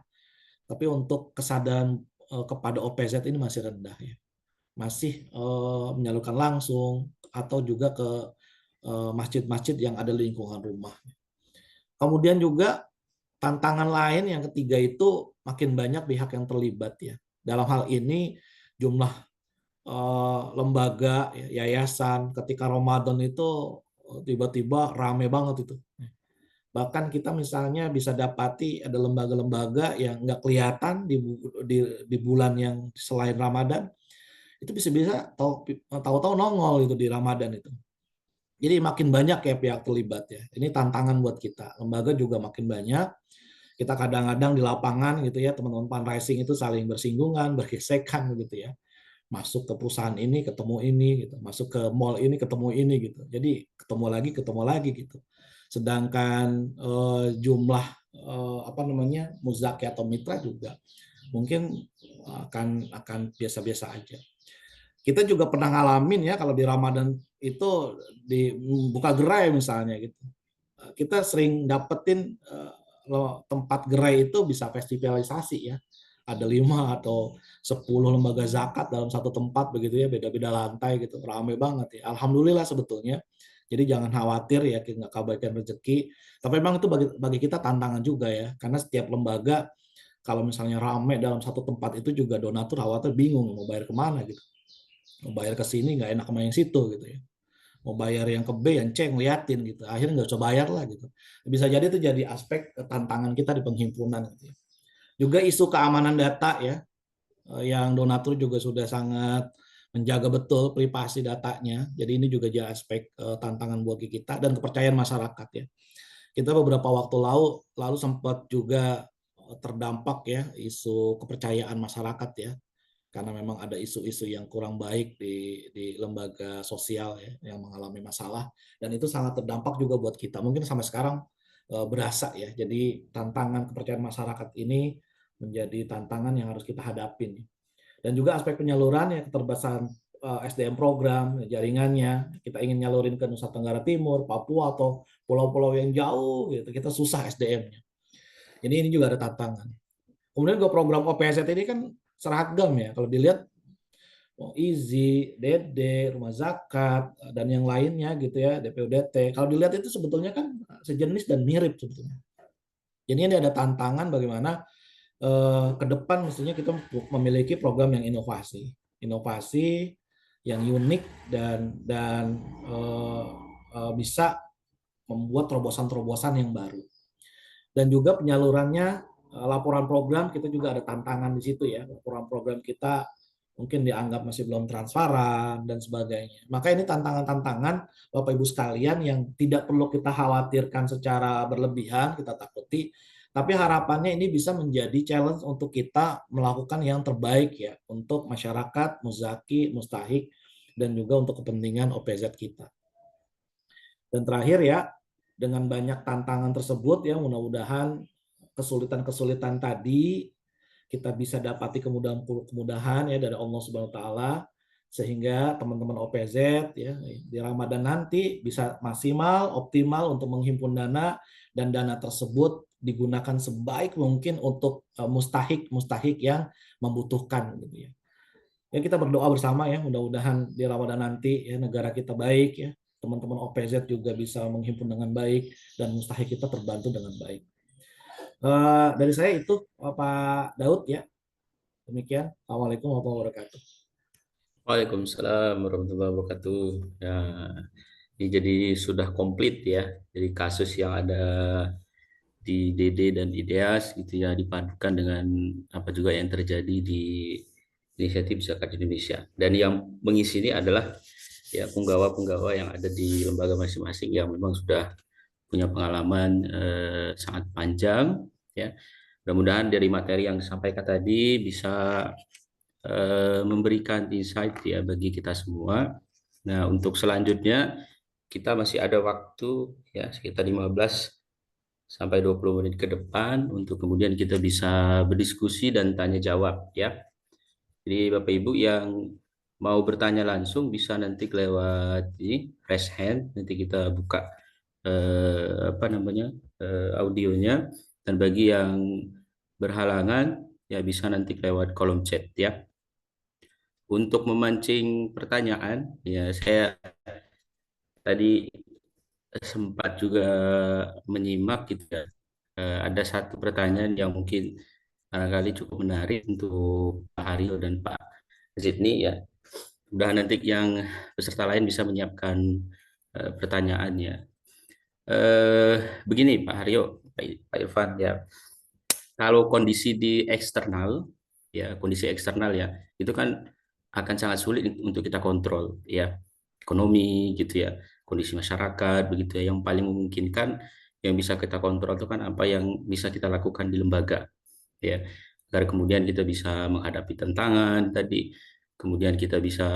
tapi untuk kesadaran kepada OPZ ini masih rendah ya. Masih menyalurkan langsung atau juga ke masjid-masjid yang ada di lingkungan rumah. Kemudian juga tantangan lain yang ketiga itu makin banyak pihak yang terlibat ya. Dalam hal ini jumlah lembaga, yayasan ketika Ramadan itu tiba-tiba rame banget itu. Bahkan kita misalnya bisa dapati ada lembaga-lembaga yang nggak kelihatan di bulan yang selain Ramadan, itu bisa-bisa tahu-tahu nongol itu di Ramadan itu. Jadi makin banyak ya pihak terlibat ya. Ini tantangan buat kita. Lembaga juga makin banyak. Kita kadang-kadang di lapangan gitu ya, teman-teman fundraising itu saling bersinggungan, bergesekan gitu ya. Masuk ke perusahaan ini ketemu ini gitu, masuk ke mall ini ketemu ini gitu. Jadi ketemu lagi gitu. Sedangkan jumlah muzaki atau mitra juga mungkin akan biasa-biasa aja. Kita juga pernah ngalamin ya kalau di Ramadan itu di buka gerai misalnya gitu. Kita sering dapetin tempat gerai itu bisa festivalisasi ya. Ada 5 atau 10 lembaga zakat dalam satu tempat begitu ya, beda-beda lantai gitu. Rame banget ya. Alhamdulillah sebetulnya. Jadi jangan khawatir ya, kita nggak kebagian rezeki. Tapi memang itu bagi kita tantangan juga ya. Karena setiap lembaga kalau misalnya rame dalam satu tempat itu juga donatur khawatir bingung mau bayar kemana gitu. Mau bayar ke sini nggak enak sama yang situ gitu ya. Mau bayar yang ke B, yang C, ngeliatin gitu. Akhirnya nggak usah bayar lah gitu. Bisa jadi itu jadi aspek tantangan kita di penghimpunan gitu ya. Juga isu keamanan data ya, yang donatur juga sudah sangat menjaga betul privasi datanya. Jadi ini juga jadi aspek tantangan buat kita dan kepercayaan masyarakat ya. Kita beberapa waktu lalu sempat juga terdampak ya isu kepercayaan masyarakat ya, karena memang ada isu-isu yang kurang baik di lembaga sosial ya, yang mengalami masalah, dan itu sangat terdampak juga buat kita. Mungkin sampai sekarang berasa ya. Jadi tantangan kepercayaan masyarakat ini menjadi tantangan yang harus kita hadapin. Dan juga aspek penyaluran ya, keterbatasan SDM program, jaringannya. Kita ingin nyalurin ke Nusa Tenggara Timur, Papua, atau pulau-pulau yang jauh gitu, kita susah SDM-nya. Jadi ini juga ada tantangan. Kemudian juga program OPZ ini kan seragam ya. Kalau dilihat IZI, DD, Rumah Zakat, dan yang lainnya gitu ya, DPUDT. Kalau dilihat itu sebetulnya kan sejenis dan mirip sebetulnya. Jadi ini ada tantangan bagaimana ke depan mestinya kita memiliki program yang inovasi yang unik dan bisa membuat terobosan-terobosan yang baru. Dan juga penyalurannya, laporan program kita juga ada tantangan di situ ya. Laporan program kita mungkin dianggap masih belum transparan dan sebagainya. Maka ini tantangan-tantangan Bapak Ibu sekalian yang tidak perlu kita khawatirkan secara berlebihan, kita takuti, tapi harapannya ini bisa menjadi challenge untuk kita melakukan yang terbaik ya untuk masyarakat, muzaki, mustahik, dan juga untuk kepentingan OPZ kita. Dan terakhir ya, dengan banyak tantangan tersebut ya, mudah-mudahan kesulitan-kesulitan tadi kita bisa dapati kemudahan ya dari Allah Subhanahu wa taala, sehingga teman-teman OPZ ya di Ramadan nanti bisa maksimal, optimal untuk menghimpun dana, dan dana tersebut digunakan sebaik mungkin untuk mustahik yang membutuhkan gitu ya. Ya kita berdoa bersama ya, mudah-mudahan di Ramadan nanti ya negara kita baik ya, teman-teman OPZ juga bisa menghimpun dengan baik, dan mustahik kita terbantu dengan baik. Dari saya itu Pak Daud ya. Demikian. Assalamualaikum warahmatullahi wabarakatuh. Waalaikumsalam warahmatullahi wabarakatuh. Ya, ini jadi sudah komplit ya. Jadi kasus yang ada di DD dan IDEAS gitu ya, dipadukan dengan apa juga yang terjadi di Inisiatif Zakat Indonesia. Dan yang mengisi ini adalah ya penggawa-penggawa yang ada di lembaga masing-masing yang memang sudah punya pengalaman sangat panjang ya. Mudah-mudahan dari materi yang disampaikan tadi bisa memberikan insight ya bagi kita semua. Nah, untuk selanjutnya kita masih ada waktu ya sekitar 15 sampai 20 menit ke depan untuk kemudian kita bisa berdiskusi dan tanya jawab ya. Jadi Bapak Ibu yang mau bertanya langsung bisa nanti lewat ini raise hand, nanti kita buka audionya, dan bagi yang berhalangan ya bisa nanti lewat kolom chat ya. Untuk memancing pertanyaan ya, saya tadi sempat juga menyimak gitu ya. Ada satu pertanyaan yang mungkin barangkali cukup menarik untuk Pak Haryo dan Pak Zidni ya. Mudah nanti yang peserta lain bisa menyiapkan pertanyaannya. Begini Pak Haryo, Pak Irfan ya. Kalau kondisi di eksternal ya, kondisi eksternal ya, itu kan akan sangat sulit untuk kita kontrol ya. Ekonomi gitu ya, kondisi masyarakat begitu ya. Yang paling memungkinkan yang bisa kita kontrol itu kan apa yang bisa kita lakukan di lembaga ya, agar kemudian kita bisa menghadapi tantangan tadi, kemudian kita bisa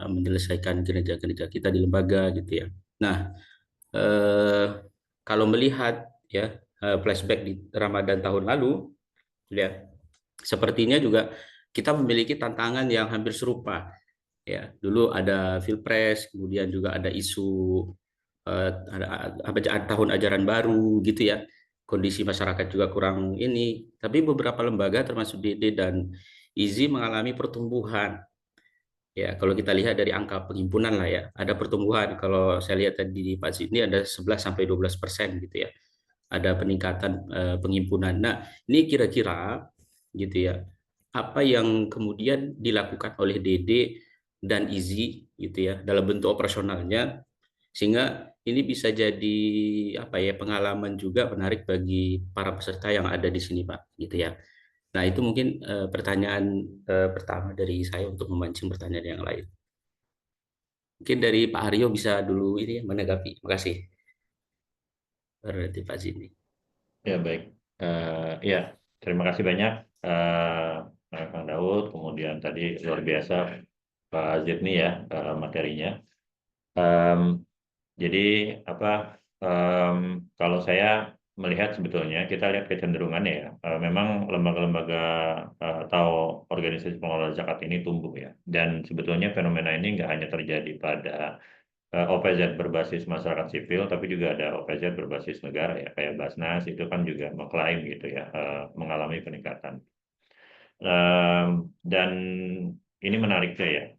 menyelesaikan kinerja-kinerja kita di lembaga gitu ya. Nah, eh, kalau melihat ya, flashback di Ramadan tahun lalu ya, sepertinya juga kita memiliki tantangan yang hampir serupa ya. Dulu ada Pilpres, kemudian juga ada isu tahun ajaran baru gitu ya. Kondisi masyarakat juga kurang ini, tapi beberapa lembaga termasuk DD dan IZI mengalami pertumbuhan. Ya, kalau kita lihat dari angka penghimpunan lah ya, ada pertumbuhan. Kalau saya lihat tadi di Pak Sidni ada 11 sampai 12% gitu ya. Ada peningkatan penghimpunan. Nah, ini kira-kira gitu ya, apa yang kemudian dilakukan oleh DD dan IZI gitu ya dalam bentuk operasionalnya, sehingga ini bisa jadi apa ya, pengalaman juga menarik bagi para peserta yang ada di sini Pak gitu ya. Nah, itu mungkin pertanyaan pertama dari saya untuk memancing pertanyaan yang lain. Mungkin dari Pak Haryo bisa dulu ini ya, menanggapi. Terima kasih. Berarti Pak Zini. Ya, baik. Ya, terima kasih banyak Kang Daud, kemudian tadi luar biasa Pak Zidni ya materinya. Em, jadi apa? Kalau saya melihat sebetulnya kita lihat kecenderungannya ya, memang lembaga-lembaga atau organisasi pengelola zakat ini tumbuh ya, dan sebetulnya fenomena ini nggak hanya terjadi pada OPZ berbasis masyarakat sipil, tapi juga ada OPZ berbasis negara ya, kayak Basnas itu kan juga mengklaim gitu ya, mengalami peningkatan. Dan ini menarik ya,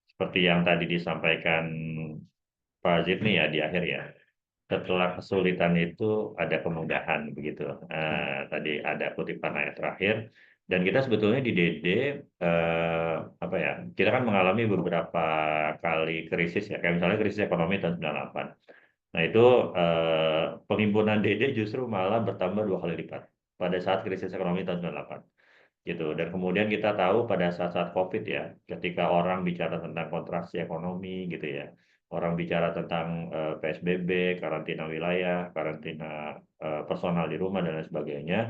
seperti yang tadi disampaikan Pak Zidni ya di akhir ya, setelah kesulitan itu ada kemudahan begitu. Tadi ada kutipan ayat terakhir, dan kita sebetulnya di DD apa ya, kita kan mengalami beberapa kali krisis ya, kayak misalnya krisis ekonomi tahun 98. Nah itu penghimpunan DD justru malah bertambah 2 kali lipat pada saat krisis ekonomi tahun 98 gitu. Dan kemudian kita tahu pada saat-saat COVID ya, ketika orang bicara tentang kontraksi ekonomi gitu ya, orang bicara tentang PSBB, karantina wilayah, karantina personal di rumah dan lain sebagainya,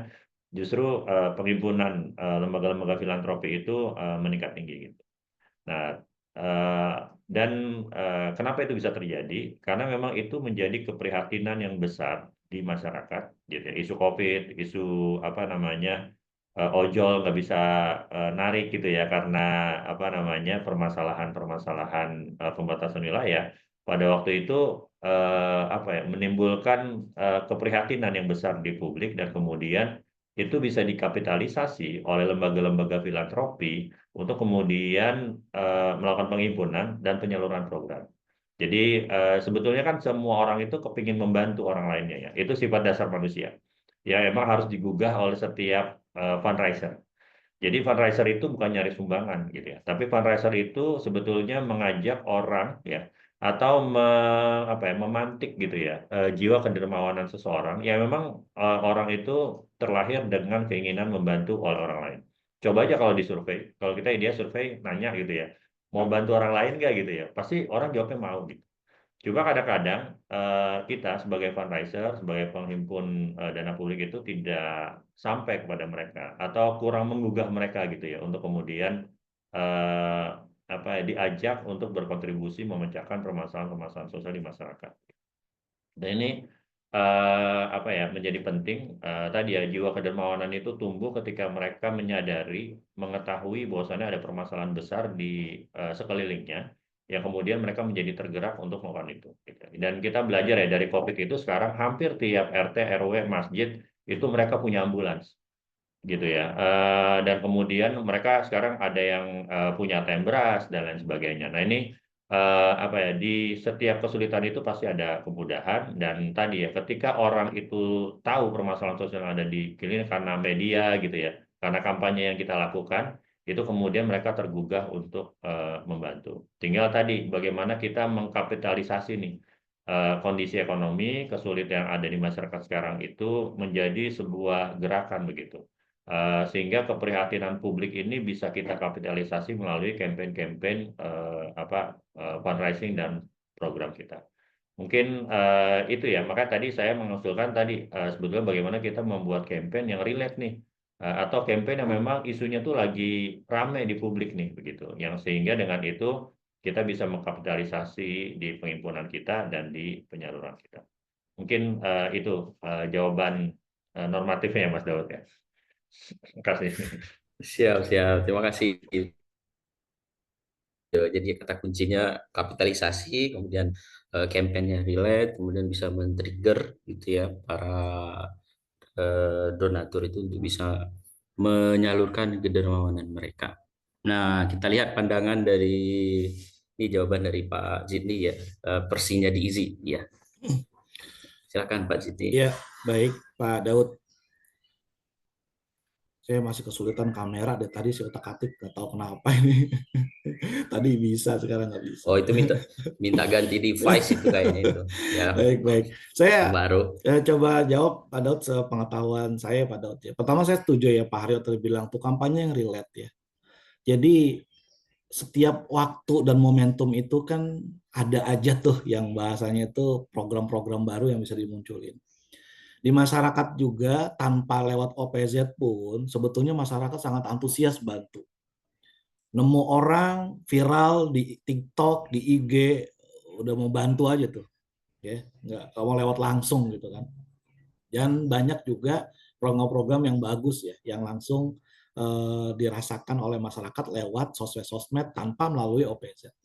justru penghimpunan lembaga-lembaga filantropi itu meningkat tinggi gitu. Nah, dan kenapa itu bisa terjadi? Karena memang itu menjadi keprihatinan yang besar di masyarakat, gitu ya. Isu COVID, isu apa namanya, ojol nggak bisa narik gitu ya, karena apa namanya, permasalahan-permasalahan pembatasan wilayah. Pada waktu itu apa ya, menimbulkan keprihatinan yang besar di publik, dan kemudian itu bisa dikapitalisasi oleh lembaga-lembaga filantropi untuk kemudian melakukan penghimpunan dan penyaluran program. Jadi sebetulnya kan semua orang itu kepingin membantu orang lainnya ya. Itu sifat dasar manusia. Ya emang harus digugah oleh setiap fundraiser. Jadi fundraiser itu bukan nyari sumbangan gitu ya, tapi fundraiser itu sebetulnya mengajak orang ya, atau apa ya, memantik gitu ya, jiwa kedermawanan seseorang. Ya memang orang itu terlahir dengan keinginan membantu oleh orang lain. Coba aja kalau disurvei, kalau kita dia survei nanya gitu ya, mau bantu orang lain nggak gitu ya, pasti orang jawabnya mau gitu. Cuma kadang-kadang kita sebagai fundraiser, sebagai penghimpun dana publik itu tidak sampai kepada mereka atau kurang menggugah mereka gitu ya untuk kemudian eh, apa ya, diajak untuk berkontribusi memecahkan permasalahan-permasalahan sosial di masyarakat. Dan ini apa ya, menjadi penting tadi ya, jiwa kedermawanan itu tumbuh ketika mereka menyadari, mengetahui bahwasannya ada permasalahan besar di sekelilingnya, yang kemudian mereka menjadi tergerak untuk melakukan itu. Gitu. Dan kita belajar ya dari COVID itu, sekarang hampir tiap RT, RW, masjid itu mereka punya ambulans gitu ya. Dan kemudian mereka sekarang ada yang punya ATM beras dan lain sebagainya. Nah ini apa ya, di setiap kesulitan itu pasti ada kemudahan, dan tadi ya ketika orang itu tahu permasalahan sosial yang ada di klinik karena media gitu ya, karena kampanye yang kita lakukan, itu kemudian mereka tergugah untuk membantu. Tinggal tadi bagaimana kita mengkapitalisasi nih kondisi ekonomi kesulitan yang ada di masyarakat sekarang itu menjadi sebuah gerakan begitu. Sehingga keprihatinan publik ini bisa kita kapitalisasi melalui campaign-campaign fundraising dan program kita. Mungkin itu ya, maka tadi saya mengusulkan tadi sebetulnya bagaimana kita membuat campaign yang relate nih, atau campaign yang memang isunya tuh lagi ramai di publik nih begitu, yang sehingga dengan itu kita bisa mengkapitalisasi di penghimpunan kita dan di penyaluran kita. Mungkin itu jawaban normatifnya ya Mas Daud ya. Terima kasih. Siap, siap. Terima kasih. Jadi kata kuncinya kapitalisasi, kemudian campaign-nya relate, kemudian bisa men-trigger gitu ya para donatur itu untuk bisa menyalurkan kedermawanan mereka. Nah, kita lihat pandangan dari ini jawaban dari Pak Zidni ya, Persinya di Easy ya. Silakan Pak Zidni. Ya, baik Pak Daud. Saya masih kesulitan kamera dari tadi, saya otak-atik nggak tahu kenapa ini. Tadi bisa, sekarang nggak bisa. Oh, itu minta ganti device itu kayaknya itu. Ya, Baik. Saya baru. coba jawab Pak Daud sepengetahuan saya Pak Daud ya. Pertama saya setuju ya Pak Haryo tadi bilang tuh kampanye yang relate ya. Jadi setiap waktu dan momentum itu kan ada aja tuh yang bahasanya itu program-program baru yang bisa dimunculin. Di masyarakat juga tanpa lewat OPZ pun sebetulnya masyarakat sangat antusias bantu. Nemu orang viral di TikTok, di IG, udah mau bantu aja tuh, ya nggak mau lewat langsung gitu kan. Dan banyak juga program-program yang bagus ya, yang langsung dirasakan oleh masyarakat lewat sosmed-sosmed tanpa melalui OPZ.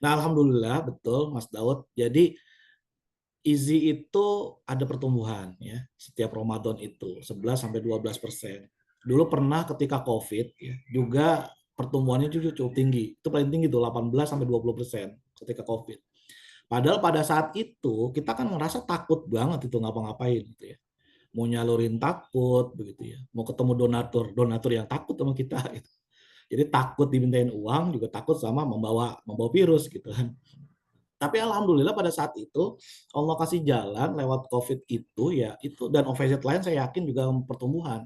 Nah, alhamdulillah betul Mas Daud. Jadi Easy itu ada pertumbuhan ya setiap Ramadan itu 11-12%. Dulu pernah ketika COVID ya, juga pertumbuhannya cukup tinggi. Itu paling tinggi tuh 18-20% ketika COVID. Padahal pada saat itu kita kan ngerasa takut banget itu ngapa-ngapain gitu ya. Mau nyalurin takut begitu ya. Mau ketemu donatur yang takut sama kita gitu. Jadi takut dimintain uang, juga takut sama membawa virus gitu kan. Tapi alhamdulillah pada saat itu Allah kasih jalan lewat COVID itu ya itu, dan OVZ lain saya yakin juga pertumbuhan.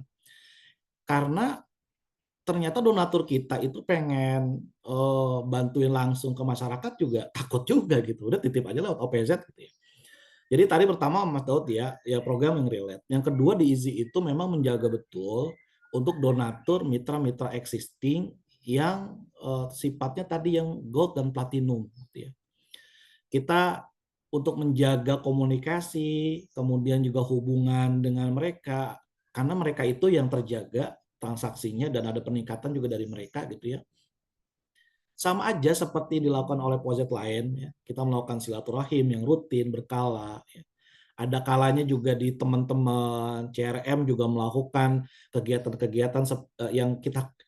Karena ternyata donatur kita itu pengen bantuin langsung ke masyarakat juga takut juga gitu. Udah titip aja lewat OPZ gitu ya. Jadi tadi pertama Mas Daud ya program yang relate. Yang kedua di Easy itu memang menjaga betul untuk donatur mitra-mitra existing yang sifatnya tadi yang gold dan platinum gitu ya. Kita untuk menjaga komunikasi, kemudian juga hubungan dengan mereka, karena mereka itu yang terjaga transaksinya dan ada peningkatan juga dari mereka gitu ya. Sama aja seperti dilakukan oleh proyek lain ya. Kita melakukan silaturahim yang rutin berkala ya. Ada kalanya juga di teman-teman CRM juga melakukan kegiatan-kegiatan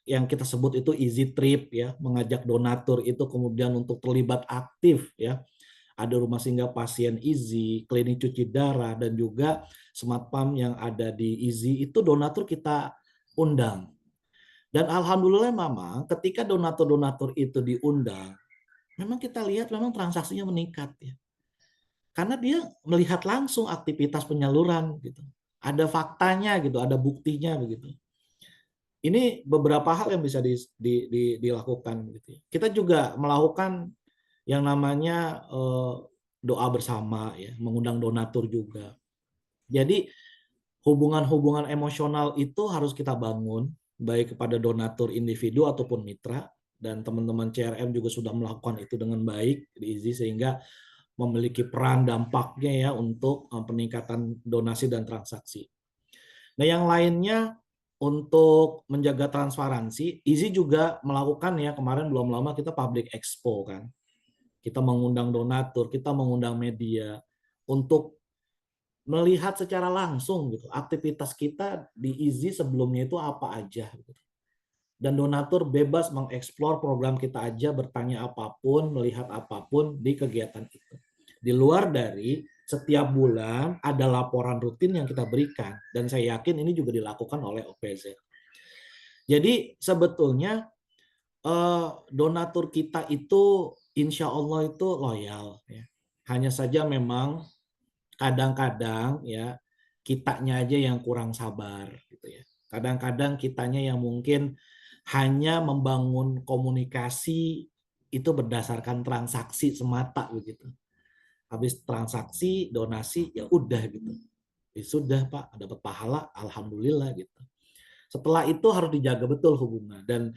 yang kita sebut itu easy trip ya, mengajak donatur itu kemudian untuk terlibat aktif ya. Ada rumah singgah pasien Easy, klinik cuci darah, dan juga smart pump yang ada di Easy itu donatur kita undang. Dan alhamdulillah memang ketika donatur-donatur itu diundang, memang kita lihat memang transaksinya meningkat ya. Karena dia melihat langsung aktivitas penyaluran gitu. Ada faktanya gitu, ada buktinya begitu. Ini beberapa hal yang bisa dilakukan gitu. Kita juga melakukan yang namanya doa bersama ya, mengundang donatur juga. Jadi hubungan-hubungan emosional itu harus kita bangun baik kepada donatur individu ataupun mitra, dan teman-teman CRM juga sudah melakukan itu dengan baik di Easy sehingga memiliki peran dampaknya ya untuk peningkatan donasi dan transaksi. Nah, yang lainnya untuk menjaga transparansi, Easy juga melakukan ya kemarin belum lama kita public expo kan. Kita mengundang donatur, kita mengundang media untuk melihat secara langsung gitu aktivitas kita di Easy sebelumnya itu apa aja gitu. dan donatur bebas mengeksplor program kita aja, bertanya apapun, melihat apapun di kegiatan itu. Di luar dari setiap bulan ada laporan rutin yang kita berikan, dan saya yakin ini juga dilakukan oleh OPZ. Jadi sebetulnya donatur kita itu insya Allah itu loyal, ya. Hanya saja memang kadang-kadang ya kitanya aja yang kurang sabar gitu ya. Kadang-kadang kitanya yang mungkin hanya membangun komunikasi itu berdasarkan transaksi semata begitu. Habis transaksi, donasi, ya udah gitu. Ya sudah Pak, dapat pahala, alhamdulillah gitu. Setelah itu harus dijaga betul hubungan. Dan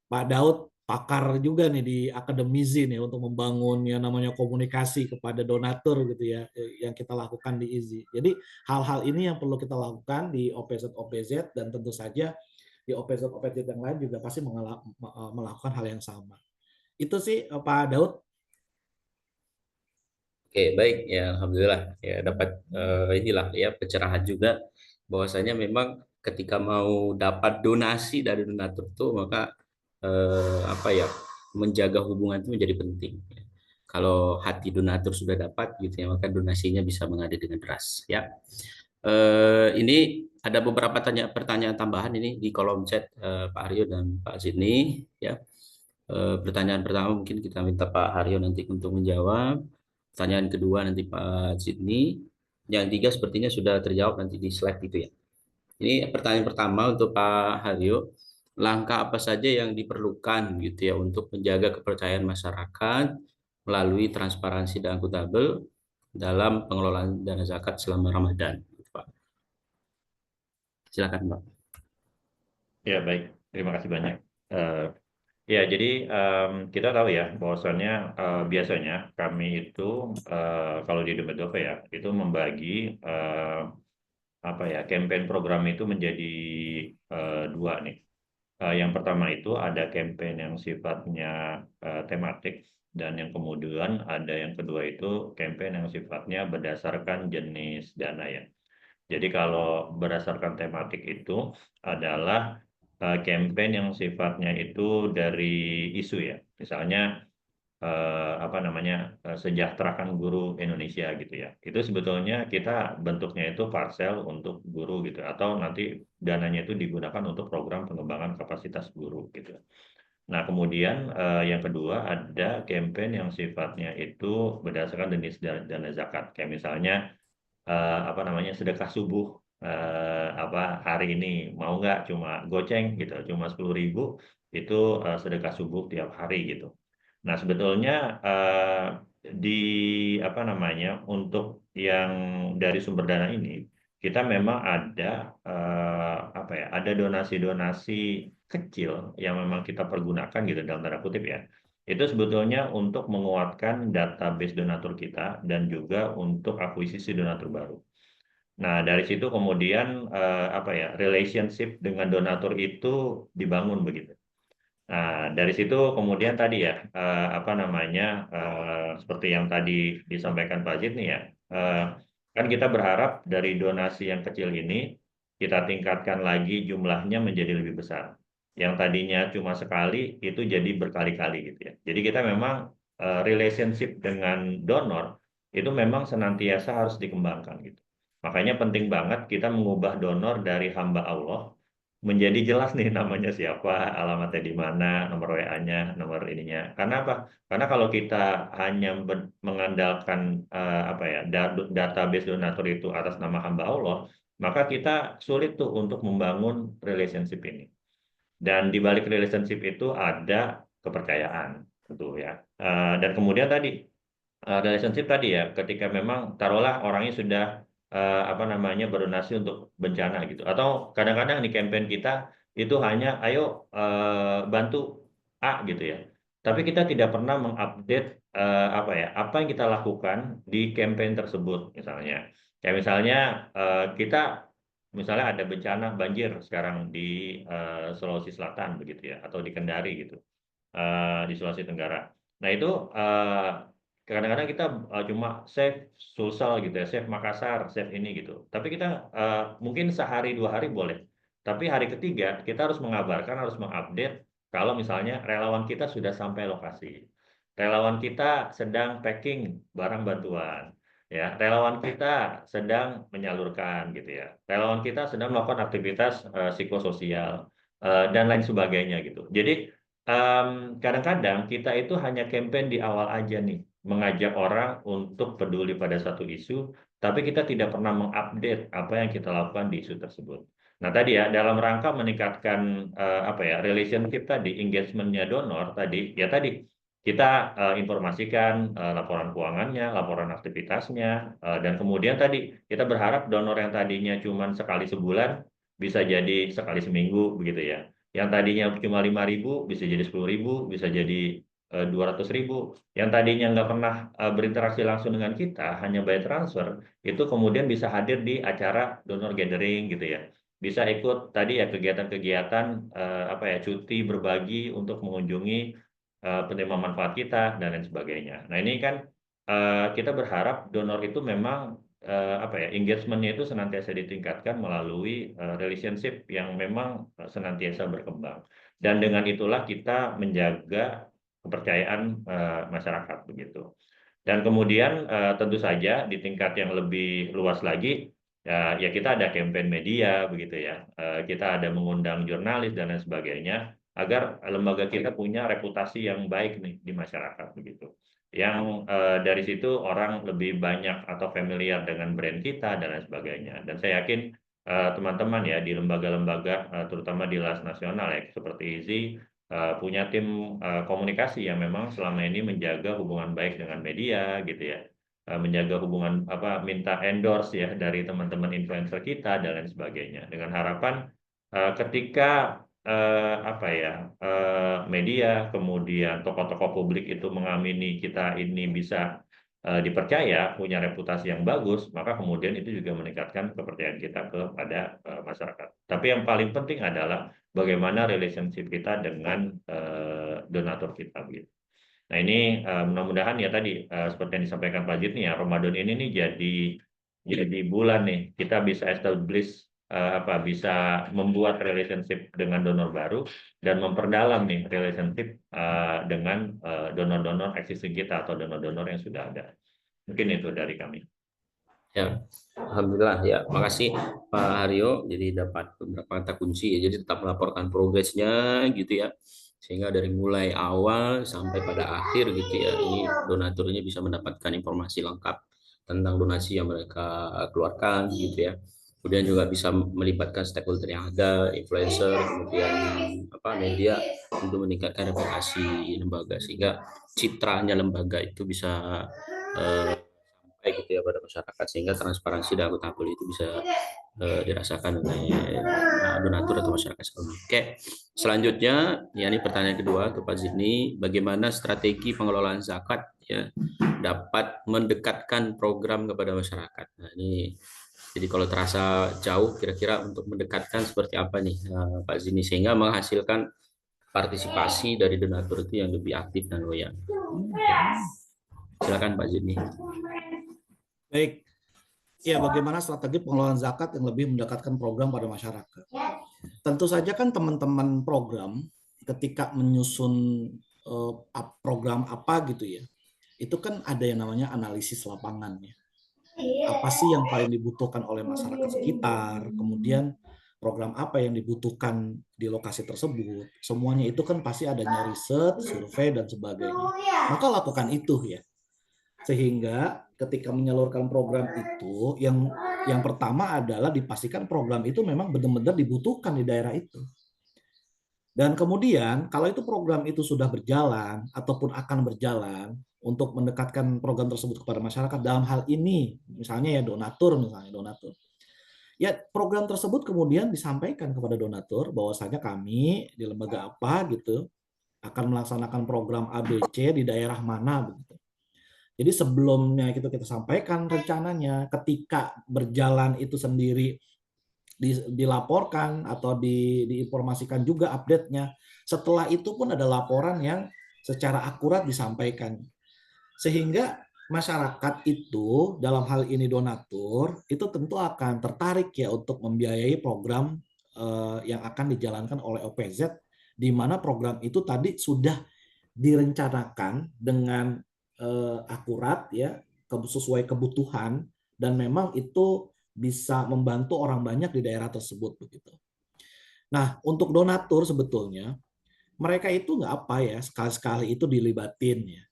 Pak Daud pakar juga nih di akademisi nih untuk membangun yang namanya komunikasi kepada donatur gitu ya, yang kita lakukan di IZI. Jadi hal-hal ini yang perlu kita lakukan di OPZ dan tentu saja di OPZ yang lain juga pasti melakukan hal yang sama. Itu sih Pak Daud. Oke, baik ya, alhamdulillah ya dapat inilah ya pencerahan juga bahwasanya memang ketika mau dapat donasi dari donatur itu maka apa ya menjaga hubungan itu menjadi penting. Kalau hati donatur sudah dapat gitu ya maka donasinya bisa mengalir dengan deras ya. Ini ada beberapa pertanyaan tambahan ini di kolom chat Pak Haryo dan Pak Zidni ya. Pertanyaan pertama mungkin kita minta Pak Haryo nanti untuk menjawab. Pertanyaan kedua nanti Pak Sidney. Yang tiga sepertinya sudah terjawab nanti di slide itu ya. Ini pertanyaan pertama untuk Pak Haryo. Langkah apa saja yang diperlukan gitu ya untuk menjaga kepercayaan masyarakat melalui transparansi dan akuntabel dalam pengelolaan dana zakat selama Ramadan, Pak. Silakan, Pak. Ya, baik. Terima kasih banyak. Ya, jadi kita tahu ya bahwasannya biasanya kami itu kalau di Dompet Dova ya itu membagi apa ya campaign program itu menjadi dua nih. Yang pertama itu ada campaign yang sifatnya tematik dan yang kemudian ada yang kedua itu campaign yang sifatnya berdasarkan jenis dana ya. Jadi kalau berdasarkan tematik itu adalah campaign yang sifatnya itu dari isu ya. Misalnya apa namanya sejahterakan guru Indonesia gitu ya. Itu sebetulnya kita bentuknya itu parcel untuk guru gitu atau nanti dananya itu digunakan untuk program pengembangan kapasitas guru gitu. Nah, kemudian yang kedua ada campaign yang sifatnya itu berdasarkan jenis dana zakat. Kayak misalnya apa namanya sedekah subuh apa hari ini mau nggak cuma goceng gitu, cuma 10.000 itu sedekah subuh tiap hari gitu. Nah, sebetulnya di apa namanya untuk yang dari sumber dana ini kita memang ada apa ya, ada donasi-donasi kecil yang memang kita pergunakan gitu dalam tanda kutip ya. Itu sebetulnya untuk menguatkan database donatur kita dan juga untuk akuisisi donatur baru. Nah, dari situ kemudian apa ya, relationship dengan donatur itu dibangun begitu. Nah, dari situ kemudian tadi ya, apa namanya, seperti yang tadi disampaikan Pak Jid nih ya, kan kita berharap dari donasi yang kecil ini, kita tingkatkan lagi jumlahnya menjadi lebih besar. Yang tadinya cuma sekali, itu jadi berkali-kali gitu ya. Jadi kita memang relationship dengan donor, itu memang senantiasa harus dikembangkan gitu. Makanya penting banget kita mengubah donor dari hamba Allah, menjadi jelas nih namanya siapa, alamatnya di mana, nomor WA-nya, nomor ininya. Karena apa? Karena kalau kita hanya mengandalkan apa ya database donatur itu atas nama hamba Allah, maka kita sulit tuh untuk membangun relationship ini. Dan di balik relationship itu ada kepercayaan, tentu ya. Dan kemudian tadi relationship tadi ya, ketika memang taruhlah orangnya sudah apa namanya berdonasi untuk bencana gitu, atau kadang-kadang di campaign kita itu hanya ayo bantu A gitu ya, tapi kita tidak pernah mengupdate apa ya apa yang kita lakukan di campaign tersebut misalnya, kayak misalnya kita misalnya ada bencana banjir sekarang di Sulawesi Selatan begitu ya, atau di Kendari gitu, di Sulawesi Tenggara. Nah itu kadang-kadang kita cuma save Sulsel gitu ya, save Makassar, save ini gitu. Tapi kita mungkin sehari 2 hari boleh. Tapi hari ketiga kita harus mengabarkan, harus mengupdate kalau misalnya relawan kita sudah sampai lokasi. Relawan kita sedang packing barang bantuan. Ya, relawan kita sedang menyalurkan gitu ya. Relawan kita sedang melakukan aktivitas psikososial dan lain sebagainya gitu. Jadi kadang-kadang kita itu hanya campaign di awal aja nih, mengajak orang untuk peduli pada satu isu, tapi kita tidak pernah mengupdate apa yang kita lakukan di isu tersebut. Nah tadi ya, dalam rangka meningkatkan apa ya, relationship tadi, engagement-nya donor tadi, ya tadi kita informasikan laporan keuangannya, laporan aktivitasnya, dan kemudian tadi kita berharap donor yang tadinya cuma sekali sebulan bisa jadi sekali seminggu begitu ya. Yang tadinya cuma 5.000 bisa jadi 10.000, bisa jadi 200.000. Yang tadinya nggak pernah berinteraksi langsung dengan kita, hanya by transfer, itu kemudian bisa hadir di acara donor gathering gitu ya. Bisa ikut tadi ya kegiatan-kegiatan apa ya, cuti berbagi untuk mengunjungi penerima manfaat kita dan lain sebagainya. Nah ini kan kita berharap donor itu memang apa ya, engagement-nya itu senantiasa ditingkatkan melalui relationship yang memang senantiasa berkembang. Dan dengan itulah kita menjaga kepercayaan masyarakat begitu. Dan kemudian tentu saja di tingkat yang lebih luas lagi ya kita ada campaign media begitu ya. Kita ada mengundang jurnalis dan lain sebagainya agar lembaga kita punya reputasi yang baik nih di masyarakat begitu. Yang dari situ orang lebih banyak atau familiar dengan brand kita dan lain sebagainya. Dan saya yakin teman-teman ya di lembaga-lembaga terutama di LAS nasional ya seperti IZI punya tim komunikasi yang memang selama ini menjaga hubungan baik dengan media gitu ya, menjaga hubungan apa, minta endorse ya dari teman-teman influencer kita dan lain sebagainya, dengan harapan ketika apa ya, media kemudian tokoh-tokoh publik itu mengamini kita ini bisa dipercaya, punya reputasi yang bagus, maka kemudian itu juga meningkatkan kepercayaan kita kepada masyarakat. Tapi yang paling penting adalah bagaimana relationship kita dengan donatur kita gitu. Nah ini mudah-mudahan ya tadi seperti yang disampaikan Pak Jit nih ya, Ramadan ini nih jadi bulan nih kita bisa establish apa, bisa membuat relationship dengan donor baru dan memperdalam nih relationship dengan donor-donor existing kita atau donor-donor yang sudah ada. Mungkin itu dari kami. Ya, alhamdulillah ya. Makasih Pak Haryo. Jadi dapat beberapa kata kunci ya. Jadi tetap melaporkan progresnya gitu ya. Sehingga dari mulai awal sampai pada akhir gitu ya. Ini donaturnya bisa mendapatkan informasi lengkap tentang donasi yang mereka keluarkan gitu ya. Kemudian juga bisa melibatkan stakeholder yang ada, influencer, kemudian apa, media untuk meningkatkan reputasi lembaga sehingga citranya lembaga itu bisa baik gitu ya pada masyarakat, sehingga transparansi dan akutabel itu bisa dirasakan oleh donatur atau masyarakat sekalian. Oke, selanjutnya ya, ini pertanyaan kedua ke Pak Zidni, bagaimana strategi pengelolaan zakat ya dapat mendekatkan program kepada masyarakat. Nah ini jadi kalau terasa jauh, kira-kira untuk mendekatkan seperti apa nih Pak Zidni sehingga menghasilkan partisipasi dari donatur itu yang lebih aktif dan loyal. Silakan Pak Zidni. Baik, ya bagaimana strategi pengelolaan zakat yang lebih mendekatkan program pada masyarakat. Tentu saja kan teman-teman program ketika menyusun program apa gitu ya, itu kan ada yang namanya analisis lapangannya. Apa sih yang paling dibutuhkan oleh masyarakat sekitar, kemudian program apa yang dibutuhkan di lokasi tersebut. Semuanya itu kan pasti adanya riset, survei, dan sebagainya. Maka lakukan itu ya. Sehingga ketika menyalurkan program itu, yang pertama adalah dipastikan program itu memang benar-benar dibutuhkan di daerah itu. Dan kemudian kalau itu program itu sudah berjalan ataupun akan berjalan untuk mendekatkan program tersebut kepada masyarakat, dalam hal ini misalnya ya donatur, ya program tersebut kemudian disampaikan kepada donatur bahwasanya kami di lembaga apa gitu akan melaksanakan program ABC di daerah mana begitu. Jadi sebelumnya itu kita sampaikan rencananya, ketika berjalan itu sendiri dilaporkan atau diinformasikan juga update-nya. Setelah itu pun ada laporan yang secara akurat disampaikan. Sehingga masyarakat itu dalam hal ini donatur itu tentu akan tertarik ya untuk membiayai program yang akan dijalankan oleh OPZ, di mana program itu tadi sudah direncanakan dengan akurat ya, sesuai kebutuhan, dan memang itu bisa membantu orang banyak di daerah tersebut begitu. Nah, untuk donatur sebetulnya mereka itu nggak apa ya, sekali-sekali itu dilibatin ya.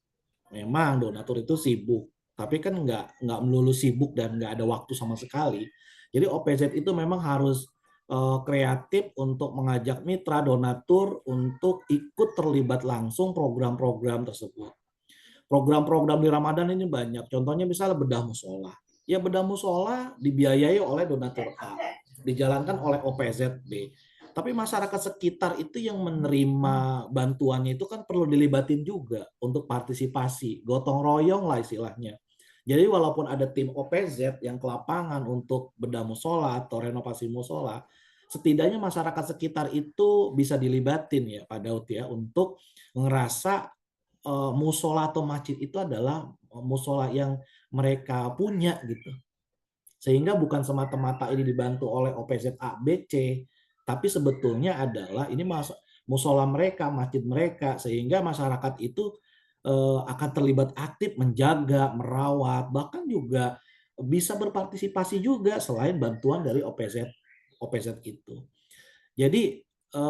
Memang donatur itu sibuk, tapi kan nggak melulu sibuk dan nggak ada waktu sama sekali. Jadi OPZ itu memang harus kreatif untuk mengajak mitra donatur untuk ikut terlibat langsung program-program tersebut. Program-program di Ramadan ini banyak. Contohnya misalnya bedah musola. Ya bedah musola dibiayai oleh donatur A, dijalankan oleh OPZ B. Tapi masyarakat sekitar itu yang menerima bantuannya itu kan perlu dilibatin juga untuk partisipasi, gotong royong lah istilahnya. Jadi walaupun ada tim OPZ yang ke lapangan untuk bedah musola atau renovasi musola, setidaknya masyarakat sekitar itu bisa dilibatin ya Pak Daud ya, untuk ngerasa musola atau masjid itu adalah musola yang mereka punya gitu. Sehingga bukan semata-mata ini dibantu oleh OPZ A, B, C, tapi sebetulnya adalah ini musola mereka, masjid mereka, sehingga masyarakat itu akan terlibat aktif menjaga, merawat, bahkan juga bisa berpartisipasi juga selain bantuan dari OPZ itu. Jadi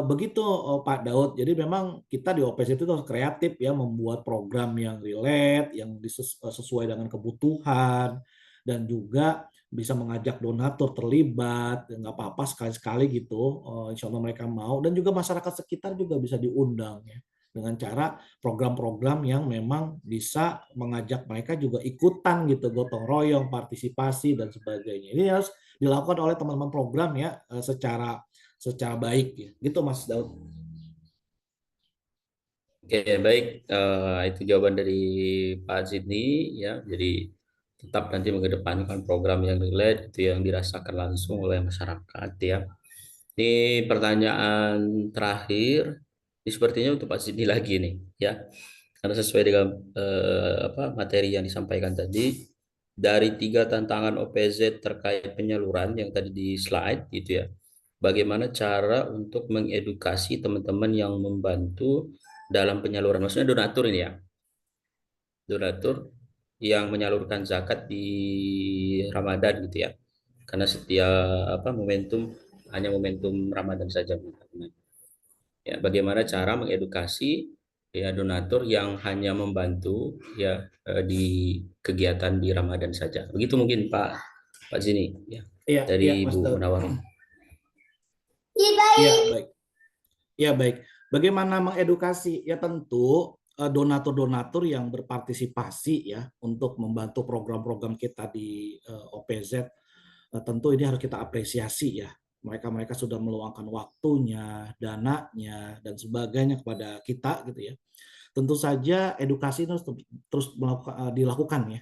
begitu Pak Daud. Jadi memang kita di OPZ itu harus kreatif ya, membuat program yang relate, yang sesuai dengan kebutuhan, dan juga bisa mengajak donatur terlibat. Nggak apa-apa sekali-sekali gitu. Insya Allah mereka mau, dan juga masyarakat sekitar juga bisa diundang ya, dengan cara program-program yang memang bisa mengajak mereka juga ikutan gitu, gotong royong, partisipasi dan sebagainya. Ini harus dilakukan oleh teman-teman program ya, secara baik ya. Gitu Mas Daud. Oke, baik. Itu jawaban dari Pak Sidney ya. Jadi tetap nanti mengedepankan program yang relate, itu yang dirasakan langsung oleh masyarakat ya. Ini pertanyaan terakhir. Ini sepertinya untuk Pak Sidney lagi nih ya. Karena sesuai dengan materi yang disampaikan tadi, dari 3 tantangan OPZ terkait penyaluran yang tadi di slide gitu ya. Bagaimana cara untuk mengedukasi teman-teman yang membantu dalam penyaluran, maksudnya donatur ini ya, donatur yang menyalurkan zakat di Ramadan gitu ya, karena setiap momentum hanya momentum Ramadan saja. Ya, bagaimana cara mengedukasi ya donatur yang hanya membantu ya di kegiatan di Ramadan saja. Begitu mungkin Pak Zini ya, Iya, dari Mas Bu Daud. Munawar. Iya, baik. Ya, baik. Bagaimana mengedukasi? Ya tentu donatur-donatur yang berpartisipasi ya untuk membantu program-program kita di OPZ, tentu ini harus kita apresiasi ya. Mereka sudah meluangkan waktunya, dananya, dan sebagainya kepada kita gitu ya. Tentu saja edukasi terus dilakukan ya.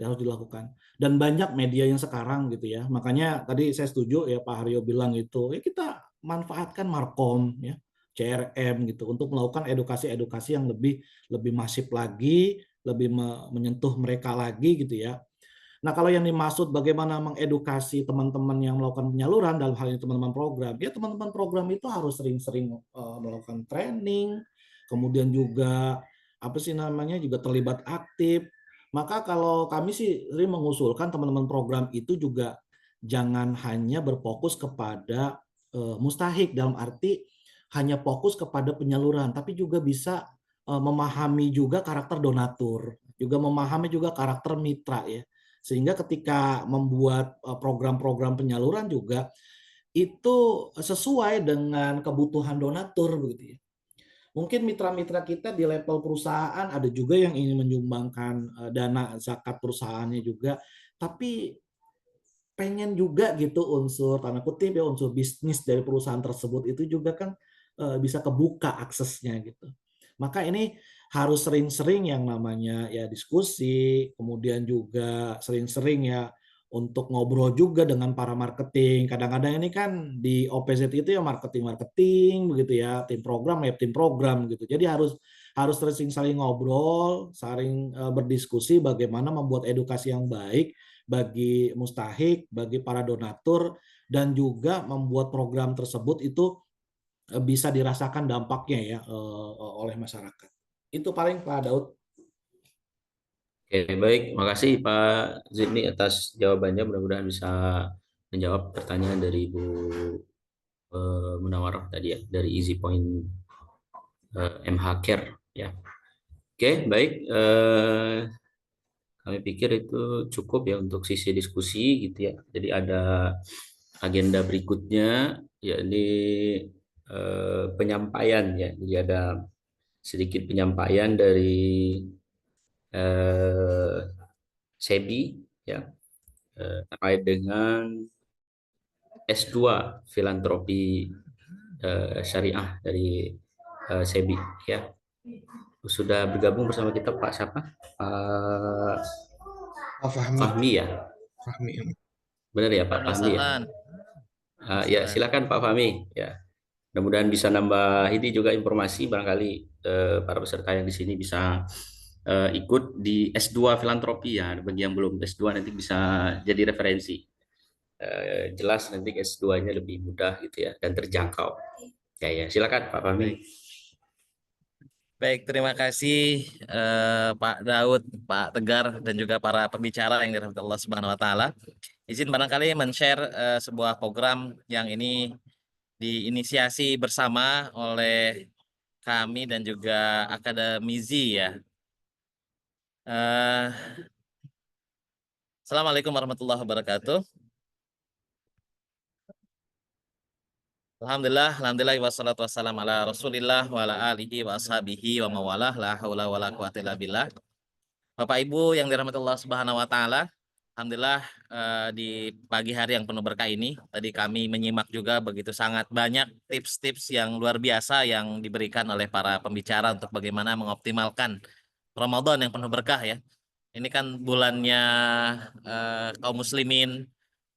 Harus dilakukan. Dan banyak media yang sekarang gitu ya. Makanya tadi saya setuju ya Pak Haryo bilang itu, ya kita manfaatkan Markom ya, CRM gitu untuk melakukan edukasi-edukasi yang lebih masif lagi, lebih menyentuh mereka lagi gitu ya. Nah, kalau yang dimaksud bagaimana mengedukasi teman-teman yang melakukan penyaluran, dalam hal ini teman-teman program, ya teman-teman program itu harus sering-sering melakukan training, kemudian juga apa sih namanya juga terlibat aktif. Maka kalau kami sih sering mengusulkan teman-teman program itu juga jangan hanya berfokus kepada mustahik, dalam arti hanya fokus kepada penyaluran, tapi juga bisa memahami juga karakter donatur, juga memahami juga karakter mitra ya. Sehingga ketika membuat program-program penyaluran juga itu sesuai dengan kebutuhan donatur begitu ya. Mungkin mitra-mitra kita di level perusahaan ada juga yang ingin menyumbangkan dana zakat perusahaannya juga, tapi pengen juga gitu unsur tanda kutip ya, unsur bisnis dari perusahaan tersebut itu juga kan bisa kebuka aksesnya gitu. Maka ini harus sering-sering yang namanya ya diskusi, kemudian juga sering-sering ya untuk ngobrol juga dengan para marketing. Kadang-kadang ini kan di OPZ itu ya marketing begitu ya, tim program ya tim program gitu. Jadi harus sering saling ngobrol, saling berdiskusi bagaimana membuat edukasi yang baik bagi mustahik, bagi para donatur, dan juga membuat program tersebut itu bisa dirasakan dampaknya ya oleh masyarakat. Itu paling Pak Daud. Oke, baik. Makasih Pak Zidni atas jawabannya. Mudah-mudahan bisa menjawab pertanyaan dari Ibu Munawarah tadi ya, dari Easy Point MH Care ya. Oke, baik. Kami pikir itu cukup ya untuk sisi diskusi gitu ya. Jadi ada agenda berikutnya, yakni penyampaian ya. Jadi ada sedikit penyampaian dari SEBI ya, terkait dengan S2 filantropi syariah dari SEBI ya. Sudah bergabung bersama kita Pak siapa? Pak Pak Fahmi. Fahmi ya. Fahmi. Benar ya Pak Fahmi ya. Ya silakan Pak Fahmi ya. Mudah-mudahan bisa nambah ini juga informasi, barangkali para peserta yang di sini bisa ikut di S2 filantropi ya. Bagi yang belum S2 nanti bisa jadi referensi. Jelas nanti S2-nya lebih mudah gitu ya dan terjangkau. Ya, silakan Pak Fahmi. Baik, terima kasih Pak Daud, Pak Tegar, dan juga para pembicara yang dirahmati Allah Subhanahu wa Ta'ala. Izin barangkali men-share sebuah program yang ini diinisiasi bersama oleh kami dan juga akademisi ya. Assalamualaikum warahmatullahi wabarakatuh. Alhamdulillah, wassalatu wassalamu ala Rasulillah wa ala alihi wa ashabihi wa mawalah la haula wa la quwata illa billah. Bapak Ibu yang dirahmati Allah Subhanahu wa Ta'ala, alhamdulillah di pagi hari yang penuh berkah ini tadi kami menyimak juga begitu sangat banyak tips-tips yang luar biasa yang diberikan oleh para pembicara untuk bagaimana mengoptimalkan Ramadan yang penuh berkah ya. Ini kan bulannya kaum muslimin,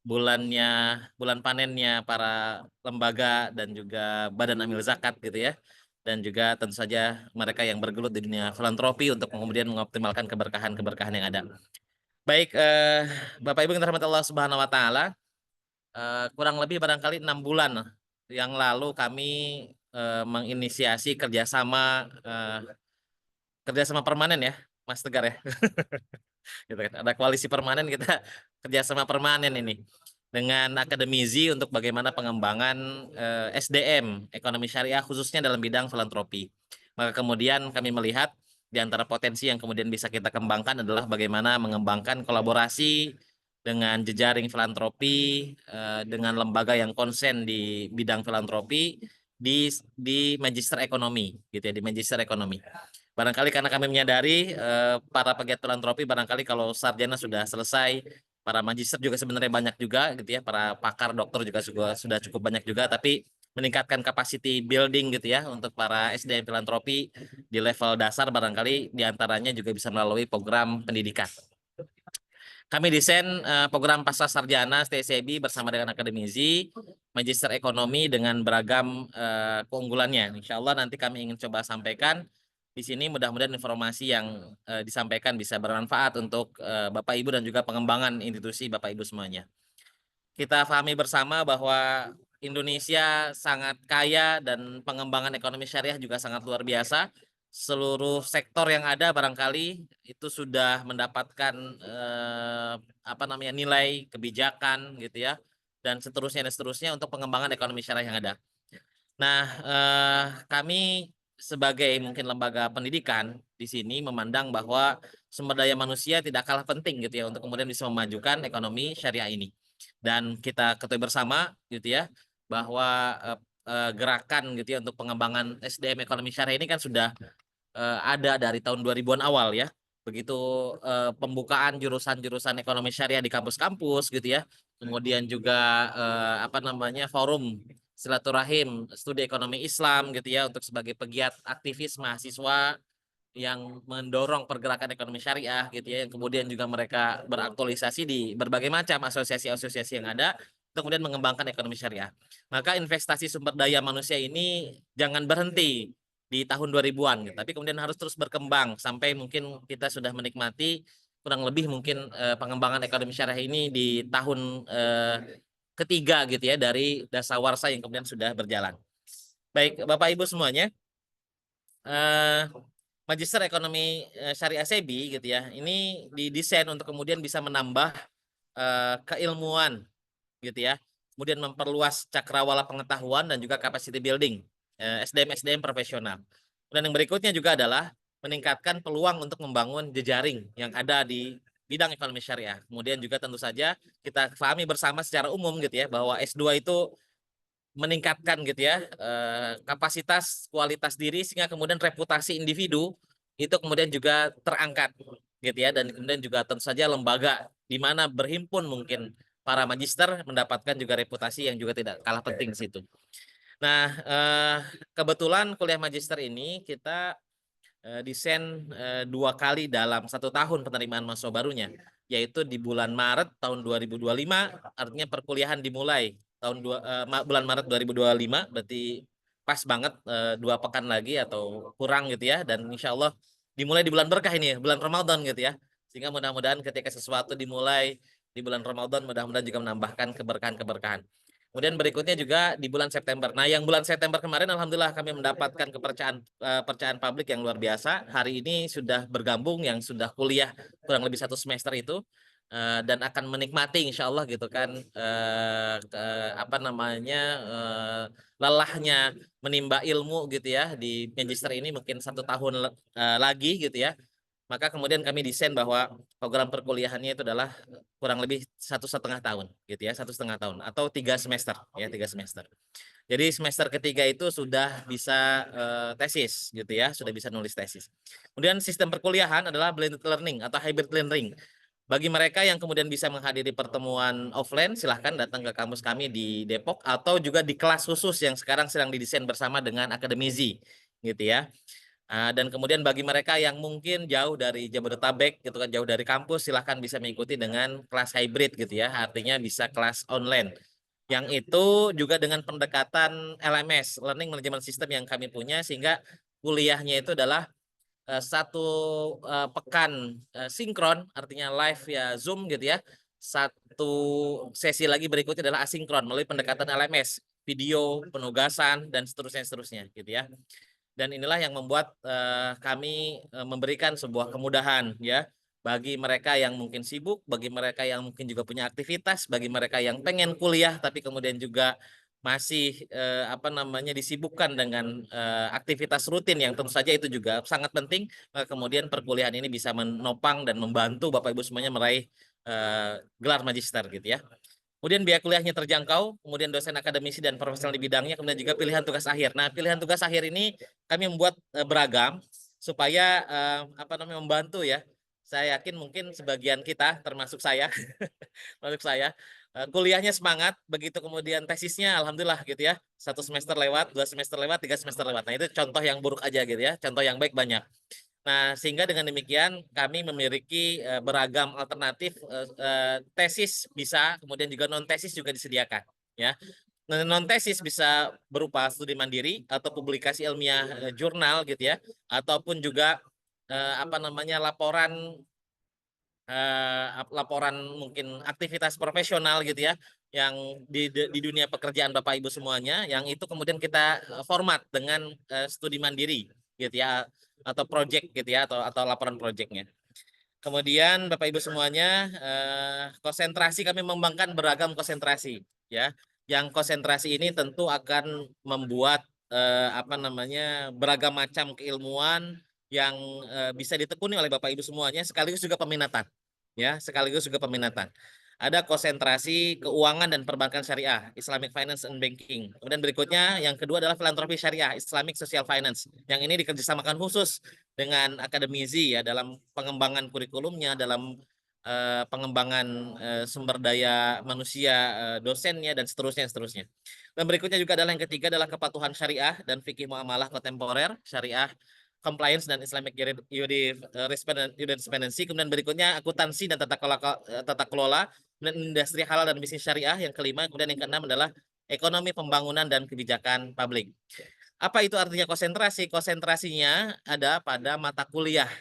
bulan panennya para lembaga dan juga badan amil zakat gitu ya, dan juga tentu saja mereka yang bergelut di dunia filantropi untuk kemudian mengoptimalkan keberkahan-keberkahan yang ada. Baik, Bapak Ibu yang dirahmati Allah Subhanahu wa Ta'ala, kurang lebih barangkali 6 bulan yang lalu kami menginisiasi kerjasama permanen ya Mas Tegar ya. Gitu kan. Ada koalisi permanen, kita kerjasama permanen ini dengan akademisi untuk bagaimana pengembangan SDM ekonomi syariah khususnya dalam bidang filantropi. Maka kemudian kami melihat di antara potensi yang kemudian bisa kita kembangkan adalah bagaimana mengembangkan kolaborasi dengan jejaring filantropi dengan lembaga yang konsen di bidang filantropi di magister ekonomi gitu ya, di magister ekonomi. Barangkali karena kami menyadari para pegiat filantropi barangkali kalau sarjana sudah selesai, para magister juga sebenarnya banyak juga gitu ya, para pakar dokter juga sudah cukup banyak juga, tapi meningkatkan capacity building gitu ya untuk para SDM filantropi di level dasar barangkali diantaranya juga bisa melalui program pendidikan. Kami desain program pasca sarjana STSEBI bersama dengan akademisi magister ekonomi dengan beragam keunggulannya. Insya Allah nanti kami ingin coba sampaikan di sini, mudah-mudahan informasi yang disampaikan bisa bermanfaat untuk Bapak Ibu dan juga pengembangan institusi Bapak Ibu semuanya. Kita pahami bersama bahwa Indonesia sangat kaya dan pengembangan ekonomi syariah juga sangat luar biasa. Seluruh sektor yang ada barangkali itu sudah mendapatkan nilai kebijakan gitu ya, dan seterusnya untuk pengembangan ekonomi syariah yang ada. Nah, kami sebagai mungkin lembaga pendidikan di sini memandang bahwa sumber daya manusia tidak kalah penting gitu ya untuk kemudian bisa memajukan ekonomi syariah ini. Dan kita ketahui bersama gitu ya bahwa gerakan gitu ya untuk pengembangan SDM ekonomi syariah ini kan sudah ada dari tahun 2000-an awal ya. Begitu pembukaan jurusan-jurusan ekonomi syariah di kampus-kampus gitu ya. Kemudian juga forum silaturahim studi ekonomi Islam gitu ya untuk sebagai pegiat aktivis mahasiswa yang mendorong pergerakan ekonomi syariah gitu ya, yang kemudian juga mereka beraktualisasi di berbagai macam asosiasi-asosiasi yang ada untuk kemudian mengembangkan ekonomi syariah. Maka investasi sumber daya manusia ini jangan berhenti di tahun 2000-an gitu, tapi kemudian harus terus berkembang sampai mungkin kita sudah menikmati kurang lebih mungkin pengembangan ekonomi syariah ini di tahun ketiga gitu ya dari dasawarsa yang kemudian sudah berjalan. Baik, Bapak Ibu semuanya, Magister Ekonomi Syariah SEBI gitu ya, ini didesain untuk kemudian bisa menambah keilmuan gitu ya, kemudian memperluas cakrawala pengetahuan dan juga capacity building SDM profesional. Dan yang berikutnya juga adalah meningkatkan peluang untuk membangun jejaring yang ada di bidang ekonomi syariah. Kemudian juga tentu saja kita pahami bersama secara umum gitu ya bahwa S2 itu meningkatkan gitu ya kapasitas kualitas diri sehingga kemudian reputasi individu itu kemudian juga terangkat gitu ya, dan kemudian juga tentu saja lembaga di mana berhimpun mungkin para magister mendapatkan juga reputasi yang juga tidak kalah penting di situ. Nah, kebetulan kuliah magister ini kita desain 2 kali dalam 1 tahun penerimaan mahasiswa barunya, yaitu di bulan Maret tahun 2025, artinya perkuliahan dimulai bulan Maret 2025, berarti pas banget 2 pekan lagi atau kurang gitu ya, dan insya Allah dimulai di bulan berkah ini, bulan Ramadan gitu ya, sehingga mudah-mudahan ketika sesuatu dimulai di bulan Ramadan mudah-mudahan juga menambahkan keberkahan-keberkahan. Kemudian berikutnya juga di bulan September. Nah, yang bulan September kemarin alhamdulillah kami mendapatkan kepercayaan publik yang luar biasa. Hari ini sudah bergabung yang sudah kuliah kurang lebih 1 semester itu dan akan menikmati insya Allah gitu kan lelahnya menimba ilmu gitu ya di magister ini mungkin 1 tahun lagi gitu ya. Maka kemudian kami desain bahwa program perkuliahannya itu adalah kurang lebih 1,5 tahun gitu ya, 1,5 tahun atau 3 semester ya, 3 semester. Jadi semester ketiga itu sudah bisa tesis gitu ya, sudah bisa nulis tesis. Kemudian sistem perkuliahan adalah blended learning atau hybrid learning. Bagi mereka yang kemudian bisa menghadiri pertemuan offline, silahkan datang ke kampus kami di Depok atau juga di kelas khusus yang sekarang sedang didesain bersama dengan akademisi gitu ya. Dan kemudian bagi mereka yang mungkin jauh dari Jabodetabek gitu kan, jauh dari kampus, silahkan bisa mengikuti dengan kelas hybrid gitu ya, artinya bisa kelas online. Yang itu juga dengan pendekatan LMS, Learning Management System yang kami punya, sehingga kuliahnya itu adalah 1 pekan sinkron, artinya live ya Zoom gitu ya. 1 sesi lagi berikutnya adalah asinkron melalui pendekatan LMS, video, penugasan dan seterusnya gitu ya. Dan inilah yang membuat kami memberikan sebuah kemudahan ya bagi mereka yang mungkin sibuk, bagi mereka yang mungkin juga punya aktivitas, bagi mereka yang pengen kuliah tapi kemudian juga masih disibukkan dengan aktivitas rutin yang tentu saja itu juga sangat penting. Kemudian perkuliahan ini bisa menopang dan membantu Bapak Ibu semuanya meraih gelar magister gitu ya. Kemudian biaya kuliahnya terjangkau, kemudian dosen akademisi dan profesional di bidangnya, kemudian juga pilihan tugas akhir. Nah, pilihan tugas akhir ini kami membuat beragam supaya membantu ya. Saya yakin mungkin sebagian kita, termasuk saya, kuliahnya semangat, begitu kemudian tesisnya alhamdulillah gitu ya. 1 semester lewat, 2 semester lewat, 3 semester lewat. Nah, itu contoh yang buruk aja gitu ya. Contoh yang baik banyak. Nah, sehingga dengan demikian kami memiliki beragam alternatif tesis bisa, kemudian juga non tesis juga disediakan, ya. Non tesis bisa berupa studi mandiri atau publikasi ilmiah jurnal gitu ya, ataupun juga laporan mungkin aktivitas profesional gitu ya, yang di dunia pekerjaan Bapak Ibu semuanya, yang itu kemudian kita format dengan studi mandiri gitu ya, atau project gitu ya, atau laporan projectnya. Kemudian Bapak Ibu semuanya, konsentrasi kami mengembangkan beragam konsentrasi ya. Yang konsentrasi ini tentu akan membuat beragam macam keilmuan yang bisa ditekuni oleh Bapak Ibu semuanya, sekaligus juga peminatan ya, sekaligus juga peminatan. Ada konsentrasi keuangan dan perbankan syariah, Islamic Finance and Banking. Kemudian berikutnya yang kedua adalah filantropi syariah, Islamic Social Finance. Yang ini dikerjasamakan khusus dengan akademisi ya dalam pengembangan kurikulumnya, dalam pengembangan sumber daya manusia, dosennya dan seterusnya. Dan berikutnya juga adalah yang ketiga adalah kepatuhan syariah dan fikih muamalah kontemporer, syariah compliance dan Islamic jurisprudency. Kemudian berikutnya akuntansi dan tata kelola dan industri halal dan bisnis syariah. Yang kelima, kemudian yang keenam adalah ekonomi pembangunan dan kebijakan publik. Apa itu artinya konsentrasi? Konsentrasinya ada pada mata kuliah.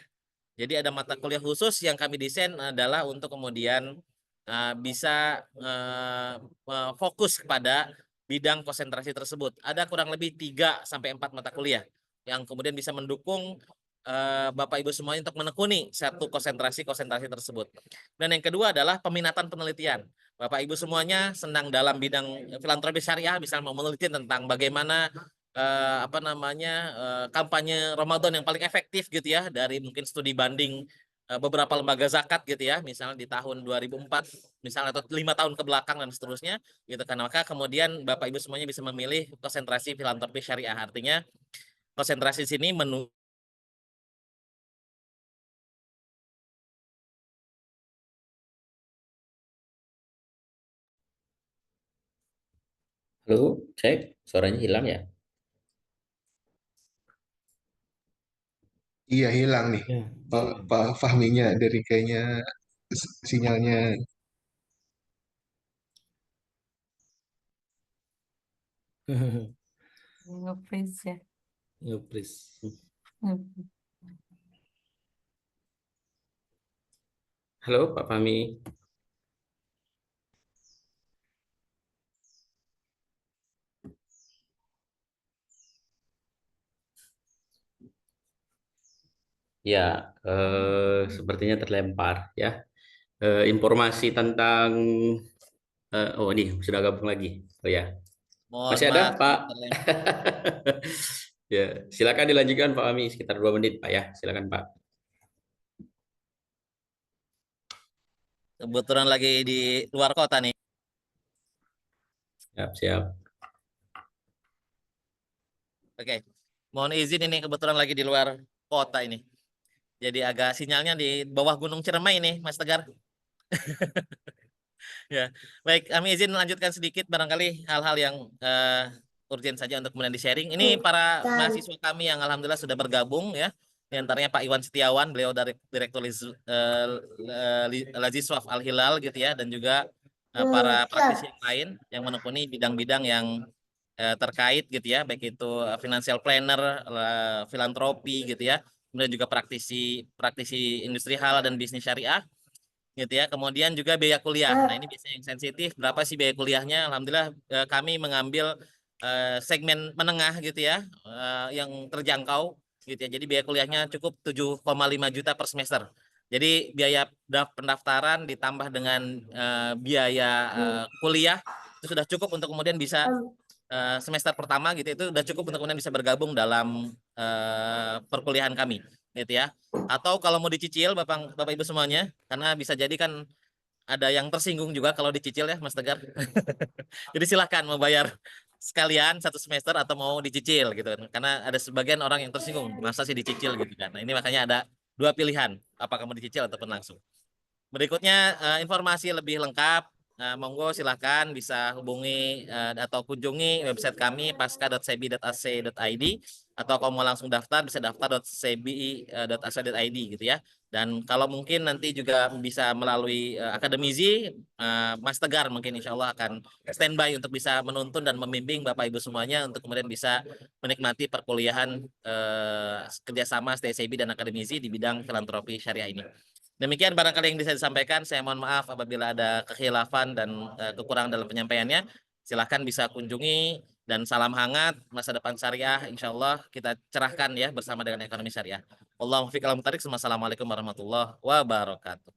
Jadi ada mata kuliah khusus yang kami desain adalah untuk kemudian bisa fokus kepada bidang konsentrasi tersebut. Ada kurang lebih 3 sampai 4 mata kuliah yang kemudian bisa mendukung Bapak Ibu semuanya untuk menekuni satu konsentrasi tersebut. Dan yang kedua adalah peminatan penelitian. Bapak Ibu semuanya senang dalam bidang filantropi syariah, misalnya mau meneliti tentang bagaimana kampanye Ramadan yang paling efektif gitu ya, dari mungkin studi banding beberapa lembaga zakat gitu ya, misalnya di tahun 2004 misalnya, atau 5 tahun ke belakang dan seterusnya gitu kan. Maka kemudian Bapak Ibu semuanya bisa memilih konsentrasi filantropi syariah. Artinya konsentrasi sini Halo, cek suaranya hilang ya. Iya hilang nih Ya, Pak, hilang. Pak Fahminya dari kayaknya sinyalnya. Nge-freeze ya. Nge-freeze. Hmm. Halo, Pak Fahmi. Ya, sepertinya terlempar ya. Informasi tentang oh ini sudah gabung lagi. Oh ya, mohon masih ada maaf Pak. terlempar. Ya, silakan dilanjutkan Pak Fahmi, sekitar 2 menit Pak ya. Silakan Pak. Kebetulan lagi di luar kota nih. Siap, siap. Oke. Mohon izin, ini kebetulan lagi di luar kota ini. Jadi agak sinyalnya di bawah Gunung Ciremai nih, Mas Tegar. Ya, baik, kami izin melanjutkan sedikit barangkali hal-hal yang urgent saja untuk kemudian di-sharing. Ini para mahasiswa kami yang alhamdulillah sudah bergabung ya. Di antaranya Pak Iwan Setiawan, beliau dari Direktur Laziswaf Al-Hilal gitu ya, dan juga para praktisi yang lain yang menekuni bidang-bidang yang terkait gitu ya, baik itu financial planner, filantropi gitu ya, kemudian juga praktisi industri halal dan bisnis syariah gitu ya. Kemudian juga biaya kuliah. Nah, ini biasanya yang sensitif. Berapa sih biaya kuliahnya? Alhamdulillah kami mengambil segmen menengah gitu ya, yang terjangkau gitu ya. Jadi biaya kuliahnya cukup 7,5 juta per semester. Jadi biaya pendaftaran ditambah dengan biaya kuliah itu sudah cukup untuk kemudian bisa semester pertama gitu, itu udah cukup untuk kemudian bisa bergabung dalam perkuliahan kami gitu ya. Atau kalau mau dicicil Bapak Ibu semuanya, karena bisa jadi kan ada yang tersinggung juga kalau dicicil ya Mas Tegar. Jadi silahkan mau bayar sekalian satu semester atau mau dicicil gitu kan. Karena ada sebagian orang yang tersinggung, masa sih dicicil gitu kan. Nah, ini makanya ada 2 pilihan, apakah mau dicicil ataupun langsung. Berikutnya informasi lebih lengkap, monggo silahkan bisa hubungi atau kunjungi website kami pasca.sebi.ac.id, atau kalau mau langsung daftar bisa daftar.sebi.ac.id gitu ya. Dan kalau mungkin nanti juga bisa melalui akademisi, Mas Tegar mungkin insya Allah akan standby untuk bisa menuntun dan membimbing Bapak Ibu semuanya untuk kemudian bisa menikmati perkuliahan kerjasama STSEBI dan akademisi di bidang filantropi syariah ini. Demikian barangkali yang bisa disampaikan. Saya mohon maaf apabila ada kekhilafan dan kekurangan dalam penyampaiannya. Silahkan bisa kunjungi, dan salam hangat masa depan syariah. Insya Allah kita cerahkan ya bersama dengan ekonomi syariah. Allahumma fiq al-mutarik. Assalamualaikum warahmatullahi wabarakatuh.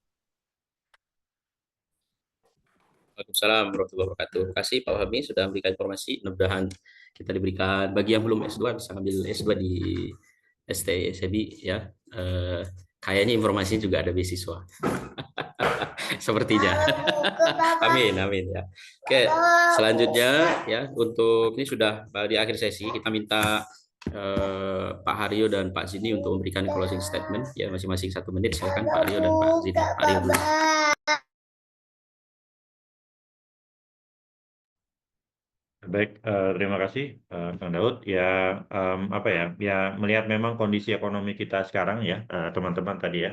Waalaikumsalam warahmatullahi wabarakatuh. Terima kasih Pak Fahmi sudah memberikan informasi. Mudah-mudahan kita diberikan, bagi yang belum S2 bisa ambil S2 di STSEBI ya. Kayaknya informasinya juga ada beasiswa. Sepertinya. Amin, amin ya. Oke, selanjutnya ya, untuk ini sudah di akhir sesi, kita minta Pak Haryo dan Pak Zini untuk memberikan closing statement ya, masing-masing 1 menit. Silakan Pak Haryo dan Pak Zini. Pak Haryo dulu. Baik, terima kasih Kang Daud. Ya, apa ya? Ya, melihat memang kondisi ekonomi kita sekarang ya, teman-teman tadi ya.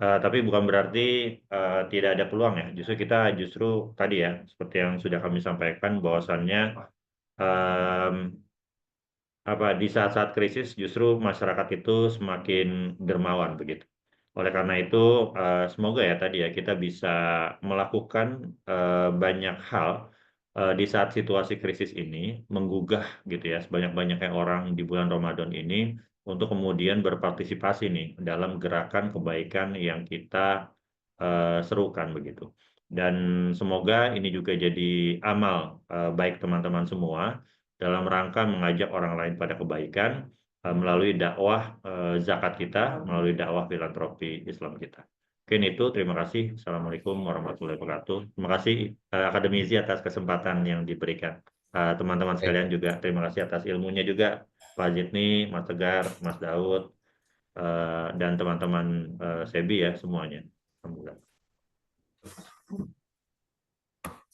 Tapi bukan berarti tidak ada peluang ya. Justru tadi ya, seperti yang sudah kami sampaikan, bahwasannya apa di saat-saat krisis justru masyarakat itu semakin dermawan begitu. Oleh karena itu, semoga ya tadi ya kita bisa melakukan banyak hal di saat situasi krisis ini, menggugah gitu ya sebanyak-banyaknya orang di bulan Ramadan ini untuk kemudian berpartisipasi nih dalam gerakan kebaikan yang kita serukan begitu. Dan semoga ini juga jadi amal baik teman-teman semua dalam rangka mengajak orang lain pada kebaikan melalui dakwah zakat kita, melalui dakwah filantropi Islam kita. Mungkin itu, terima kasih. Assalamualaikum warahmatullahi wabarakatuh. Terima kasih Akademisi atas kesempatan yang diberikan. Teman-teman sekalian juga terima kasih atas ilmunya juga, Pak Jitni, Mas Tegar, Mas Daud, dan teman-teman Sebi ya semuanya. Alhamdulillah.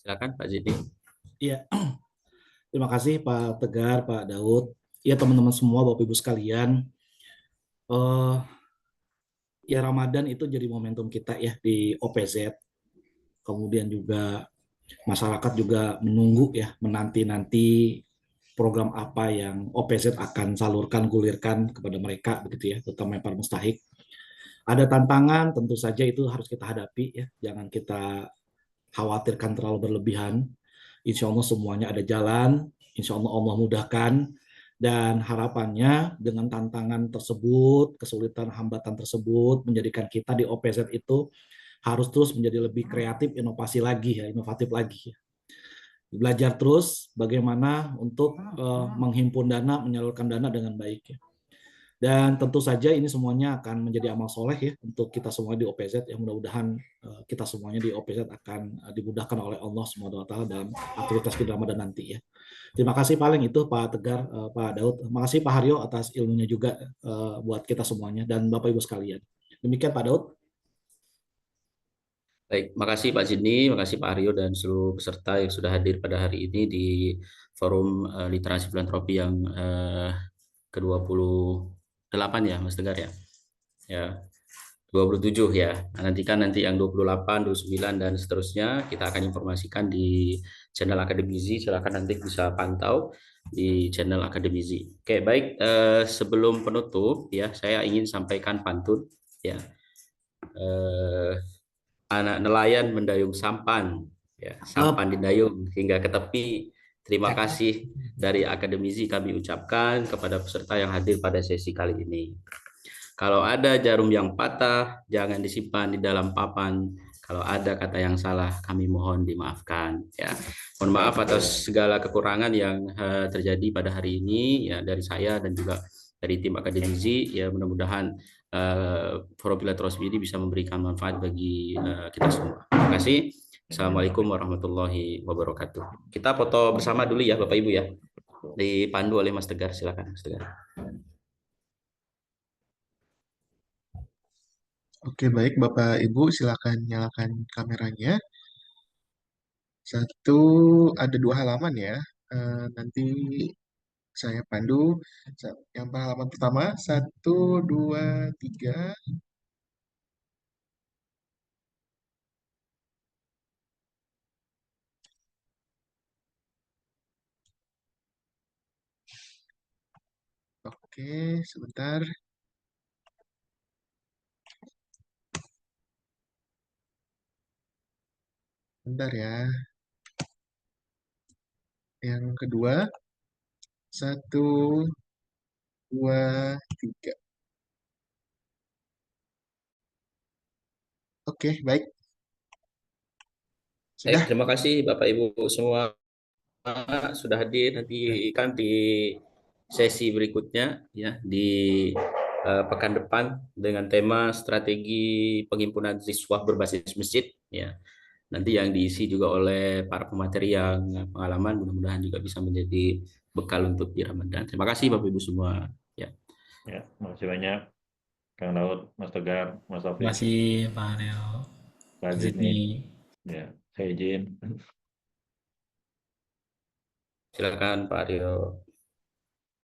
Silakan Pak Zidni. Iya, terima kasih Pak Tegar, Pak Daud. Ya teman-teman semua, Bapak Ibu sekalian. Ya Ramadan itu jadi momentum kita ya di OPZ. Kemudian juga masyarakat juga menunggu ya, menanti-nanti program apa yang OPZ akan salurkan, gulirkan kepada mereka begitu ya, terutama yang para mustahik. Ada tantangan, tentu saja itu harus kita hadapi ya, jangan kita khawatirkan terlalu berlebihan. Insya Allah semuanya ada jalan, insya Allah Allah mudahkan, dan harapannya dengan tantangan tersebut, kesulitan hambatan tersebut, menjadikan kita di OPZ itu harus terus menjadi lebih kreatif, inovasi lagi ya, inovatif lagi. Belajar terus bagaimana untuk menghimpun dana, menyalurkan dana dengan baik ya. Dan tentu saja ini semuanya akan menjadi amal soleh ya untuk kita semua di OPZ. Yang mudah-mudahan kita semuanya di OPZ akan dimudahkan oleh Allah SWT dalam aktivitas di Ramadan nanti ya. Terima kasih paling itu Pak Tegar, Pak Daud. Terima kasih Pak Haryo atas ilmunya juga buat kita semuanya dan Bapak Ibu sekalian. Demikian Pak Daud. Baik, makasih Pak Zidni, makasih Pak Aryo dan seluruh peserta yang sudah hadir pada hari ini di forum literasi filantropi yang ke-28 ya Mas Tegar ya. Ya, 27 ya. Nah, nanti yang 28, 29 dan seterusnya kita akan informasikan di channel Akademizi. Silakan nanti bisa pantau di channel Akademizi. Oke, baik, sebelum penutup ya, saya ingin sampaikan pantun ya. Anak nelayan mendayung sampan ya, sampan didayung hingga ke tepi. Terima kasih dari Akademizi kami ucapkan kepada peserta yang hadir pada sesi kali ini. Kalau ada jarum yang patah, jangan disimpan di dalam papan. Kalau ada kata yang salah, kami mohon dimaafkan. Ya, mohon maaf atas segala kekurangan yang terjadi pada hari ini ya dari saya dan juga dari tim Akademizi. Ya, mudah-mudahan forum filantropi ini bisa memberikan manfaat bagi kita semua. Terima kasih. Assalamualaikum warahmatullahi wabarakatuh. Kita foto bersama dulu ya Bapak Ibu ya. Dipandu oleh Mas Tegar, silakan Mas Tegar. Oke, baik Bapak Ibu, silakan nyalakan kameranya. Ada 2 halaman ya. Nanti saya pandu. Yang halaman pertama, 1, 2, 3. Oke, sebentar. Bentar ya. Yang kedua, 1, 2, 3. Oke, baik. Baik, Sudah. terima kasih Bapak Ibu semua sudah hadir. Nanti kan di sesi berikutnya ya di pekan depan dengan tema strategi penghimpunan siswa berbasis masjid ya. Nanti yang diisi juga oleh para pemateri yang pengalaman, mudah-mudahan juga bisa menjadi bekal untuk di Ramadan. Terima kasih Bapak Ibu semua ya. Ya, makasih banyak Kang Daud, Mas Tegar, Mas Taufik. Terima kasih Pak Aryo, Pak Pak Zidni. Zidni. Ya, saya izin. Silakan Pak Aryo.